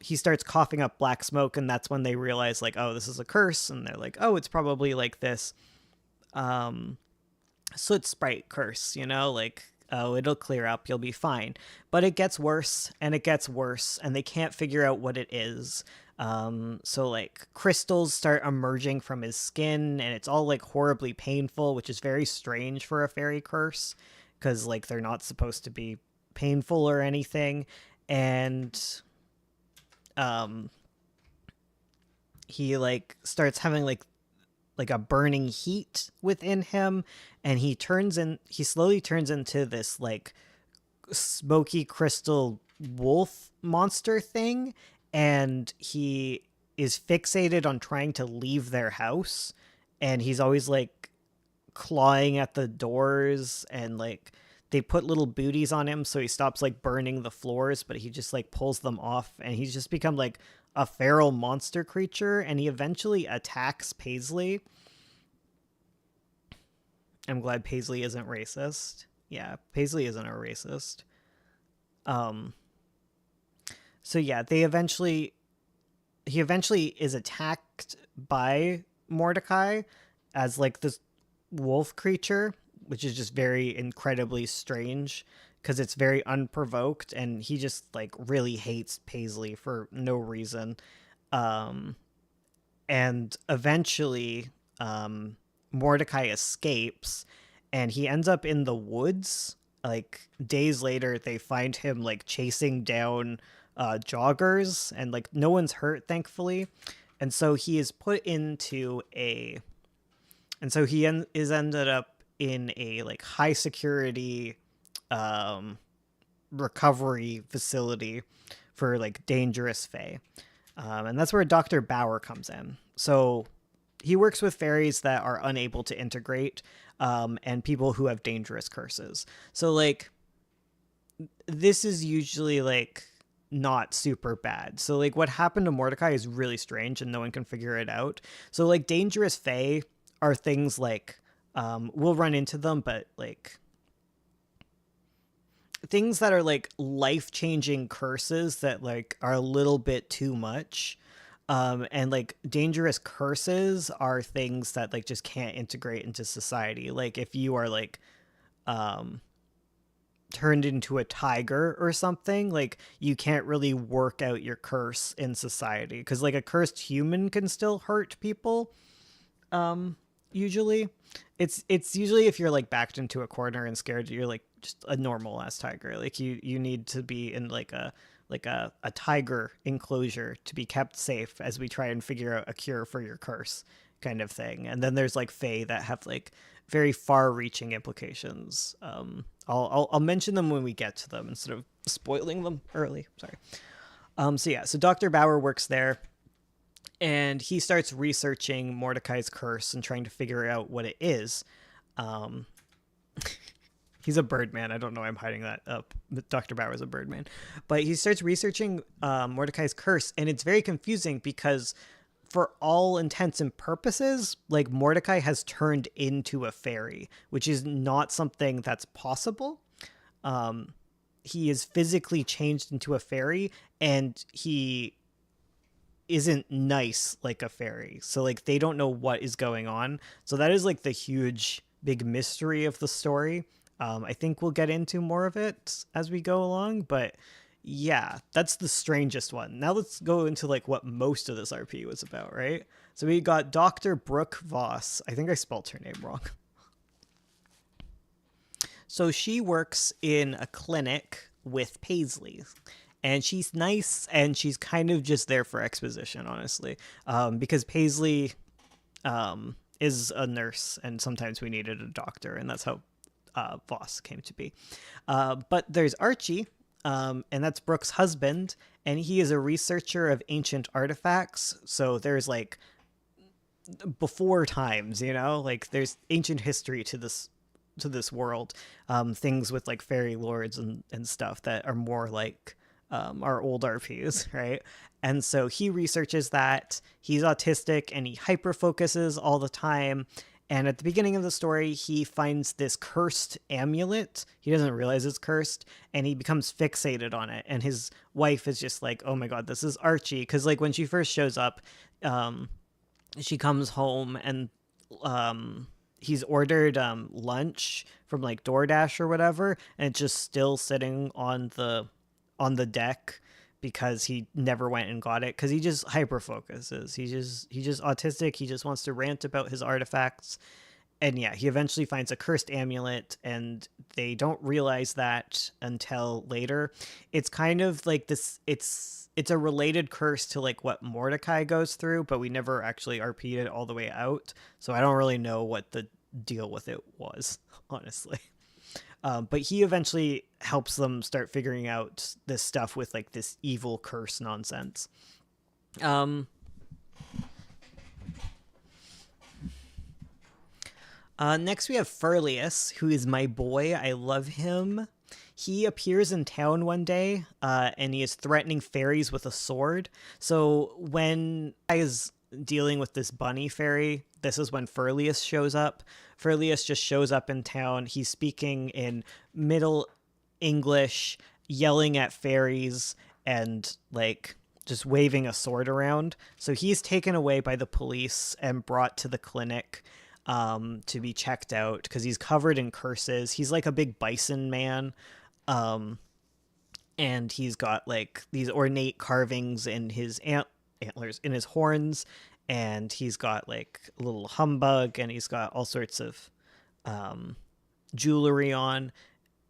He starts coughing up black smoke, and that's when they realize like, oh, this is a curse. And they're like, oh, it's probably like this soot sprite curse, like, oh, it'll clear up, you'll be fine. But it gets worse, and it gets worse, and they can't figure out what it is. So like crystals start emerging from his skin, and it's all like horribly painful, which is very strange for a fairy curse, because like they're not supposed to be painful or anything. And he like starts having like a burning heat within him, and he slowly turns into this like smoky crystal wolf monster thing. And he is fixated on trying to leave their house, and he's always like clawing at the doors, and like they put little booties on him so he stops like burning the floors, but he just like pulls them off, and he's just become like a feral monster creature. And he eventually attacks Paisley. I'm glad Paisley isn't racist. Yeah, Paisley isn't a racist. So yeah, he eventually is attacked by Mordecai as like this wolf creature, which is just very incredibly strange because it's very unprovoked, and he just like really hates Paisley for no reason. Um, and eventually, Mordecai escapes, and he ends up in the woods. Like days later, they find him like chasing down joggers, and like no one's hurt, thankfully. And so he is put into a, and so is ended up in a like high security um, recovery facility for like dangerous fae. And that's where Dr. Bauer comes in. So he works with fairies that are unable to integrate, and people who have dangerous curses. So like this is usually like not super bad. So like what happened to Mordecai is really strange and no one can figure it out. So like dangerous fae are things like we'll run into them, but like things that are like life-changing curses that like are a little bit too much. And like dangerous curses are things that like just can't integrate into society. Like if you are like um turned into a tiger or something, like you can't really work out your curse in society, because like a cursed human can still hurt people. Usually it's usually if you're like backed into a corner and scared, you're like just a normal ass tiger. Like you need to be in like a tiger enclosure to be kept safe as we try and figure out a cure for your curse, kind of thing. And then there's like fae that have like very far-reaching implications. I'll mention them when we get to them instead of spoiling them early. Sorry. So yeah, so Dr. Bauer works there, and he starts researching Mordecai's curse and trying to figure out what it is. Um, he's a birdman. I don't know why I'm hiding that up. Dr. Bauer's a birdman. But he starts researching Mordecai's curse, and it's very confusing because for all intents and purposes, like Mordecai has turned into a fairy, which is not something that's possible. He is physically changed into a fairy, and he isn't nice like a fairy. So like they don't know what is going on. So that is like the huge big mystery of the story. I think we'll get into more of it as we go along, but yeah, that's the strangest one. Now let's go into like what most of this RP was about, right? So we got Dr. Brooke Voss. I think I spelled her name wrong. So she works in a clinic with Paisley, and she's nice, and she's kind of just there for exposition, honestly, because Paisley is a nurse, and sometimes we needed a doctor, and that's how Voss came to be. But there's Archie, and that's Brooke's husband, and he is a researcher of ancient artifacts. So there's like before times, you know, like there's ancient history to this world, things with like fairy lords and stuff that are more like our old RPs, right? And so he researches that. He's autistic and he hyper focuses all the time. And at the beginning of the story, he finds this cursed amulet. He doesn't realize it's cursed, and he becomes fixated on it. And his wife is just like, "Oh my god, this is Archie." Because like when she first shows up, she comes home and he's ordered lunch from like DoorDash or whatever, and it's just still sitting on the deck because he never went and got it, because he just hyper focuses. He's just autistic. He just wants to rant about his artifacts. And yeah, he eventually finds a cursed amulet, and they don't realize that until later. It's kind of like this, it's a related curse to like what Mordecai goes through, but we never actually RP'd it all the way out. So I don't really know what the deal with it was, honestly. But he eventually helps them start figuring out this stuff with like this evil curse nonsense. Next we have Furlius, who is my boy. I love him. He appears in town one day, and he is threatening fairies with a sword. So when I is dealing with this bunny fairy, this is when Furlius shows up. Furlius just shows up in town. He's speaking in Middle English, yelling at fairies, and like just waving a sword around. So he's taken away by the police and brought to the clinic to be checked out because he's covered in curses. He's like a big bison man. Um, and he's got like these ornate carvings in his antlers, in his horns, and he's got like a little humbug, and he's got all sorts of um, jewelry on,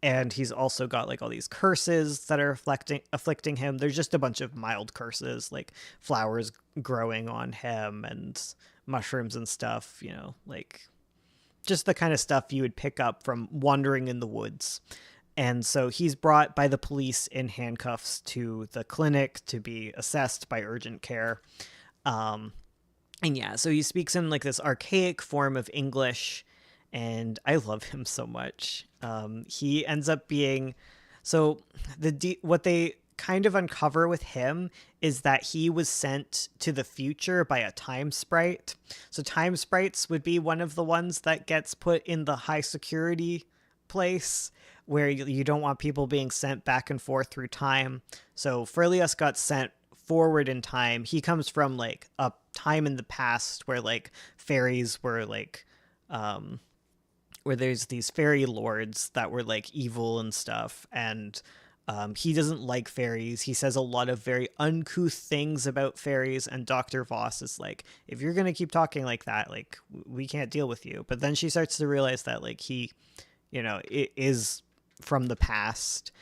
and he's also got like all these curses that are afflicting him. There's just a bunch of mild curses, like flowers growing on him and mushrooms and stuff, you know, like just the kind of stuff you would pick up from wandering in the woods. And so he's brought by the police in handcuffs to the clinic to be assessed by urgent care. Um, and yeah, so he speaks in like this archaic form of English, and I love him so much. He ends up being so what they kind of uncover with him is that he was sent to the future by a time sprite. So time sprites would be one of the ones that gets put in the high security place where you don't want people being sent back and forth through time. So Furlius got sent forward in time. He comes from like a time in the past where like fairies were like where there's these fairy lords that were like evil and stuff, and he doesn't like fairies. He says a lot of very uncouth things about fairies, and Dr. Voss is like, if you're gonna keep talking like that, like we can't deal with you. But then she starts to realize that like he, you know, it is from the past.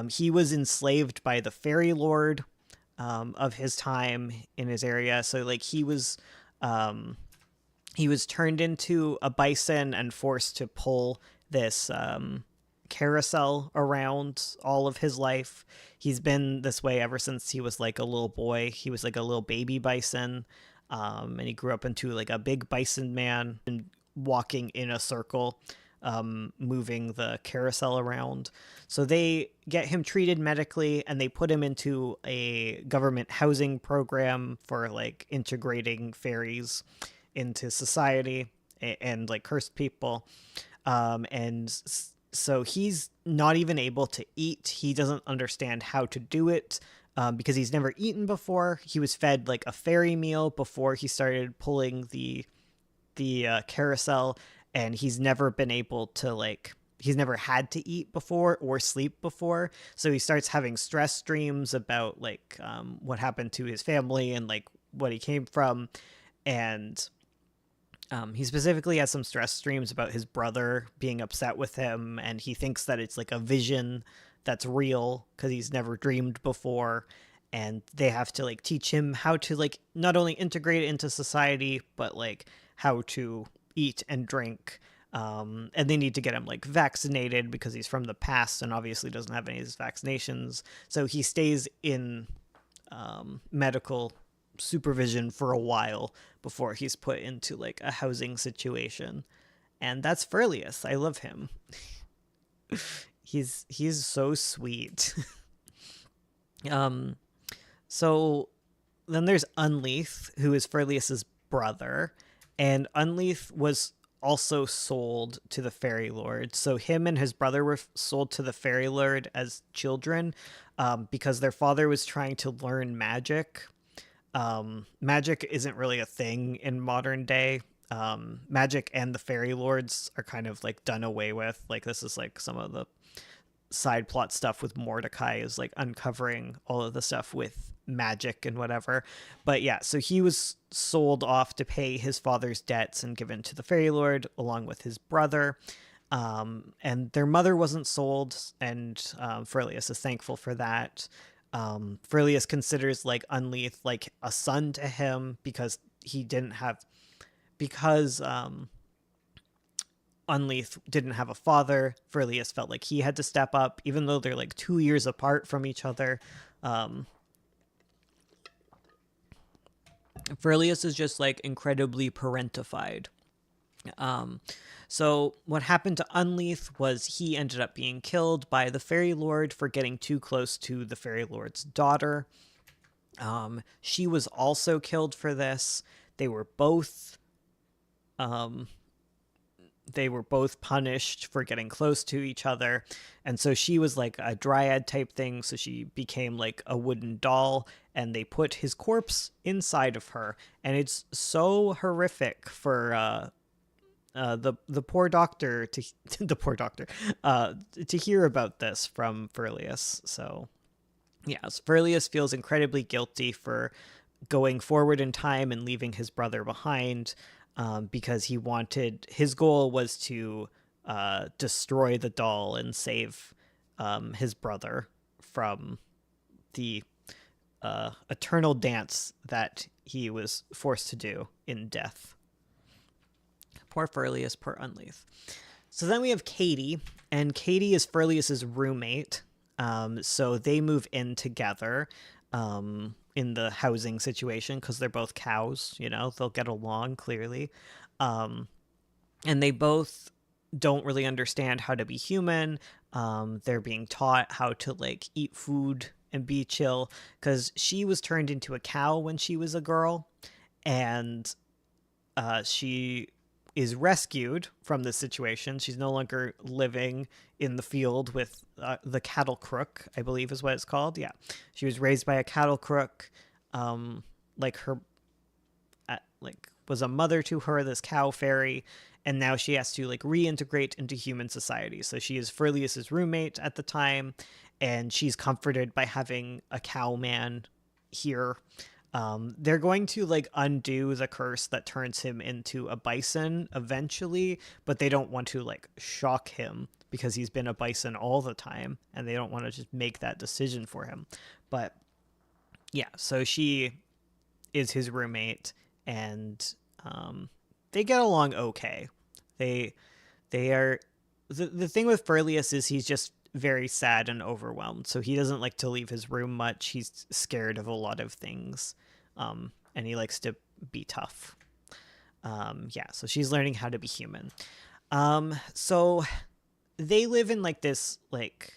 He was enslaved by the fairy lord of his time in his area. So like he was turned into a bison and forced to pull this carousel around all of his life. He's been this way ever since he was like a little boy. He was like a little baby bison, and he grew up into like a big bison man and walking in a circle, moving the carousel around. So they get him treated medically, and they put him into a government housing program for like integrating fairies into society and like cursed people. So he's not even able to eat. He doesn't understand how to do it because he's never eaten before. He was fed like a fairy meal before he started pulling the carousel, and he's never been able to like, he's never had to eat before or sleep before. So he starts having stress dreams about like what happened to his family and like what he came from. And he specifically has some stress dreams about his brother being upset with him, and he thinks that it's like a vision that's real because he's never dreamed before. And they have to like teach him how to like not only integrate it into society, but like how to eat and drink. And they need to get him like vaccinated because he's from the past and obviously doesn't have any of his vaccinations. So he stays in medical supervision for a while before he's put into like a housing situation. And that's Furlius. I love him. He's so sweet. So then there's Unleath, who is Furlius's brother, and Unleath was also sold to the Fairy Lord. So him and his brother were sold to the Fairy Lord as children because their father was trying to learn magic. Magic isn't really a thing in modern day. Magic and the Fairy Lords are kind of like done away with. Like this is like some of the side plot stuff with Mordecai is like uncovering all of the stuff with magic and whatever. But yeah, so he was sold off to pay his father's debts and given to the Fairy Lord along with his brother. And their mother wasn't sold, and Furlius is thankful for that. Furlius considers like Unleath like a son to him because Unleath didn't have a father. Furlius felt like he had to step up, even though they're like 2 years apart from each other. Furlius is just like incredibly parentified. So what happened to Unleath was he ended up being killed by the Fairy Lord for getting too close to the Fairy Lord's daughter. She was also killed for this. They were both they were both punished for getting close to each other. And so she was like a dryad type thing. So she became like a wooden doll, and they put his corpse inside of her. And it's so horrific for the poor doctor to the poor doctor to hear about this from Furlius. So yes, Furlius feels incredibly guilty for going forward in time and leaving his brother behind, because his goal was to destroy the doll and save his brother from the eternal dance that he was forced to do in death. Poor Furlius, poor Unleath. So then we have Katie, and Katie is Furlius's roommate. So they move in together in the housing situation because they're both cows, they'll get along clearly. And they both don't really understand how to be human. They're being taught how to like eat food and be chill because she was turned into a cow when she was a girl, and she is rescued from this situation. She's no longer living in the field with the cattle crook, I believe is what it's called. Yeah. She was raised by a cattle crook, like her, was a mother to her, this cow fairy, and now she has to like reintegrate into human society. So she is Furlius's roommate at the time, and she's comforted by having a cow man here. They're going to like undo the curse that turns him into a bison eventually, but they don't want to like shock him because he's been a bison all the time, and they don't want to just make that decision for him. But yeah, so she is his roommate, and they get along okay. They are the thing with Furlius is he's just very sad and overwhelmed, so he doesn't like to leave his room much. He's scared of a lot of things, and he likes to be tough. So she's learning how to be human. So they live in like this like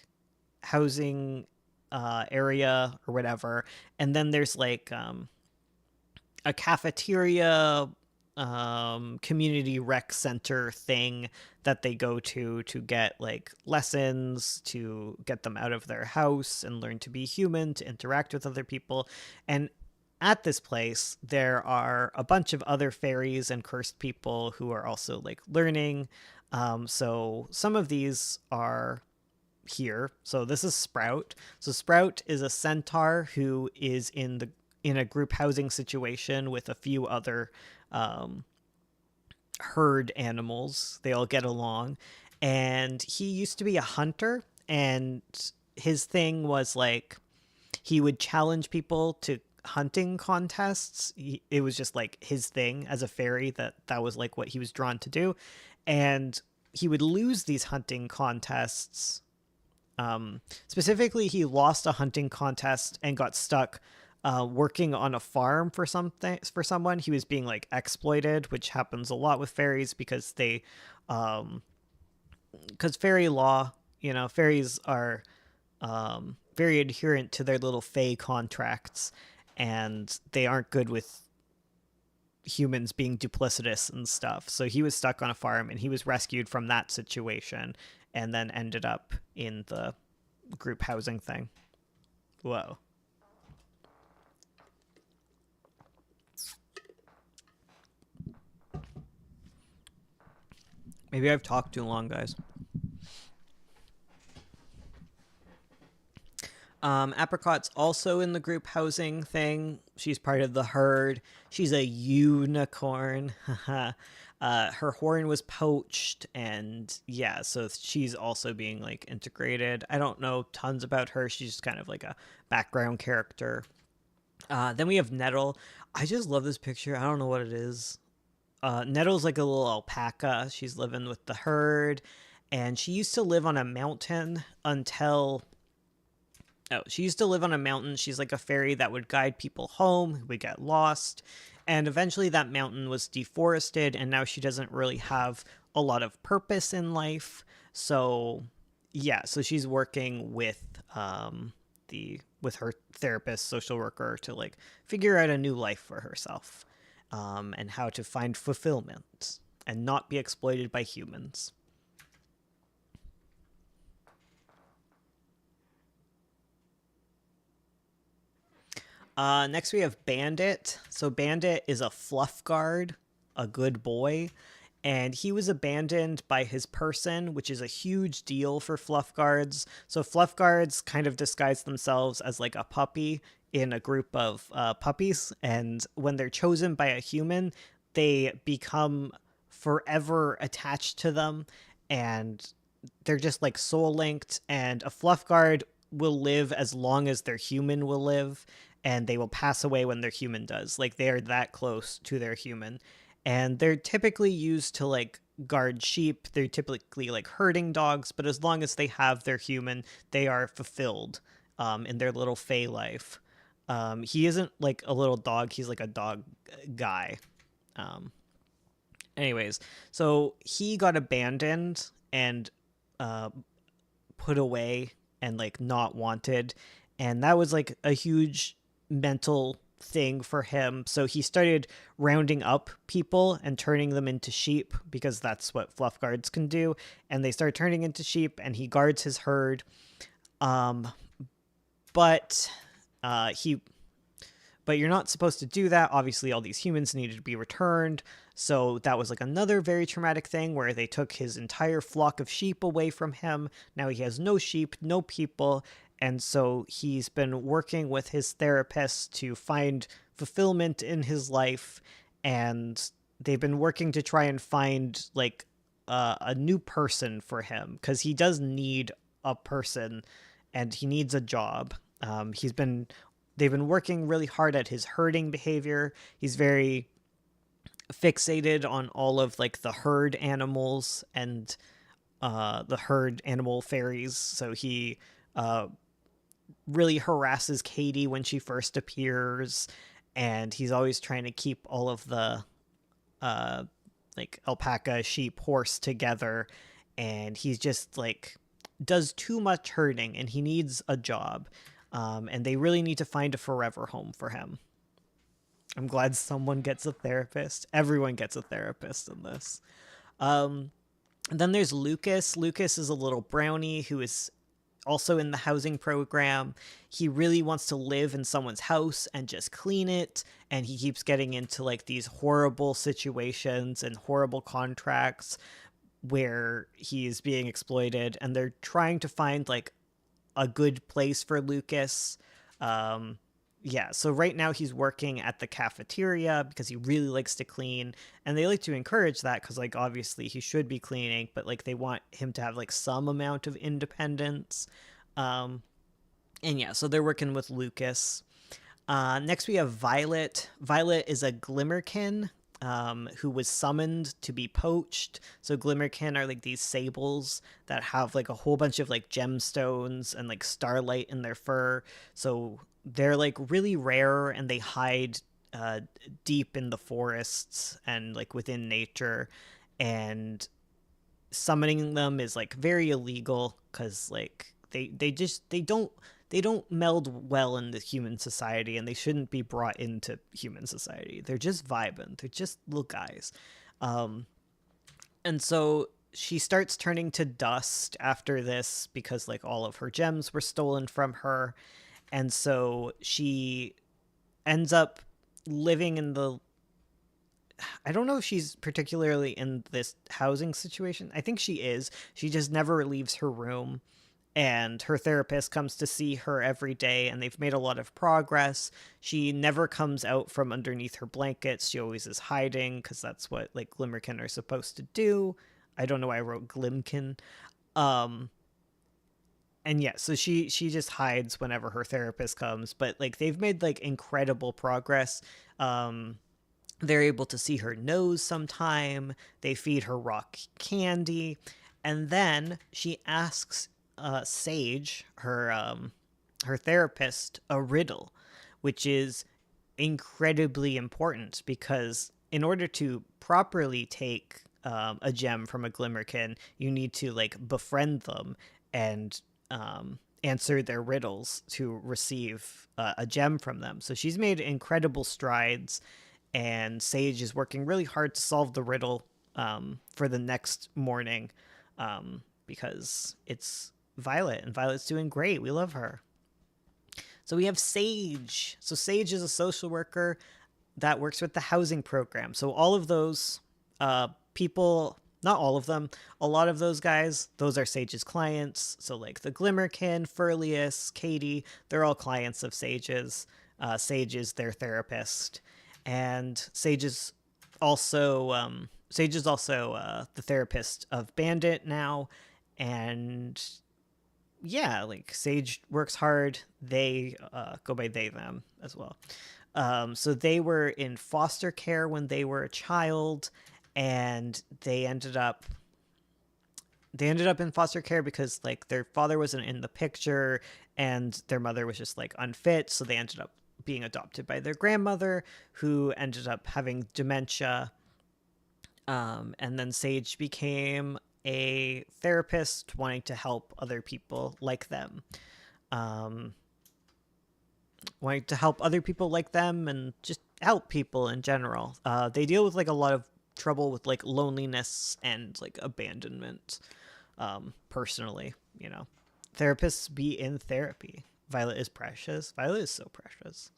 housing area or whatever, and then there's like a cafeteria, community rec center thing that they go to get like lessons, to get them out of their house and learn to be human, to interact with other people. And at this place there are a bunch of other fairies and cursed people who are also like learning. So some of these are here. So this is Sprout. So Sprout is a centaur who is in a group housing situation with a few other herd animals. They all get along, and he used to be a hunter, and his thing was like he would challenge people to hunting contests. It was just like his thing as a fairy, that was like what he was drawn to do, and he would lose these hunting contests. Specifically, he lost a hunting contest and got stuck working on a farm for someone. He was being like exploited, which happens a lot with fairies because because fairy law, fairies are very adherent to their little fae contracts, and they aren't good with humans being duplicitous and stuff. So he was stuck on a farm, and he was rescued from that situation, and then ended up in the group housing thing. Whoa. Maybe I've talked too long, guys. Apricot's also in the group housing thing. She's part of the herd. She's a unicorn. Her horn was poached, and yeah, so she's also being like integrated. I don't know tons about her. She's just kind of like a background character. Then we have Nettle. I just love this picture. I don't know what it is. Nettle's like a little alpaca. She's living with the herd, and she used to live on a mountain until... Oh, she used to live on a mountain. She's like a fairy that would guide people home who would get lost. And eventually that mountain was deforested, and now she doesn't really have a lot of purpose in life. So, yeah, so she's working with with her therapist, social worker, to like figure out a new life for herself, and how to find fulfillment. and not be exploited by humans. Next we have Bandit. So Bandit is a fluff guard, a good boy, and he was abandoned by his person, which is a huge deal for fluff guards. So fluff guards kind of disguise themselves as like a puppy in a group of puppies, and when they're chosen by a human, they become forever attached to them, and they're just like soul linked. And a fluff guard will live as long as their human will live, and they will pass away when their human does. Like they are that close to their human, and they're typically used to like guard sheep. They're typically like herding dogs, but as long as they have their human, they are fulfilled in their little fey life. He isn't like a little dog; he's like a dog guy. Um, Anyways, so he got abandoned and uh, put away and like not wanted, and that was like a huge mental thing for him. So he started rounding up people and turning them into sheep, because that's what fluff guards can do. And they start turning into sheep, and he guards his herd. Um, but he but you're not supposed to do that. Obviously, all these humans needed to be returned. So that was like another very traumatic thing where they took his entire flock of sheep away from him. Now he has no sheep, no people. And so he's been working with his therapist to find fulfillment in his life. And they've been working to try and find like a new person for him, because he does need a person and he needs a job. They've been working really hard at his herding behavior. He's very fixated on all of like the herd animals and the herd animal fairies. So he really harasses Katie when she first appears, and he's always trying to keep all of the like alpaca, sheep, horse together, and he's just like does too much herding, and he needs a job. And they really need to find a forever home for him. I'm glad someone gets a therapist. Everyone gets a therapist in this. And then there's Lucas. Lucas is a little brownie who is also in the housing program. He really wants to live in someone's house and just clean it. And he keeps getting into like these horrible situations and horrible contracts where he is being exploited. And they're trying to find like a good place for Lucas. Yeah, so right now he's working at the cafeteria because he really likes to clean, and they like to encourage that because like obviously he should be cleaning, but like they want him to have like some amount of independence. And yeah, so they're working with Lucas. Next we have Violet. Violet is a Glimmerkin who was summoned to be poached. So Glimmerkin are like these sables that have like a whole bunch of like gemstones and like starlight in their fur. So they're like really rare, and they hide deep in the forests and like within nature. And summoning them is like very illegal because like they don't meld well into human society, and they shouldn't be brought into human society. They're just vibing. They're just little guys. Um, and so she starts turning to dust after this because like all of her gems were stolen from her. And so she ends up living in the I don't know if she's particularly in this housing situation. I think she is. She just never leaves her room, and her therapist comes to see her every day, and they've made a lot of progress. She never comes out from underneath her blankets. She always is hiding because that's what like Glimmerkin are supposed to do. I don't know why I wrote Glimkin. Um and yeah, so she just hides whenever her therapist comes, but like they've made like incredible progress. Um they're able to see her nose sometime. They feed her rock candy, and then she asks Sage, her therapist, a riddle, which is incredibly important because in order to properly take a gem from a Glimmerkin, you need to like befriend them and answer their riddles to receive a gem from them. So she's made incredible strides, and Sage is working really hard to solve the riddle. for the next morning, because it's Violet, and Violet's doing great. We love her. So we have Sage. So Sage is a social worker that works with the housing program. So all of those people, not all of them, a lot of those guys, those are Sage's clients. So like the Glimmerkin, Furlius, Katie, they're all clients of Sage's. Sage is their therapist, and Sage is also the therapist of Bandit now, and yeah, like Sage works hard. They go by they them as well. So they were in foster care when they were a child, and they ended up in foster care because like their father wasn't in the picture and their mother was just like unfit, so they ended up being adopted by their grandmother, who ended up having dementia. And then Sage became a therapist wanting to help other people like them. Um, Wanting to help other people like them and just help people in general. They deal with like a lot of trouble with like loneliness and like abandonment. Personally, therapists be in therapy. Violet is precious. Violet is so precious.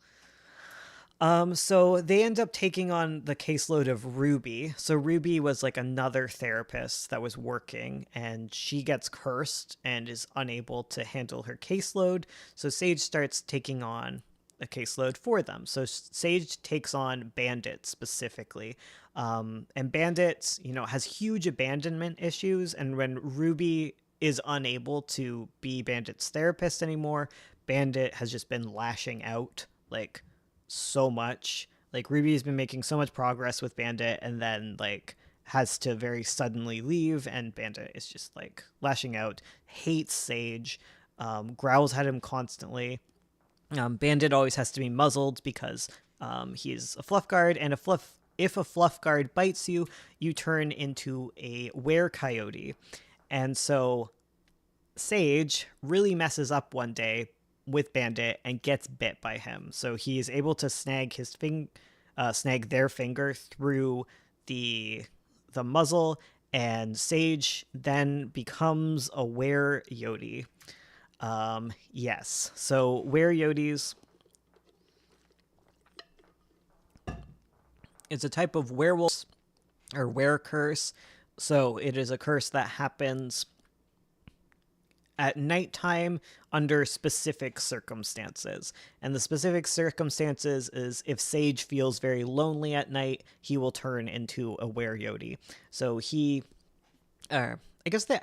So they end up taking on the caseload of Ruby. So Ruby was like another therapist that was working, and she gets cursed and is unable to handle her caseload. So Sage starts taking on a caseload for them. So Sage takes on Bandit specifically. And Bandit, has huge abandonment issues. And when Ruby is unable to be Bandit's therapist anymore, Bandit has just been lashing out like so much. Like Ruby's been making so much progress with Bandit, and then like has to very suddenly leave, and Bandit is just like lashing out, hates Sage, growls at him constantly. Bandit always has to be muzzled because he's a fluff guard, and if a fluff guard bites you, you turn into a were coyote. And so Sage really messes up one day with Bandit and gets bit by him. So he is able to snag their finger through the muzzle, and Sage then becomes a were Yodi. Yes. So were Yodis is a type of werewolf or were curse. So it is a curse that happens at nighttime under specific circumstances. And the specific circumstances is if Sage feels very lonely at night, he will turn into a were Yodi. So I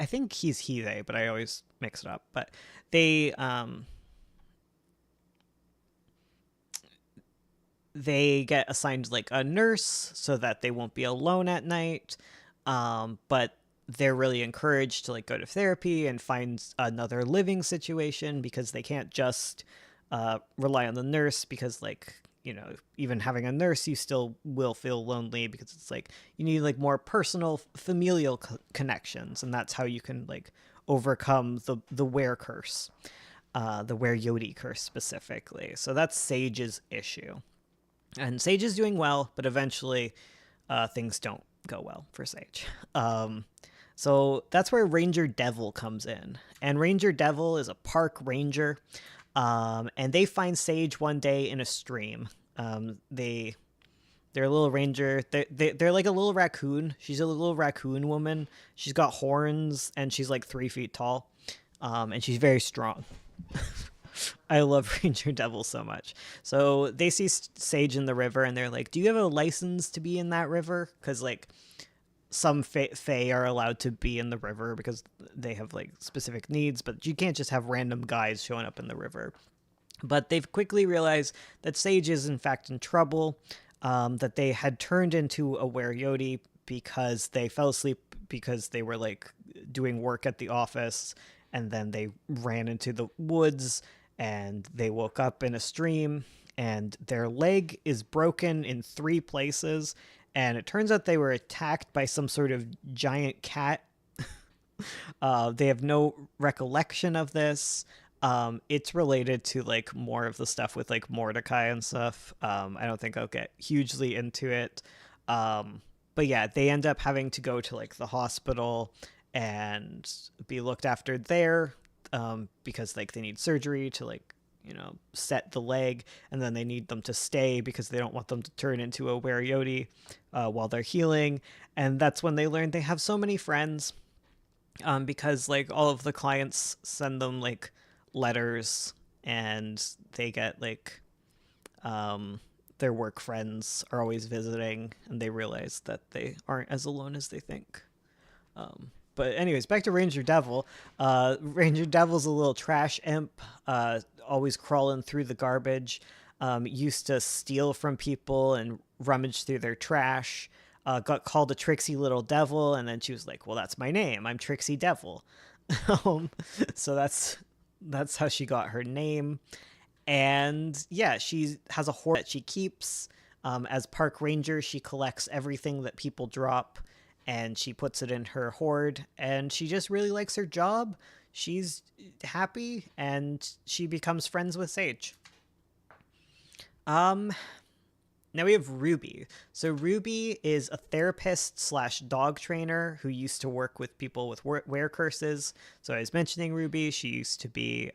think he's they, but I always mix it up. But they get assigned like a nurse so that they won't be alone at night. But they're really encouraged to like go to therapy and find another living situation, because they can't just rely on the nurse, because like, even having a nurse, you still will feel lonely, because it's like you need like more personal familial connections, and that's how you can like overcome the were curse, the were Yodi curse specifically. So that's Sage's issue, and Sage is doing well, but eventually things don't go well for Sage. So that's where Ranger Devil comes in. And Ranger Devil is a park ranger. And they find Sage one day in a stream. They're a little ranger. They're like a little raccoon. She's a little raccoon woman. She's got horns, and she's like 3 feet tall. And she's very strong. I love Ranger Devil so much. So they see Sage in the river, and they're like, do you have a license to be in that river? Because like some fae are allowed to be in the river because they have like specific needs, but you can't just have random guys showing up in the river. But they've quickly realized that Sage is in fact in trouble, that they had turned into a were Yodi because they fell asleep because they were like doing work at the office, and then they ran into the woods and they woke up in a stream, and their leg is broken in 3 places. And it turns out they were attacked by some sort of giant cat. They have no recollection of this. It's related to like more of the stuff with like Mordecai and stuff. I don't think I'll get hugely into it. But yeah, they end up having to go to like the hospital and be looked after there, because like they need surgery to like, set the leg, and then they need them to stay because they don't want them to turn into a Warioti while they're healing. And that's when they learn they have so many friends, because like all of the clients send them like letters, and they get like, their work friends are always visiting, and they realize that they aren't as alone as they think. But anyways, back to Ranger Devil. Ranger Devil's a little trash imp, always crawling through the garbage. Used to steal from people and rummage through their trash. Got called a tricksy little devil, and then she was like, "Well, that's my name. I'm Trixie Devil." um, so that's how she got her name. And yeah, she has a hoard that she keeps. As park ranger, she collects everything that people drop, and she puts it in her hoard. And she just really likes her job. She's happy, and she becomes friends with Sage. Um, Now we have Ruby. So Ruby is a therapist slash dog trainer who used to work with people with wear curses. So I was mentioning Ruby. She used to be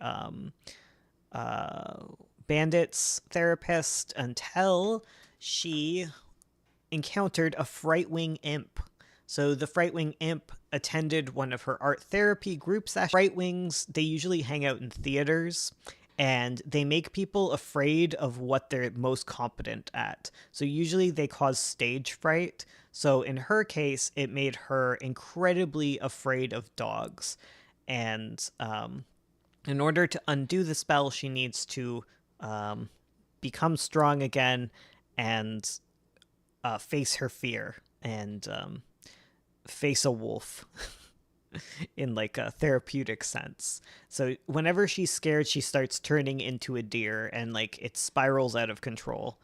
Bandit's therapist until she encountered a Frightwing imp. So the Frightwing imp attended one of her art therapy group sessions. Frightwings, they usually hang out in theaters, and they make people afraid of what they're most competent at. So usually they cause stage fright. So in her case, it made her incredibly afraid of dogs. And in order to undo the spell, she needs to become strong again and face her fear, and face a wolf in like a therapeutic sense. So whenever she's scared, she starts turning into a deer, and like it spirals out of control,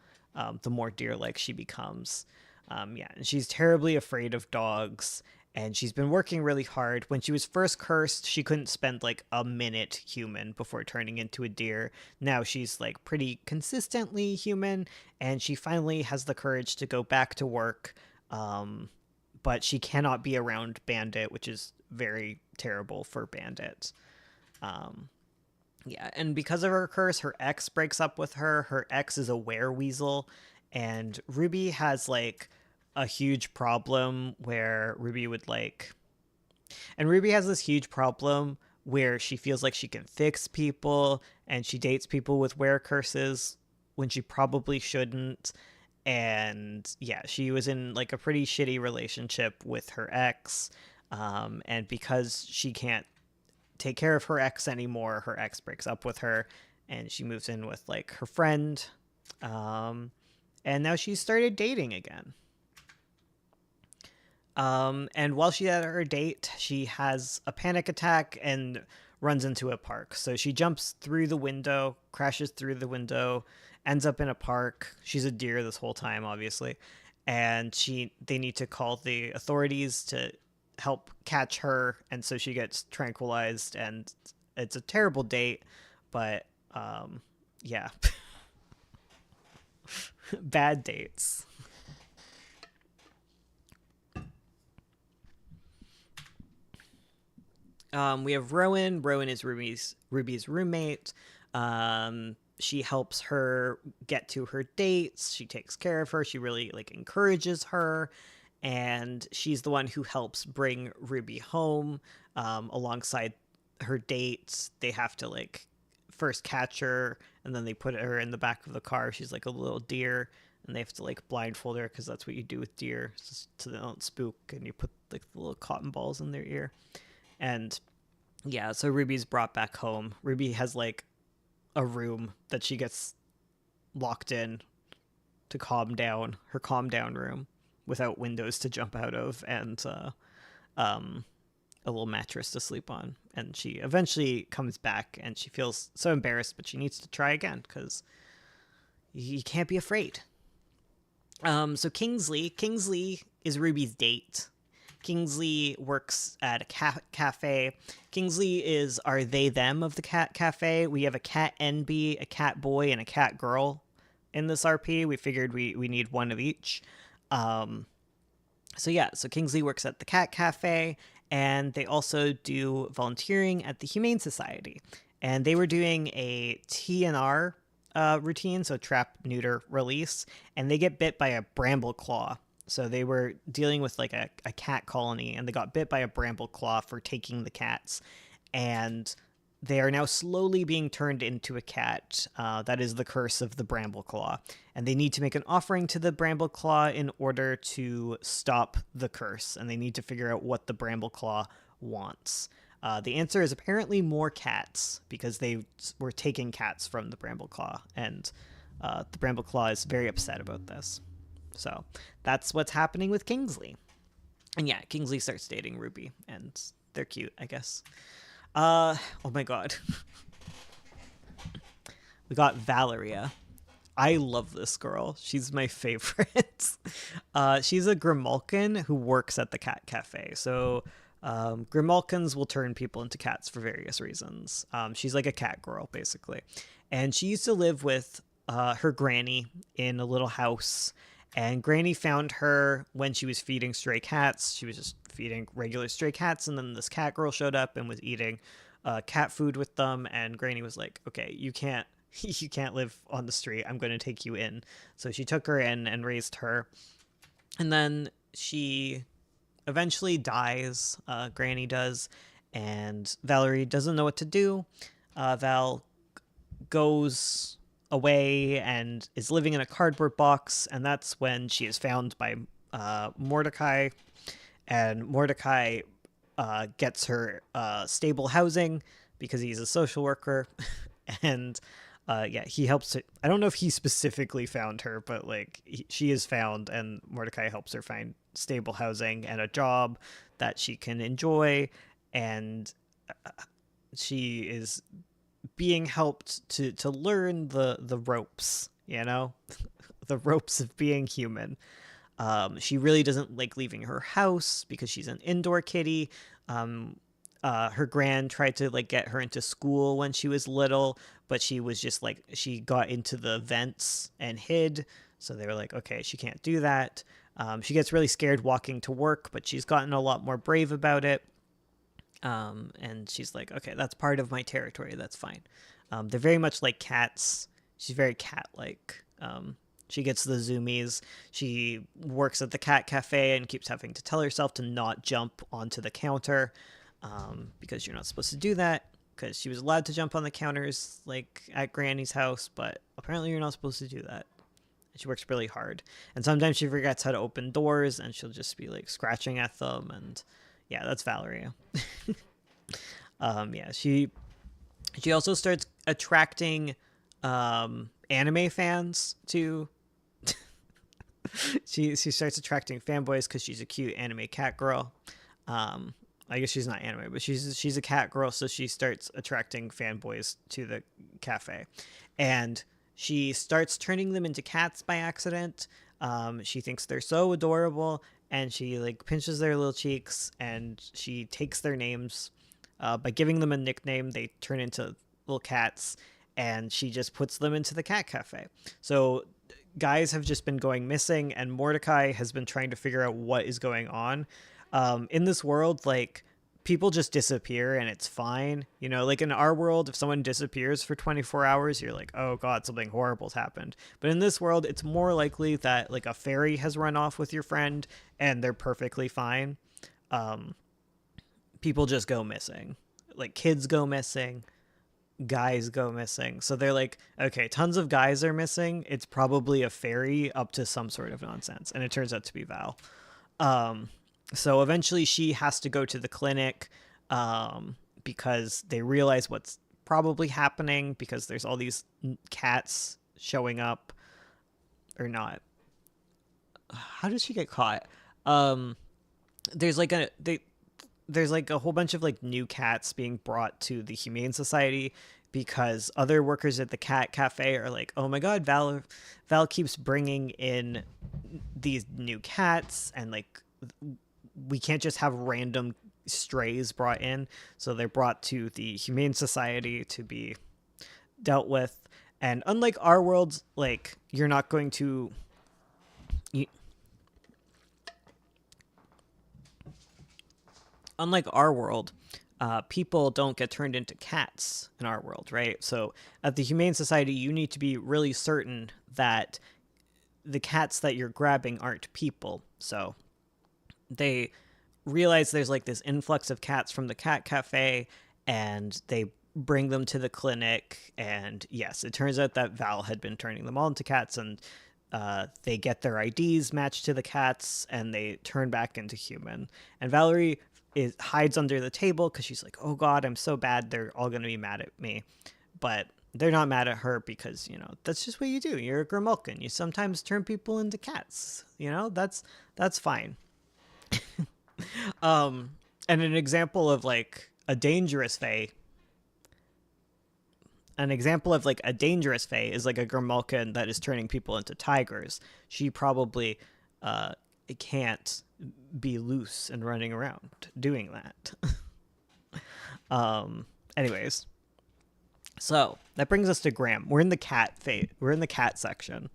the more deer-like she becomes. Yeah, and she's terribly afraid of dogs, and she's been working really hard. When she was first cursed, she couldn't spend like a minute human before turning into a deer. Now she's like pretty consistently human, and she finally has the courage to go back to work. But she cannot be around Bandit, which is very terrible for Bandit. Um, yeah, and because of her curse, her ex breaks up with her. Her ex is a wereweasel, and Ruby has like a huge problem where Ruby would like, and Ruby has this huge problem where she feels like she can fix people, and she dates people with were curses when she probably shouldn't. And yeah, she was in like a pretty shitty relationship with her ex. And because she can't take care of her ex anymore, her ex breaks up with her, and she moves in with like her friend. And now she's started dating again. And while she's at her date, she has a panic attack and runs into a park. So she jumps through the window, crashes through the window, ends up in a park. She's a deer this whole time, obviously. And they need to call the authorities to help catch her. And so she gets tranquilized, and it's a terrible date, but yeah. Bad dates. We have Rowan. Rowan is Ruby's roommate. She helps her get to her dates. She takes care of her. She really like encourages her, and she's the one who helps bring Ruby home. Alongside her dates, they have to like first catch her, and then they put her in the back of the car. She's like a little deer, and they have to like blindfold her because that's what you do with deer, so they don't spook. And you put like the little cotton balls in their ear. And yeah, so Ruby's brought back home. Ruby has like a room that she gets locked in to calm down, her calm down room without windows to jump out of, and a little mattress to sleep on. And she eventually comes back, and she feels so embarrassed, but she needs to try again because you can't be afraid. So Kingsley is Ruby's date. Kingsley works at a cafe. Kingsley is our they them of the cat cafe. We have a cat NB, a cat boy, and a cat girl in this RP. We figured we need one of each. So yeah, so Kingsley works at the cat cafe, and they also do volunteering at the Humane Society. And they were doing a TNR routine, so trap, neuter, release, and they get bit by a bramble claw. So they were dealing with like a cat colony, and they got bit by a bramble claw for taking the cats. And they are now slowly being turned into a cat. That is the curse of the Brambleclaw. And they need to make an offering to the Brambleclaw in order to stop the curse. And they need to figure out what the Brambleclaw wants. The answer is apparently more cats, because they were taking cats from the Brambleclaw. And the Brambleclaw is very upset about this. So that's what's happening with Kingsley. And yeah, Kingsley starts dating Ruby, and they're cute, I guess. Oh my god. We got Valeria. I love this girl. She's my favorite. She's a Grimalkin who works at the cat cafe. So Grimalkins will turn people into cats for various reasons. She's like a cat girl, basically. And she used to live with her granny in a little house. And Granny found her when she was feeding stray cats. She was just feeding regular stray cats, and then this cat girl showed up and was eating cat food with them. And Granny was like, "Okay, you can't, you can't live on the street. I'm going to take you in." So she took her in and raised her. And then she eventually dies. Granny does, and Valerie doesn't know what to do. Val goes away and is living in a cardboard box, and that's when she is found by Mordecai, and Mordecai gets her stable housing because he's a social worker. And yeah, he helps her. I don't know if he specifically found her, but like she is found, and Mordecai helps her find stable housing and a job that she can enjoy, and she is being helped to learn the ropes, the ropes of being human. She really doesn't like leaving her house because she's an indoor kitty. Her gran tried to like get her into school when she was little, but she was just like, she got into the vents and hid. So they were like, okay, she can't do that. She gets really scared walking to work, but she's gotten a lot more brave about it. And she's like, okay, that's part of my territory. That's fine. They're very much like cats. She's very cat-like. She gets the zoomies. She works at the cat cafe and keeps having to tell herself to not jump onto the counter, because you're not supposed to do that, because she was allowed to jump on the counters like at Granny's house, but apparently you're not supposed to do that. And she works really hard. And sometimes she forgets how to open doors, and she'll just be like scratching at them. And yeah, that's Valeria. Yeah, she also starts attracting anime fans to she starts attracting fanboys because she's a cute anime cat girl. I guess she's not anime, but she's a cat girl, so she starts attracting fanboys to the cafe, and she starts turning them into cats by accident. She thinks they're so adorable, and she like pinches their little cheeks, and she takes their names. By giving them a nickname, they turn into little cats, and she just puts them into the cat cafe. So guys have just been going missing, and Mordecai has been trying to figure out what is going on. In this world, like, people just disappear and it's fine. Like in our world, if someone disappears for 24 hours, you're like, oh god, something horrible's happened. But in this world, it's more likely that like a fairy has run off with your friend and they're perfectly fine. People just go missing. Like kids go missing, guys go missing. So they're like, okay, tons of guys are missing. It's probably a fairy up to some sort of nonsense. And it turns out to be Val. So eventually she has to go to the clinic because they realize what's probably happening, because there's all these cats showing up. Or not. How does she get caught? There's like a whole bunch of like new cats being brought to the Humane Society because other workers at the cat cafe are like, oh my god, Val keeps bringing in these new cats, and like we can't just have random strays brought in. So they're brought to the Humane Society to be dealt with. And unlike our world, like you're not going to unlike our world, people don't get turned into cats in our world, right? So at the Humane Society, you need to be really certain that the cats that you're grabbing aren't people. So they realize there's like this influx of cats from the cat cafe, and they bring them to the clinic. And yes, it turns out that Val had been turning them all into cats, and they get their IDs matched to the cats, and they turn back into human. And Valerie hides under the table because she's like, "Oh God, I'm so bad. They're all gonna be mad at me," but they're not mad at her because that's just what you do. You're a Grimalkin. You sometimes turn people into cats. That's fine. And an example of like a dangerous fae. An example of like a dangerous fae is like a Grimalkin that is turning people into tigers. She probably can't be loose and running around doing that. Anyways, so that brings us to Graham. We're in the cat phase. We're in the cat section.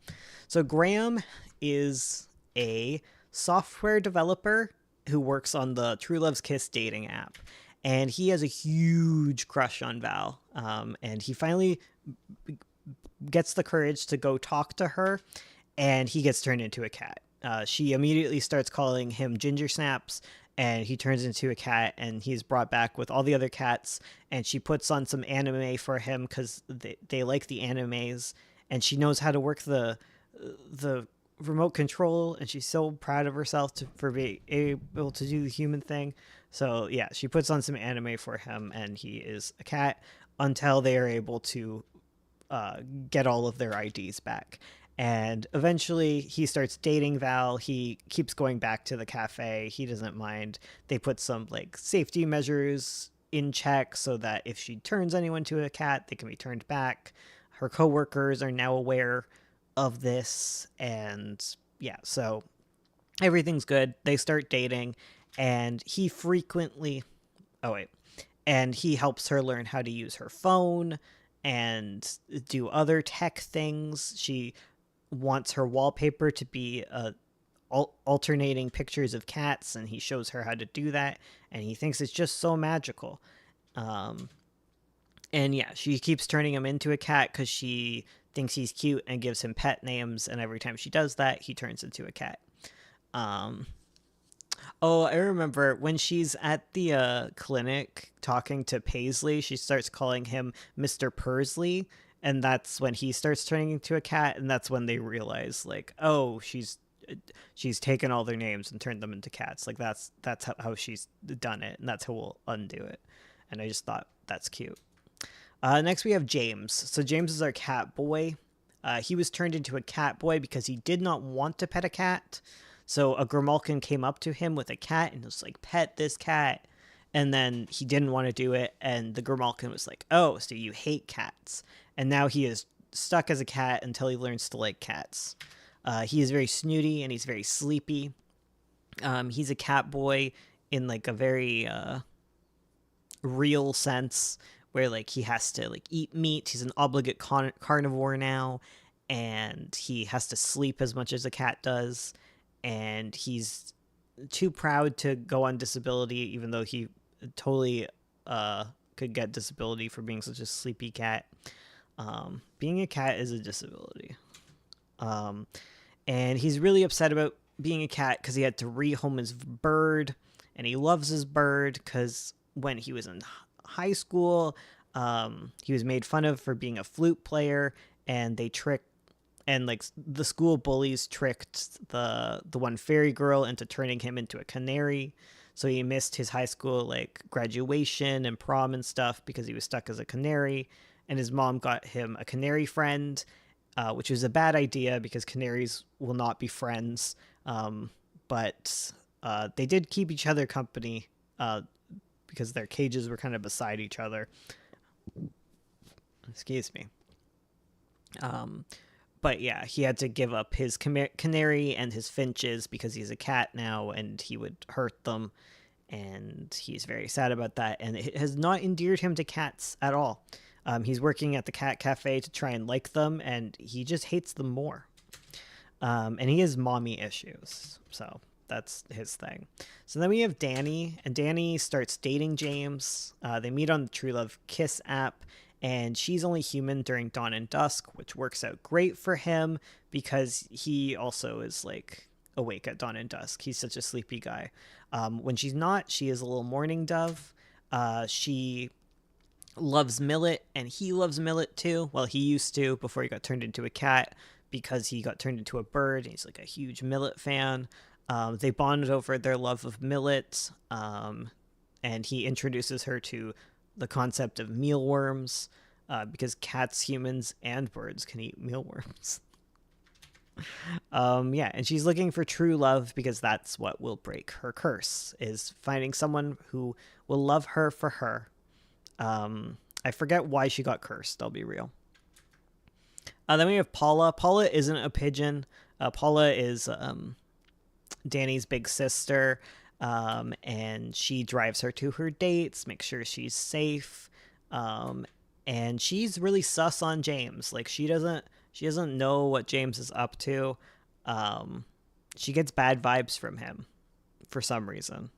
So Graham is a software developer who works on the True Love's Kiss dating app, and he has a huge crush on Val. And he finally gets the courage to go talk to her, and he gets turned into a cat. She immediately starts calling him Ginger Snaps, and he turns into a cat, and he's brought back with all the other cats, and she puts on some anime for him because they like the animes, and she knows how to work the remote control, and she's so proud of herself for being able to do the human thing. So yeah, she puts on some anime for him, and he is a cat until they are able to get all of their IDs back. And eventually he starts dating Val. He keeps going back to the cafe. He doesn't mind. They put some like safety measures in check so that if she turns anyone to a cat, they can be turned back. Her coworkers are now aware of this, and yeah, so everything's good. They start dating, and he frequently and he helps her learn how to use her phone and do other tech things. She wants her wallpaper to be alternating pictures of cats, and he shows her how to do that, and he thinks it's just so magical. And yeah, she keeps turning him into a cat because she thinks he's cute and gives him pet names, and every time she does that, he turns into a cat. Oh, I remember when she's at the clinic talking to Paisley, she starts calling him Mr. Pursley, and that's when he starts turning into a cat, and that's when they realize, like, oh, she's taken all their names and turned them into cats. Like, that's how she's done it, and that's how we'll undo it. And I just thought that's cute. Next, we have James. So James is our cat boy. He was turned into a cat boy because he did not want to pet a cat. So a Grimalkin came up to him with a cat and was like, pet this cat. And then he didn't want to do it. And the Grimalkin was like, oh, so you hate cats. And now he is stuck as a cat until he learns to like cats. He is very snooty and he's very sleepy. He's a cat boy in like a very real sense, where like he has to like eat meat. He's an obligate carnivore now, and he has to sleep as much as a cat does. And he's too proud to go on disability, even though he totally could get disability for being such a sleepy cat. Being a cat is a disability. And he's really upset about being a cat because he had to rehome his bird, and he loves his bird because when he was in high school, he was made fun of for being a flute player, and the school bullies tricked the one fairy girl into turning him into a canary. So he missed his high school like graduation and prom and stuff because he was stuck as a canary. And his mom got him a canary friend, which was a bad idea because canaries will not be friends. But they did keep each other company because their cages were kind of beside each other. Excuse me. But yeah, he had to give up his canary and his finches because he's a cat now, and he would hurt them, and he's very sad about that, and it has not endeared him to cats at all. He's working at the cat cafe to try and like them, and he just hates them more. And he has mommy issues, so that's his thing. So then we have Danny, and Danny starts dating James. They meet on the True Love Kiss app, and she's only human during dawn and dusk, which works out great for him because he also is like awake at dawn and dusk. He's such a sleepy guy. When she's not, she is a little morning dove. She loves Millet, and he loves Millet too. Well, he used to before he got turned into a cat, because he got turned into a bird. He's like a huge Millet fan. They bonded over their love of Millet, and he introduces her to the concept of mealworms, because cats, humans, and birds can eat mealworms. Yeah, and she's looking for true love because that's what will break her curse, is finding someone who will love her for her. I forget why she got cursed, I'll be real. Then we have Paula. Paula isn't a pigeon. Paula is Danny's big sister, and she drives her to her dates, makes sure she's safe, and she's really sus on James. Like she doesn't know what James is up to. She gets bad vibes from him for some reason.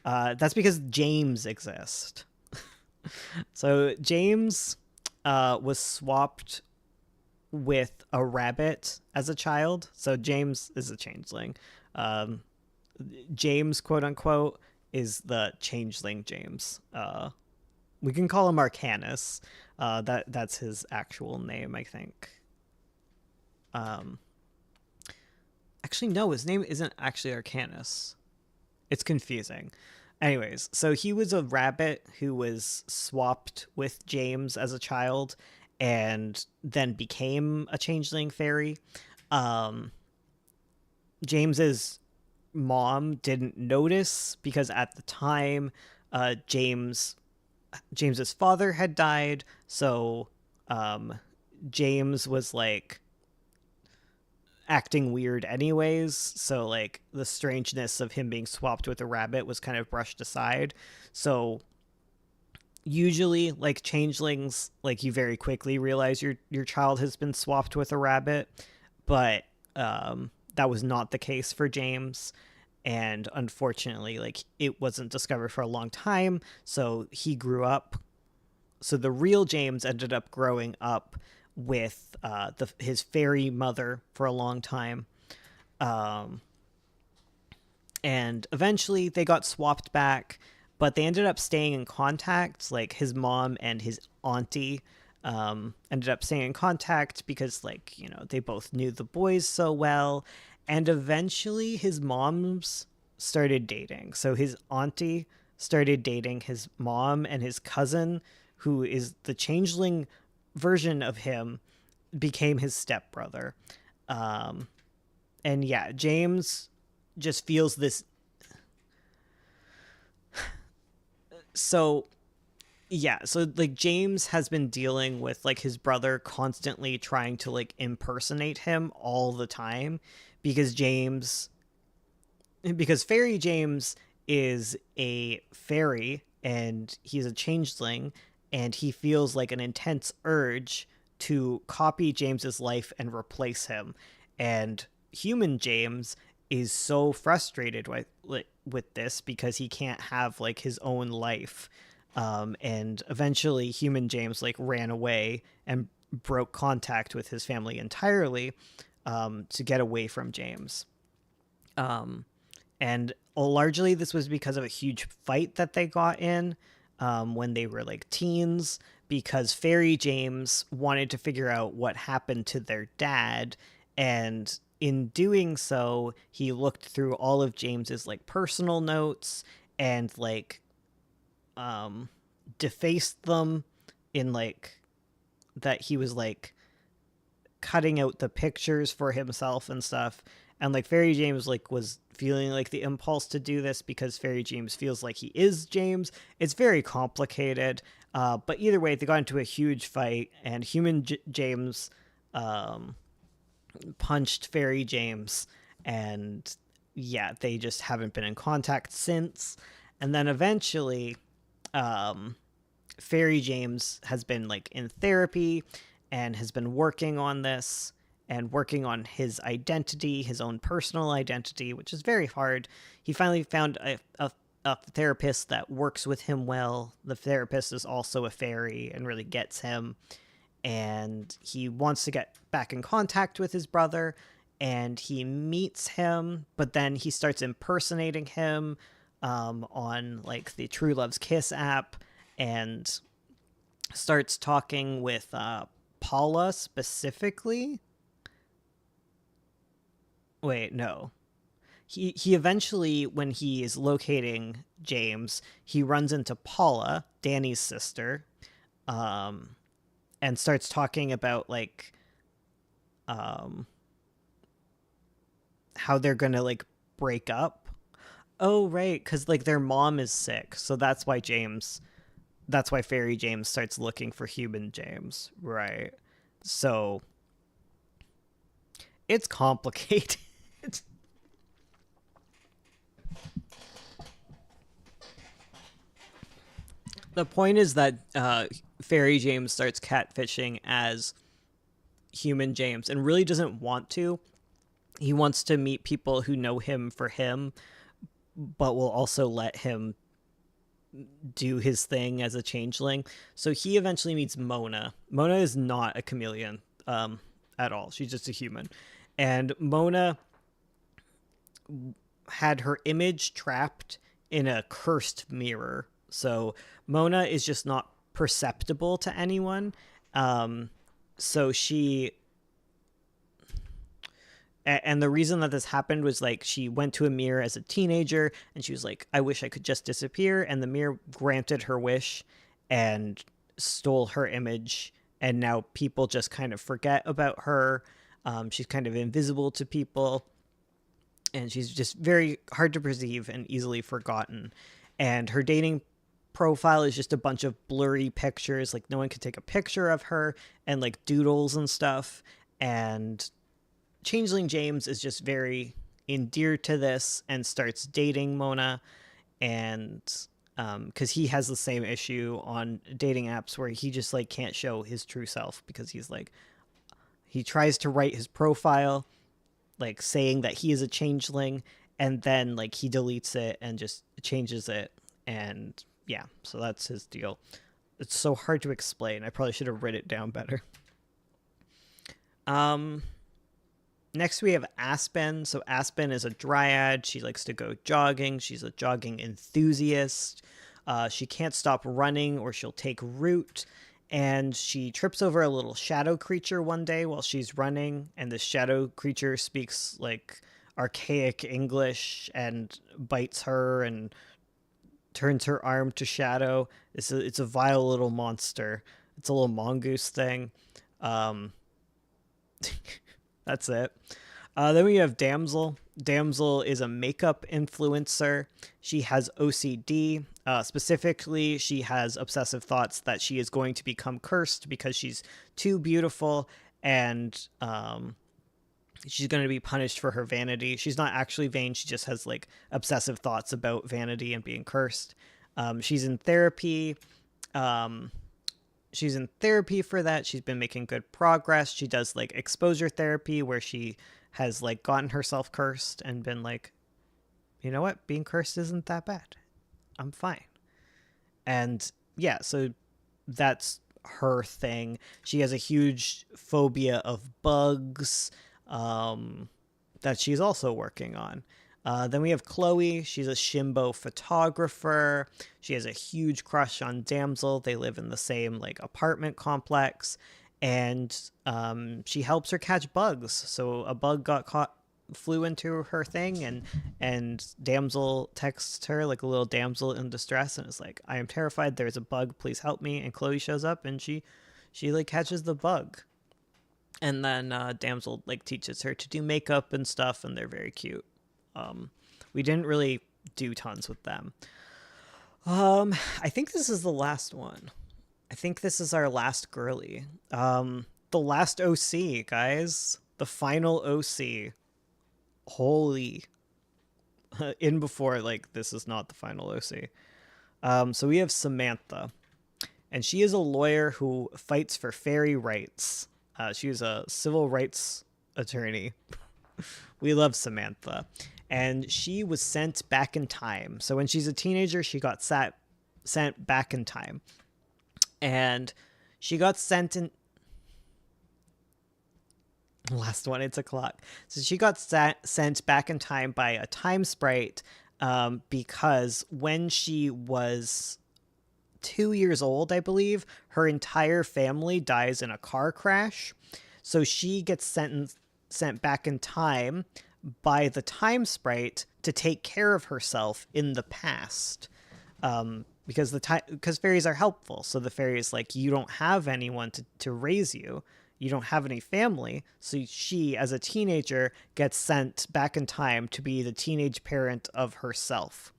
That's because James exists. So James was swapped with a rabbit as a child. So James is a changeling. James, quote unquote, is the changeling James. We can call him Arcanus. That's his actual name, I think. Actually, no, his name isn't actually Arcanus. It's confusing. Anyways, so he was a rabbit who was swapped with James as a child and then became a changeling fairy. James's mom didn't notice because at the time, James's father had died, so James was like acting weird anyways, so like the strangeness of him being swapped with a rabbit was kind of brushed aside. So usually, like changelings, like you very quickly realize your child has been swapped with a rabbit, but that was not the case for James, and unfortunately, like it wasn't discovered for a long time, so he grew up. So the real James ended up growing up with his fairy mother for a long time, and eventually they got swapped back, but they ended up staying in contact. Like his mom and his auntie ended up staying in contact because, like, you know, they both knew the boys so well, and eventually his moms started dating. So his auntie started dating his mom, and his cousin, who is the changeling version of him, became his stepbrother. And yeah, James just feels this. So yeah, so like James has been dealing with like his brother constantly trying to like impersonate him all the time, because fairy James is a fairy and he's a changeling, and he feels like an intense urge to copy James's life and replace him. And human James is so frustrated with this because he can't have like his own life. And eventually human James like ran away and broke contact with his family entirely, to get away from James. And largely this was because of a huge fight that they got in when they were like teens, because fairy James wanted to figure out what happened to their dad, and in doing so he looked through all of James's like personal notes and like defaced them, in like that he was like cutting out the pictures for himself and stuff. And like fairy James like was feeling like the impulse to do this because fairy James feels like he is James. It's very complicated, but either way they got into a huge fight, and human James punched fairy James, and yeah, they just haven't been in contact since. And then eventually fairy James has been like in therapy and has been working on this, and working on his identity, his own personal identity, which is very hard. He finally found a therapist that works with him well. The therapist is also a fairy and really gets him. And he wants to get back in contact with his brother, and he meets him, but then he starts impersonating him on like the True Love's Kiss app, and starts talking with Paula specifically. Wait, no. He eventually, when he is locating James, he runs into Paula, Danny's sister, um, and starts talking about like how they're gonna like break up. Oh right, because like their mom is sick, so that's why Fairy James starts looking for human James, right? So it's complicated. The point is that Fairy James starts catfishing as human James and really doesn't want to. He wants to meet people who know him for him, but will also let him do his thing as a changeling. So he eventually meets Mona. Mona is not a chameleon at all. She's just a human. And Mona had her image trapped in a cursed mirror. So Mona is just not perceptible to anyone. So she and the reason that this happened was like she went to a mirror as a teenager and she was like, I wish I could just disappear. And the mirror granted her wish and stole her image. And now people just kind of forget about her. She's kind of invisible to people. And she's just very hard to perceive and easily forgotten. And her dating profile is just a bunch of blurry pictures. Like no one could take a picture of her, and like doodles and stuff. And Changeling James is just very endeared to this and starts dating Mona, and because he has the same issue on dating apps where he just like can't show his true self because he's like he tries to write his profile like saying that he is a changeling, and then like he deletes it and just changes it, and yeah, so that's his deal. It's so hard to explain. I probably should have written it down better. um Next, we have Aspen. So Aspen is a dryad. She likes to go jogging. She's a jogging enthusiast. She can't stop running or she'll take root. And she trips over a little shadow creature one day while she's running. And the shadow creature speaks like archaic English and bites her and turns her arm to shadow. It's a vile little monster. It's a little mongoose thing. Um, That's it. Then we have Damsel. Damsel is a makeup influencer. She has OCD. Specifically, she has obsessive thoughts that she is going to become cursed because she's too beautiful, and she's going to be punished for her vanity. She's not actually vain. She just has like obsessive thoughts about vanity and being cursed. She's in therapy. She's in therapy for that. She's been making good progress. She does like exposure therapy where she has like gotten herself cursed and been like, you know what? Being cursed isn't that bad. I'm fine. And yeah, so that's her thing. She has a huge phobia of bugs that she's also working on. Then we have Chloe. She's a Shimbo photographer. She has a huge crush on Damsel. They live in the same like apartment complex, and she helps her catch bugs. So a bug got caught, flew into her thing, and Damsel texts her like a little damsel in distress, and is like, "I am terrified. There's a bug. Please help me." And Chloe shows up, and she like catches the bug, and then Damsel like teaches her to do makeup and stuff, and they're very cute. We didn't really do tons with them. I think this is the last one. I think this is our last girly. The last OC, guys. The final OC. Holy. In before, like, this is not the final OC. So we have Samantha. And she is a lawyer who fights for fairy rights. She is a civil rights attorney. We love Samantha. And she was sent back in time. So when she's a teenager, she got sent back in time. And she got sent in. Last one, it's a clock. So she got sent back in time by a time sprite because when she was 2 years old, I believe, her entire family dies in a car crash. So she gets sent back in time by the time sprite to take care of herself in the past. Because because fairies are helpful. So the fairy is like, you don't have anyone to raise you. You don't have any family. So she, as a teenager, gets sent back in time to be the teenage parent of herself.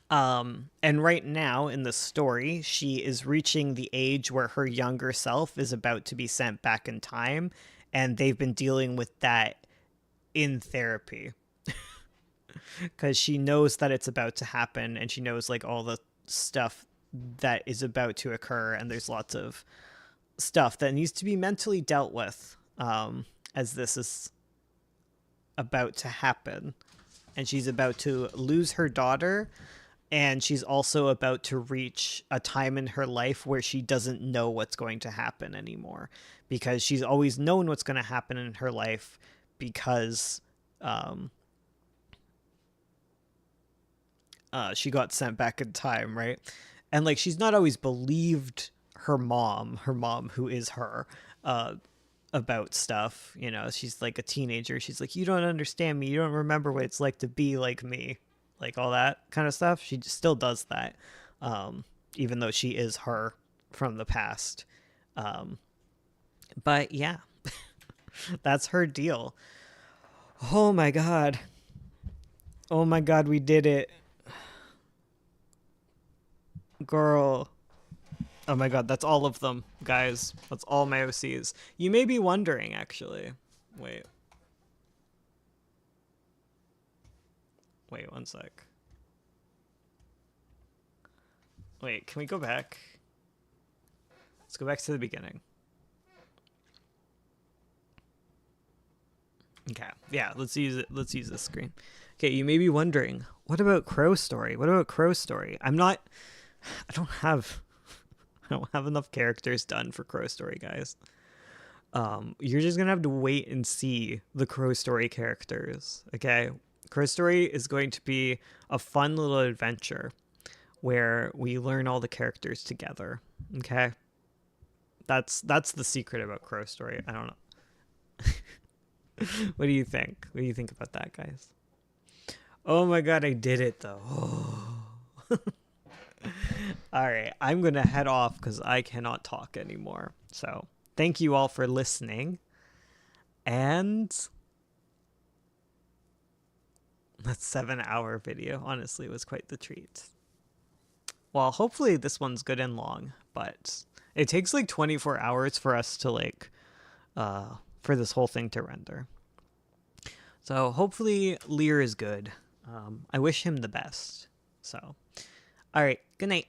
And right now in the story, she is reaching the age where her younger self is about to be sent back in time. And they've been dealing with that in therapy. Because she knows that it's about to happen, and she knows like all the stuff that is about to occur, and there's lots of stuff that needs to be mentally dealt with as this is about to happen. And she's about to lose her daughter, and she's also about to reach a time in her life where she doesn't know what's going to happen anymore, because she's always known what's going to happen in her life because she got sent back in time, right? And like, she's not always believed her mom who is her, about stuff. You know, she's like a teenager. She's like, you don't understand me. You don't remember what it's like to be like me. Like all that kind of stuff. She still does that, even though she is her from the past. But yeah, that's her deal. Oh my god. Oh my god, we did it. Girl. Oh my god, that's all of them, guys. That's all my OCs. You may be wondering, actually. Wait, one sec. Wait, can we go back? Let's go back to the beginning. Okay, yeah, let's use it. Let's use this screen. Okay, you may be wondering, what about Crow Story? What about Crow Story? I don't have enough characters done for Crow Story, guys. You're just gonna have to wait and see the Crow Story characters, okay? Crow Story is going to be a fun little adventure where we learn all the characters together, okay? That's the secret about Crow Story. I don't know. What do you think? What do you think about that, guys? Oh my god, I did it though. All right, I'm going to head off because I cannot talk anymore. So thank you all for listening. And that 7-hour video, honestly, was quite the treat. Well, hopefully this one's good and long, but it takes like 24 hours for us to like, for this whole thing to render. So hopefully Lear is good. I wish him the best. So, all right, good night.